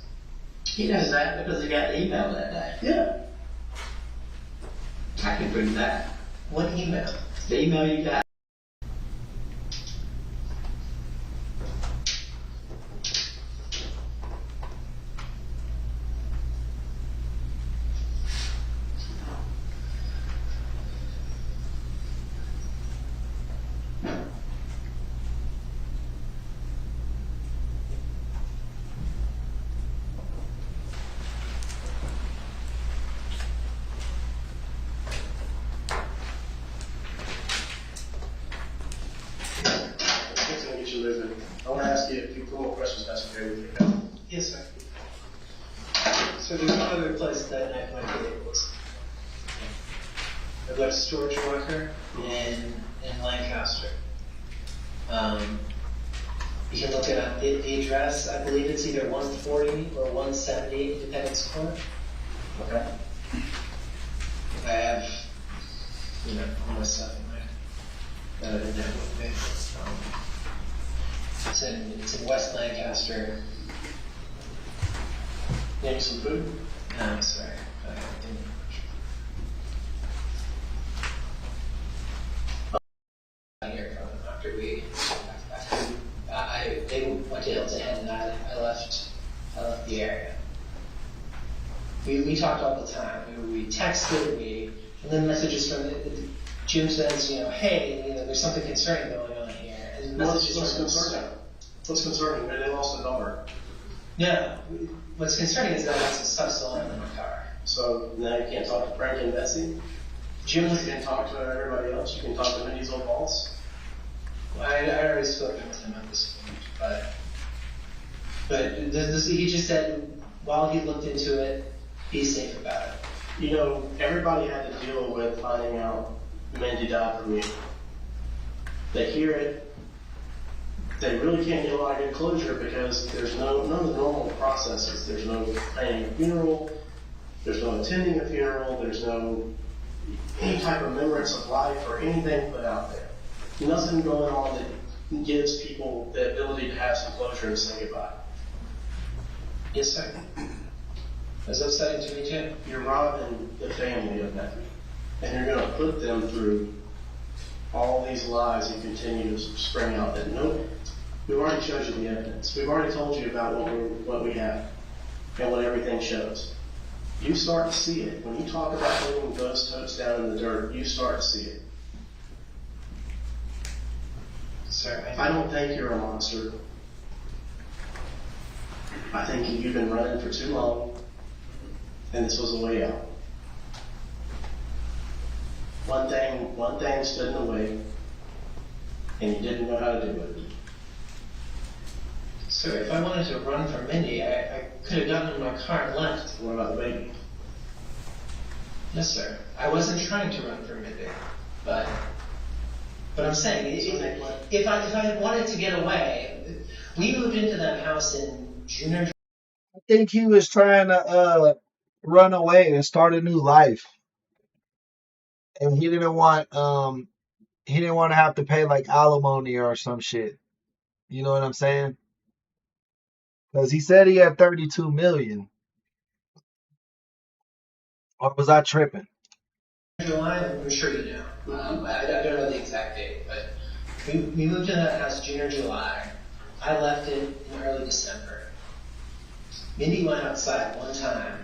He knows that because he got the email that day. Yeah. I can prove that. What email? The email you got. I want to ask you a few more questions. That's okay with you? Yes, sir. So there's one other place that knife might be able to. I've got a storage worker in Lancaster. You can look it up. The address, I believe it's either 140 or 170 Independence Court. Okay. I have, all my stuff in there that I didn't have with me. It's in West Lancaster. You need some food? No, sorry. I didn't. We talked all the time. We texted, and then messages from Jim says, hey, there's something concerning going on here. And What's concerning? What's concerning? They lost a number. No. What's concerning is that that's a substance in my car. So now you can't talk to Frank and Betsy? Jim, you can talk to everybody else. You can talk to Mindy's old boss. Well, I already spoken with him at this point, but he just said while he looked into it, he's safe about it. Everybody had to deal with finding out Mindy died from you. They hear it. They really can't get a lot of good closure because there's none of the normal processes. There's no planning a funeral. There's no attending a funeral. There's no any type of remembrance of life or anything put out there. Nothing going on that gives people the ability to have some closure and say goodbye. Yes, sir. That's upsetting to me too. You're robbing the family of that. And you're going to put them through all these lies you continue to spring out that we've already showed you the evidence. We've already told you about what we have and what everything shows. You start to see it. When you talk about putting ghost totes down in the dirt, you start to see it. Sir, I don't think you're a monster. I think you've been running for too long, and this was a way out. One thing stood in the way, and you didn't know how to do it. Sir, if I wanted to run from Mindy, I could have gotten in my car and left. What about the baby? Yes, sir. I wasn't trying to run from Mindy, but I'm saying, if I had wanted to get away, we moved into that house in June or I think he was trying to run away and start a new life, and he didn't want to have to pay like alimony or some shit. You know what I'm saying? Because he said he had 32 million. Or was I tripping? July, I'm sure you know. I don't know the exact date, but we moved into that house June or July. I left it in early December. Mindy went outside one time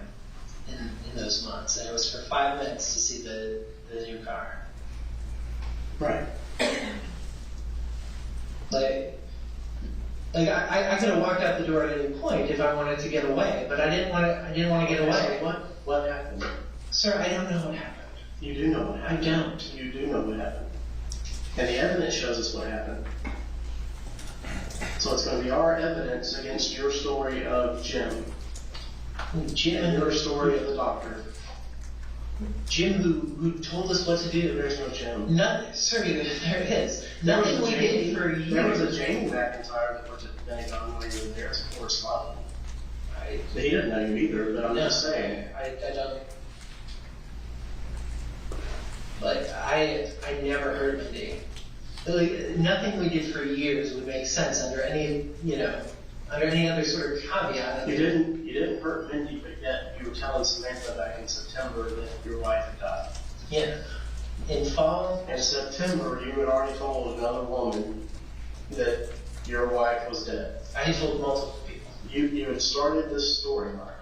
in those months, and it was for 5 minutes to see the new car. Right. Like I could have walked out the door at any point if I wanted to get away, but I didn't want to get away. What happened? Sir, I don't know what happened. You do know what happened. I don't. You do know what happened. And the evidence shows us what happened. So it's going to be our evidence against your story of Jim. Jim and your story of the doctor. Jim who told us what to do. There's no Jim. Sir, there is. Nothing we did for years. There was a Jane McIntyre that worked at the Pentagon while you were there as a correspondent. He didn't know you either, but I'm just saying. I don't. Like, I never heard Mindy. Like, nothing we did for years would make sense under any other sort of caveat. You didn't hurt Mindy, but yet you were telling Samantha back in September that your wife had died. Yeah. In fall? In September, you had already told another woman that your wife was dead. I told multiple people. You had started this story, Mark.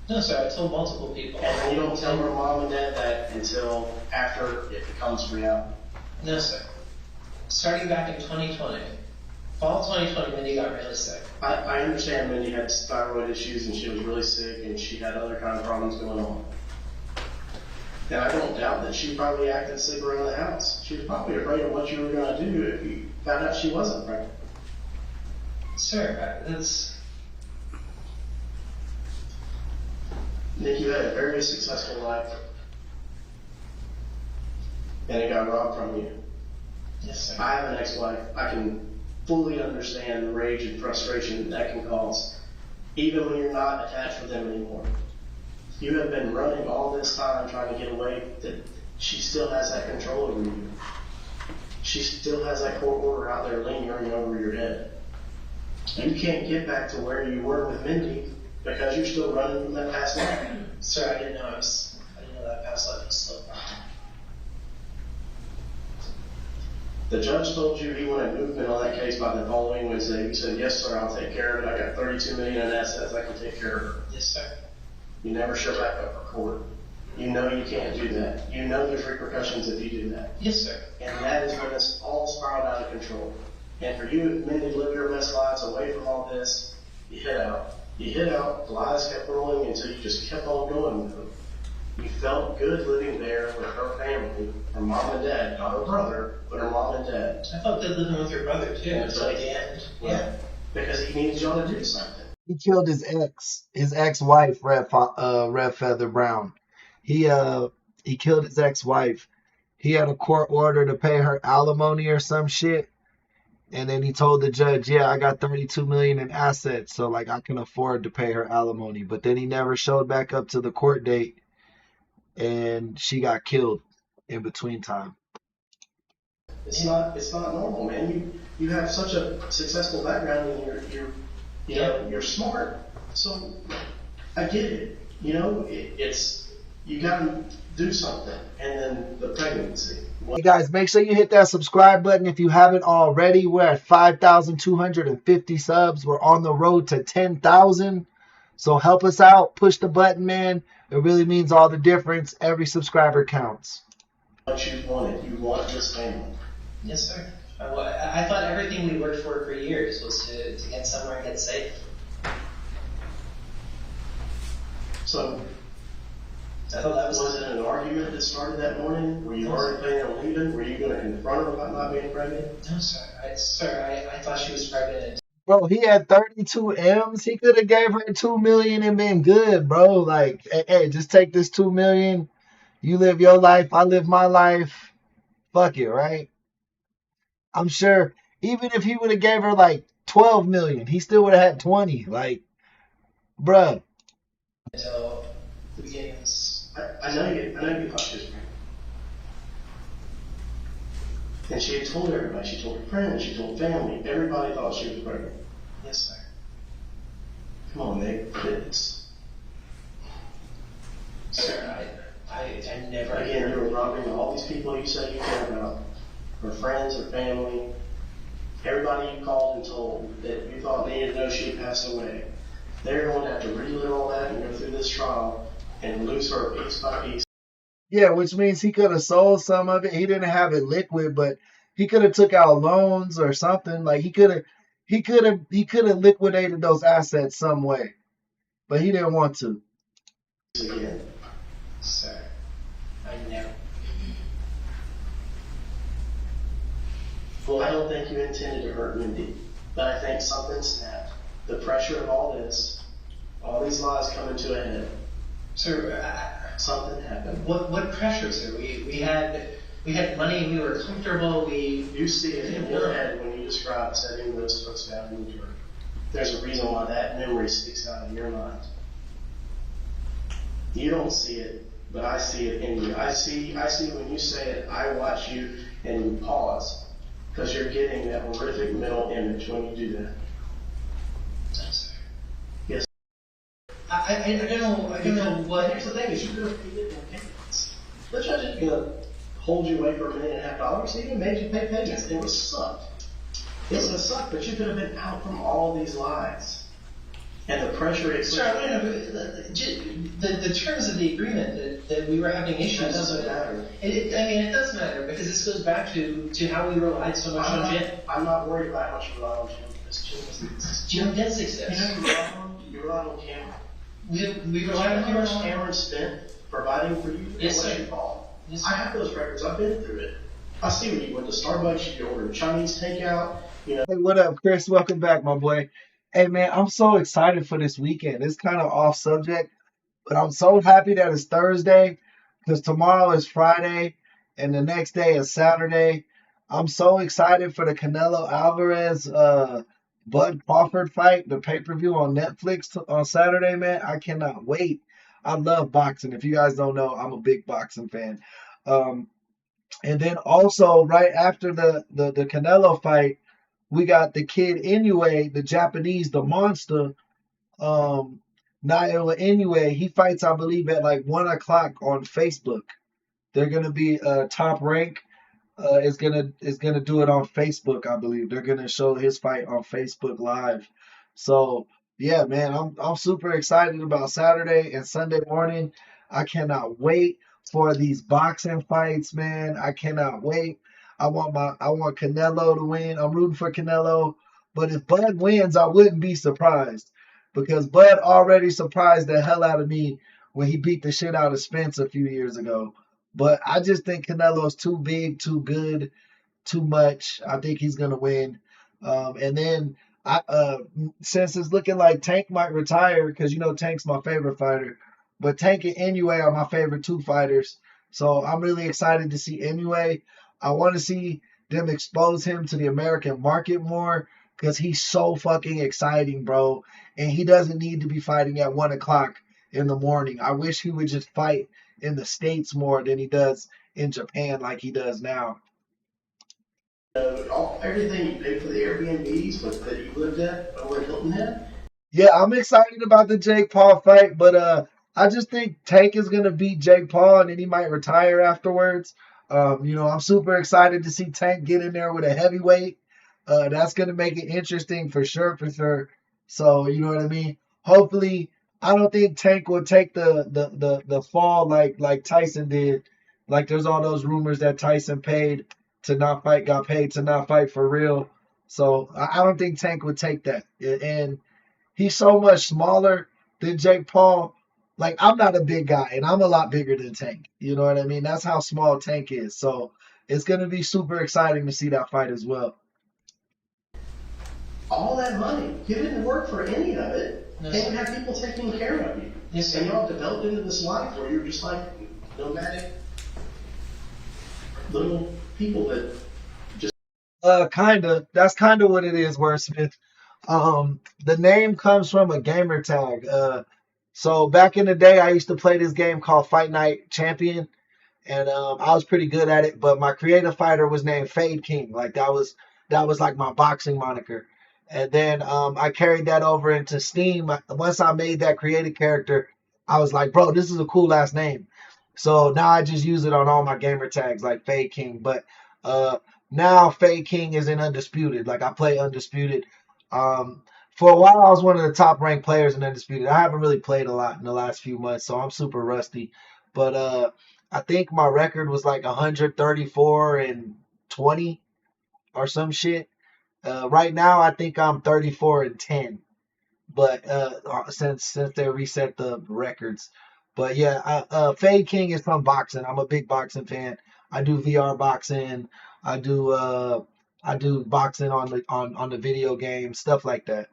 No, sir, I told multiple people. And you don't tell her mom and dad that until after it becomes reality. No, sir. Starting back in 2020, fall 2020, Mindy got really sick. I understand Mindy had thyroid issues and she was really sick and she had other kind of problems going on. And I don't doubt that she probably acted sick around the house. She was probably afraid of what you were going to do if you found out she wasn't pregnant. Sir, that's... Nick, you had a very successful life. And it got robbed from you. Yes, sir. I have an ex-wife. I can fully understand the rage and frustration that can cause, even when you're not attached with them anymore. You have been running all this time trying to get away, that she still has that control over you. She still has that court order out there lingering over your head. You can't get back to where you were with Mindy because you're still running from that past life. Sir, I didn't know that past life was still wrong. The judge told you he wanted movement on that case by the following Wednesday. You said, yes, sir, I'll take care of it. I got $32 million in assets. I can take care of it. Yes, sir. You never show back up for court. You know you can't do that. You know there's repercussions if you do that. Yes, sir. And that is when it's all spiraled out of control. And for you men to live your best lives away from all this, you hit out. You hit out, the lies kept rolling until you just kept on going with them. You felt good living there with her family, her mom and dad, not her brother, but her mom and dad. I felt good living with your brother too until the end. Yeah. Because he needs y'all to do something. He killed his ex-wife, Red Feather Brown. He killed his ex-wife. He had a court order to pay her alimony or some shit. And then he told the judge, yeah, I got $32 million in assets, so like I can afford to pay her alimony. But then he never showed back up to the court date, and she got killed in between time. It's not normal, man. You have such a successful background, and you're smart. So I get it. You know, you got to do something. And then the pregnancy. Hey guys, make sure you hit that subscribe button if you haven't already. We're at 5,250 subs. We're on the road to 10,000. So help us out. Push the button, man. It really means all the difference. Every subscriber counts. What you wanted. You want this family. Yes, sir. I thought everything we worked for years was to get somewhere and get safe. So, I thought that was it an argument that started that morning? Were you already planning on leaving? Were you going to confront her about not being pregnant? No, sir. I thought she was pregnant. Bro, he had 32 M's. He could have gave her $2 million and been good, bro. Like, hey, just take this $2 million. You live your life. I live my life. Fuck it, right? I'm sure even if he would have gave her like 12 million, he still would have had 20. Like, bruh. So the beginnings. I know you thought she was pregnant. And she had told everybody. She told her friends. She told family. Everybody thought she was pregnant. Yes, sir. Come on, Nick. Sir, I never. Again, you were robbing all these people you say you care about. Her friends, her family. Everybody you called and told that you thought needed to know she had passed away. They're going to have to relive all that and go through this trial and lose her piece by piece. Yeah, which means he could have sold some of it. He didn't have it liquid, but he could have took out loans or something. Like he could have liquidated those assets some way, but he didn't want to. Again, sir, I never. Well, I don't think you intended to hurt Mindy, but I think something snapped. The pressure of all this, all these lies coming to a head. Sir, something happened. What pressure, sir? We had money. We were comfortable. You see it in your head when you describe setting those folks down in the dirt. There's a reason why that memory sticks out in your mind. You don't see it, but I see it in you. I see when you say it. I watch you and you pause because you're getting that horrific mental image when you do that. Yes, sir. Yes. I don't know what. Here's the thing: is you could have paid it in payments. The judge isn't gonna hold you away for $1.5 million. He even made you pay payments. It would suck. It would suck, but you could have been out from all these lies. And the pressure it Sir, the terms of the agreement that we were having issues. That doesn't matter. It does matter because this goes back to how we relied so much on Jim. I'm not worried about how much you rely on Jim. Jim did success. You relied on Cameron. We relied on how much Cameron spent providing for you. Yes, what sir. You called. Yes, I have those records. I've been through it. I see when you went to Starbucks, you ordered Chinese takeout. You know. Hey, what up, Chris? Welcome back, my boy. Hey, man, I'm so excited for this weekend. It's kind of off subject, but I'm so happy that it's Thursday because tomorrow is Friday and the next day is Saturday. I'm so excited for the Canelo Alvarez Bud Crawford fight, the pay-per-view on Netflix on Saturday, man. I cannot wait. I love boxing. If you guys don't know, I'm a big boxing fan. And then also right after the Canelo fight, we got the kid Inoue, the Japanese, the monster, Naoya Inoue. He fights, I believe, at like 1 o'clock on Facebook. They're gonna be Top Rank is gonna do it on Facebook, I believe. They're gonna show his fight on Facebook Live. So Yeah, man, I'm super excited about Saturday and Sunday morning. I cannot wait for these boxing fights, man. I cannot wait. I want Canelo to win. I'm rooting for Canelo, but if Bud wins, I wouldn't be surprised because Bud already surprised the hell out of me when he beat the shit out of Spence a few years ago. But I just think Canelo's too big, too good, too much. I think he's gonna win. And then since it's looking like Tank might retire, because you know Tank's my favorite fighter, but Tank and Inoue are my favorite two fighters. So I'm really excited to see Inoue. I want to see them expose him to the American market more because he's so fucking exciting, bro. And he doesn't need to be fighting at 1 o'clock in the morning. I wish he would just fight in the States more than he does in Japan like he does now. Everything you paid for the Airbnbs that you lived at over at Hilton Head. Yeah, I'm excited about the Jake Paul fight, but I just think Tank is gonna beat Jake Paul and then he might retire afterwards. I'm super excited to see Tank get in there with a heavyweight. That's gonna make it interesting for sure, for sure. So you know what I mean? Hopefully, I don't think Tank will take the fall like Tyson did. Like there's all those rumors that Tyson got paid to not fight for real. So I don't think Tank would take that. And he's so much smaller than Jake Paul. Like, I'm not a big guy, and I'm a lot bigger than Tank. You know what I mean? That's how small Tank is. So it's going to be super exciting to see that fight as well. All that money, you didn't work for any of it, and you have people taking care of you. Yes, and y'all developed into this life where you're just like nomadic little people that just. Kinda. That's kind of what it is, Wordsmith. The name comes from a gamer tag. So back in the day, I used to play this game called Fight Night Champion, and I was pretty good at it. But my creative fighter was named Fade King. Like that was like my boxing moniker. And then I carried that over into Steam. Once I made that creative character, I was like, bro, this is a cool last name. So now I just use it on all my gamer tags like Fade King. But now Fade King is in Undisputed. Like I play Undisputed. For a while, I was one of the top ranked players in Undisputed. I haven't really played a lot in the last few months, so I'm super rusty. But I think my record was like 134-20 or some shit. Right now, I think I'm 34-10. But since they reset the records, but yeah, Fade King is from boxing. I'm a big boxing fan. I do VR boxing. I do boxing on the video game, stuff like that.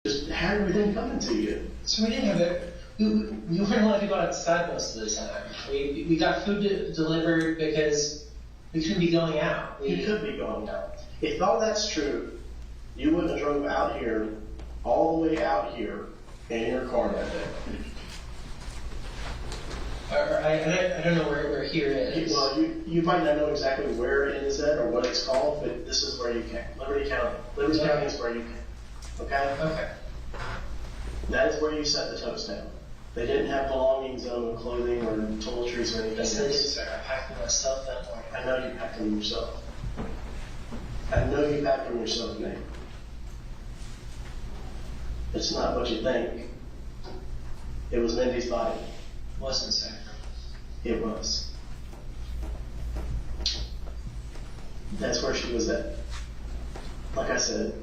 Just had everything coming to you. So we didn't have it. We weren't allowed to go outside most of the time. We got food delivered because we couldn't be going out. You could be going out. If all that's true, you wouldn't have drove out here, all the way out here, in your car that day. I don't know where here is. Well, you might not know exactly where it is at or what it's called, but this is where you came. Liberty County. Liberty County is where you came. Okay? Okay. That is where you set the toast down. They didn't have belongings of clothing or toiletries or anything. Yes, they did, sir. I packed them myself that morning. I know you packed them yourself. I know you packed them yourself, Nate. It's not what you think. It was Mindy's body. Wasn't, sir. It was. That's where she was at. Like I said,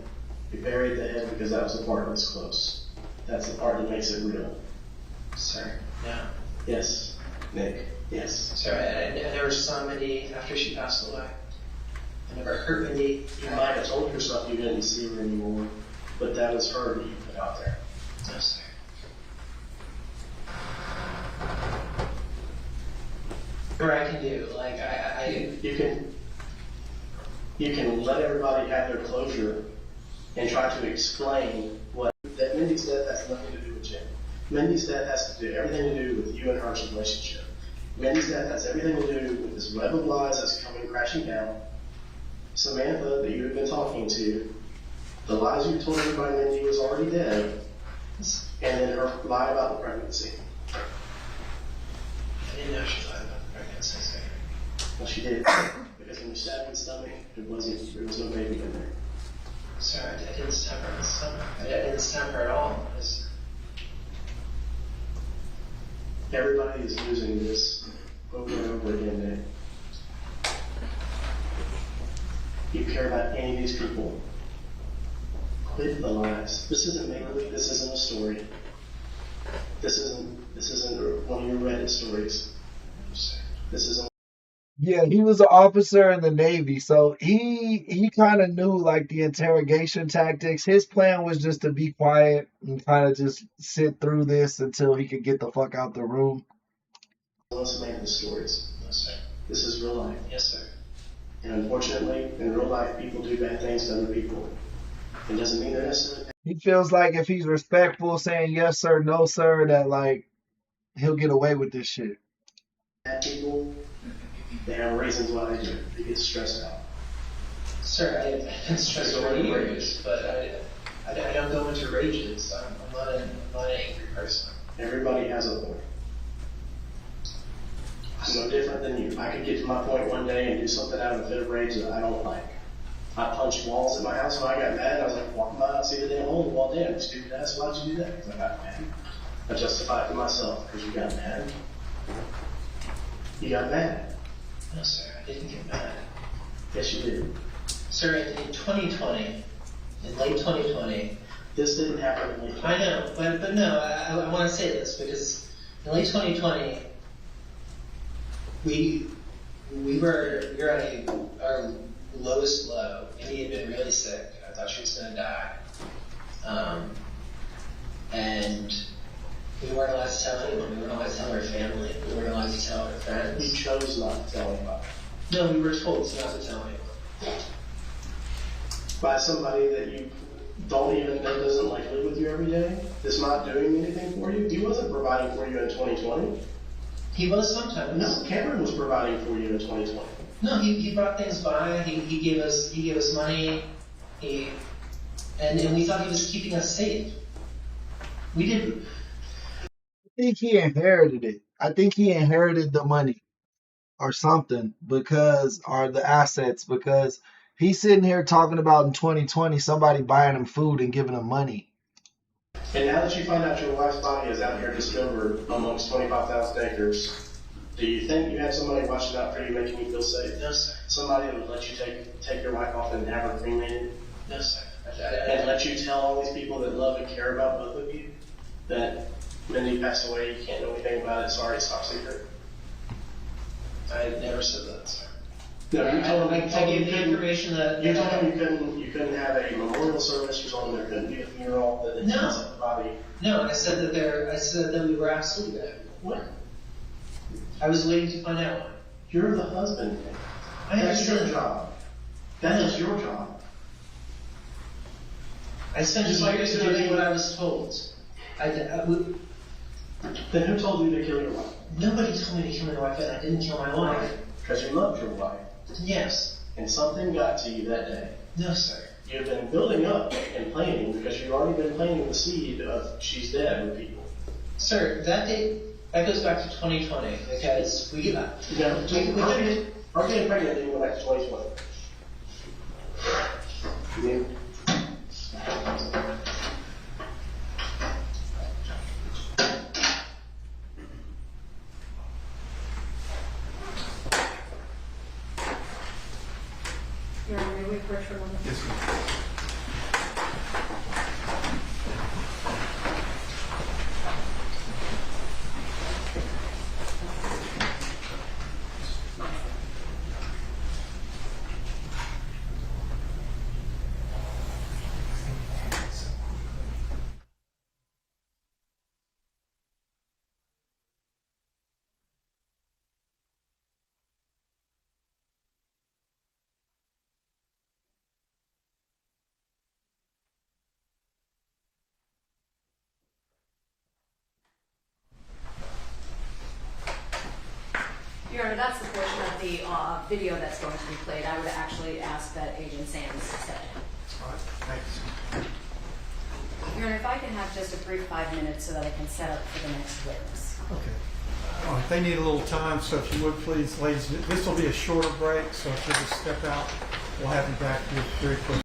we buried the head because that was the part that was close. That's the part that makes it real. Sir, no. Yes, Nick. Yes. Sir, I never saw Mindy after she passed away. I never heard Mindy. You might have told yourself you didn't see her anymore, but that was her that you put out there. No, sir. Whatever I can do, like you can let everybody have their closure and try to explain that Mindy's death has nothing to do with Jim. Mindy's death has to do everything to do with you and her relationship. Mindy's death has everything to do with this web of lies that's coming crashing down. Samantha, that you have been talking to, the lies you told everybody Mindy was already dead, and then her lie about the pregnancy. I didn't know she lied about the pregnancy, sir. Well, she did. Because when you stabbed in the stomach, there was no baby in there. Sir, I didn't stop her this summer. I didn't stop her at all. Everybody is using this over and over again, man. You care about any of these people. Quit the lies. This isn't make-believe. This isn't a story. This isn't one of your Reddit stories. This isn't. Yeah, he was an officer in the Navy, so he kind of knew like the interrogation tactics. His plan was just to be quiet and kind of just sit through this until he could get the fuck out the room. Let's make the stories. No, sir. This is real life. Yes, sir. And unfortunately, in real life, people do bad things to other people. It doesn't mean they're necessarily. He feels like if he's respectful, saying yes sir, no sir, that like he'll get away with this shit. Bad people, they have reasons why they do it. They get stressed out. Sir, I've been stressed for years, but I don't go into rages. I'm not an angry person. Everybody has a point. I'm no different than you. I could get to my point one day and do something out of a fit of rage that I don't like. I punched walls at my house when I got mad. I was like, walking by, I see the damn hole in the wall. Damn, stupid ass, why'd you do that? Because I got mad. I justify it to myself because you got mad. You got mad. No, sir, I didn't get mad. Yes, you did. Sir, in 2020, in late 2020, this didn't happen in late 2020. I know, but no, I want to say this because in late 2020, we were at our lowest low. Amy had been really sick. I thought she was going to die. And we weren't allowed to tell anyone. We weren't allowed to tell our family. We weren't allowed to tell our friends. We chose not to tell anybody. No, we were told not to tell anyone. By somebody that you don't even know doesn't like live with you every day, that's not doing anything for you. He wasn't providing for you in 2020. He was sometimes. No, Cameron was providing for you in 2020. No, he brought things by. He gave us money. And we thought he was keeping us safe. We didn't. I think he inherited it. I think he inherited the money or something or the assets because he's sitting here talking about in 2020 somebody buying him food and giving him money. And now that you find out your wife's body is out here discovered amongst 25,000 acres, do you think you have somebody watching out for you, making you feel safe? No, sir. Somebody that would let you take your wife off and have her cremated? No, sir. And let you tell all these people that love and care about both of you that Mindy passed away, you can't know anything about it, sorry, it's top secret? I never said that, sir. No, you told him. I gave the information that you told him you couldn't have a memorial service. You told him there couldn't be a funeral. That the body. No, I said that we were absolutely there. What? I was waiting to find out. You're the husband. That's your job. That is your job. I spent years doing what I was told. Then who told you to kill your wife? Nobody told me to kill my wife, and I didn't kill my wife. Because you loved your wife. Yes. And something got to you that day. No, sir. You've been building up and planning because you've already been planting the seed of she's dead with people. Sir, that goes back to 2020 because we her getting pregnant didn't go back to 2020. Yeah. May we approach for one? Yes, ma'am. Your Honor, that's the portion of the video that's going to be played. I would actually ask that Agent Sands step in. All right, thanks. Your Honor, if I can have just a brief 5 minutes so that I can set up for the next witness. Okay. All right, they need a little time, so if you would please, ladies, this will be a shorter break, so if you'll just step out, we'll have you back here very quickly.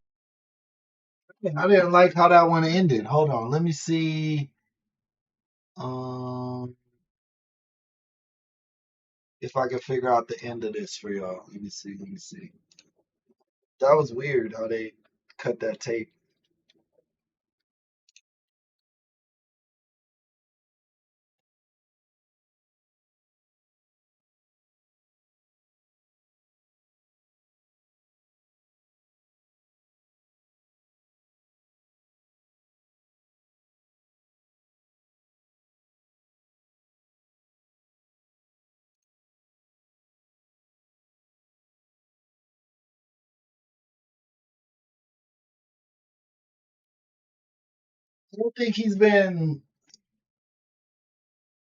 I didn't like how that one ended. Hold on, let me see. If I can figure out the end of this for y'all. Let me see. Let me see. That was weird how they cut that tape. I don't think he's been.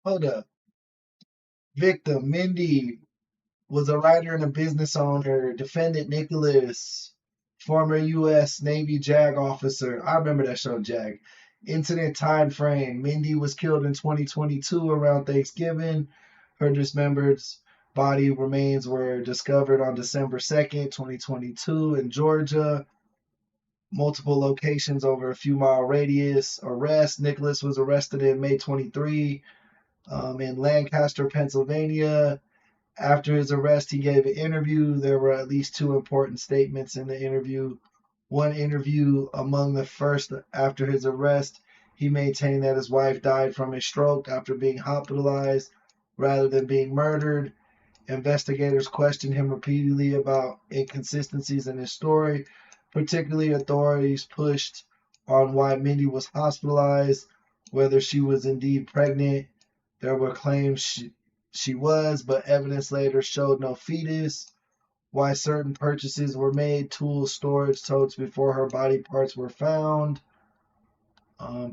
Hold up. Victim Mindy was a writer and a business owner. Defendant Nicholas, former U.S. Navy JAG officer. I remember that show, JAG. Incident time frame. Mindy was killed in 2022 around Thanksgiving. Her dismembered body remains were discovered on December 2nd, 2022 in Georgia. Multiple locations over a few mile radius. Arrest. Nicholas was arrested in May 23 in Lancaster, Pennsylvania. After his arrest, he gave an interview. There were at least two important statements in the interview. One interview among the first after his arrest, he maintained that his wife died from a stroke after being hospitalized rather than being murdered. Investigators questioned him repeatedly about inconsistencies in his story. Particularly, authorities pushed on why Mindy was hospitalized, whether she was indeed pregnant. There were claims she was, but evidence later showed no fetus. Why certain purchases were made, tools, storage, totes before her body parts were found.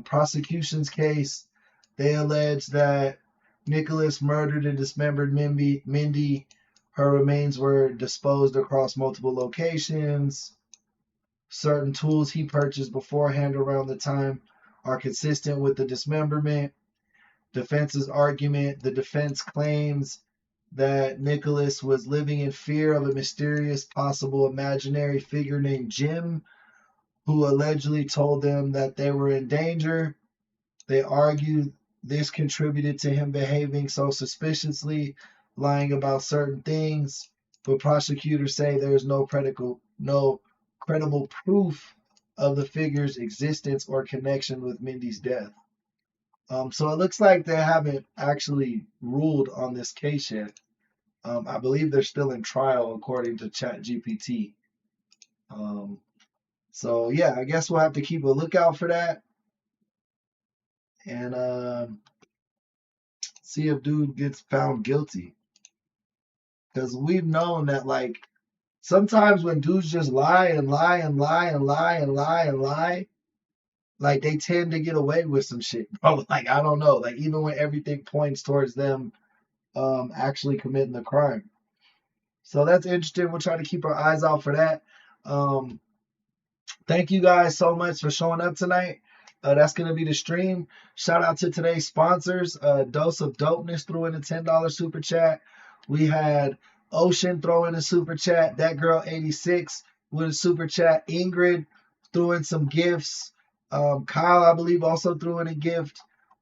Prosecution's case, they alleged that Nicholas murdered and dismembered Mindy. Her remains were disposed across multiple locations. Certain tools he purchased beforehand around the time are consistent with the dismemberment. Defense's argument, the defense claims that Nicholas was living in fear of a mysterious, possible imaginary figure named Jim, who allegedly told them that they were in danger. They argued this contributed to him behaving so suspiciously, lying about certain things, but prosecutors say there is no credible proof of the figure's existence or connection with Mindy's death. So it looks like they haven't actually ruled on this case yet. I believe they're still in trial according to ChatGPT. So yeah, I guess we'll have to keep a lookout for that and see if dude gets found guilty. Because we've known that like sometimes when dudes just lie and lie and lie and lie and lie and lie, like they tend to get away with some shit, bro. Like I don't know, like even when everything points towards them actually committing the crime. So that's interesting. We'll try to keep our eyes out for that. Thank you guys so much for showing up tonight. That's going to be the stream. Shout out to today's sponsors. Dose of Dopeness threw in a $10 super chat. We had Ocean throw in a super chat. That girl 86 with a super chat. Ingrid threw in some gifts. Kyle, I believe, also threw in a gift.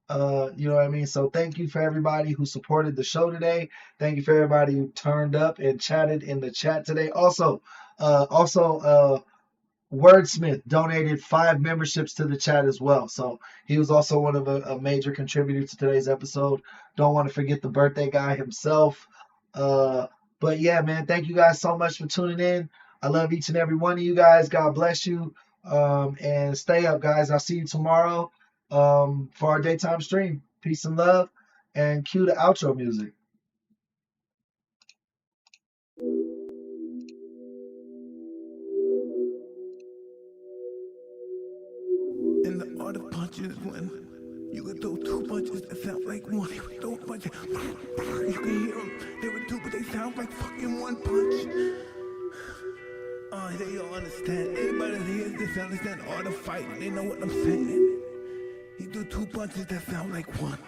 You know what I mean? So thank you for everybody who supported the show today. Thank you for everybody who turned up and chatted in the chat today. Also, Wordsmith donated 5 memberships to the chat as well. So he was also one of a major contributor to today's episode. Don't want to forget the birthday guy himself. But yeah, man, thank you guys so much for tuning in. I love each and every one of you guys. God bless you. And stay up, guys. I'll see you tomorrow for our daytime stream. Peace and love. And cue the outro music. And the art of punches when you can throw 2 punches that sound like one. You throw a punch, you can hear them. They were 2, but they sound like fucking 1 punch. They don't understand. Everybody that hears this understand the art of fighting. They know what I'm saying. He threw 2 punches that sound like 1.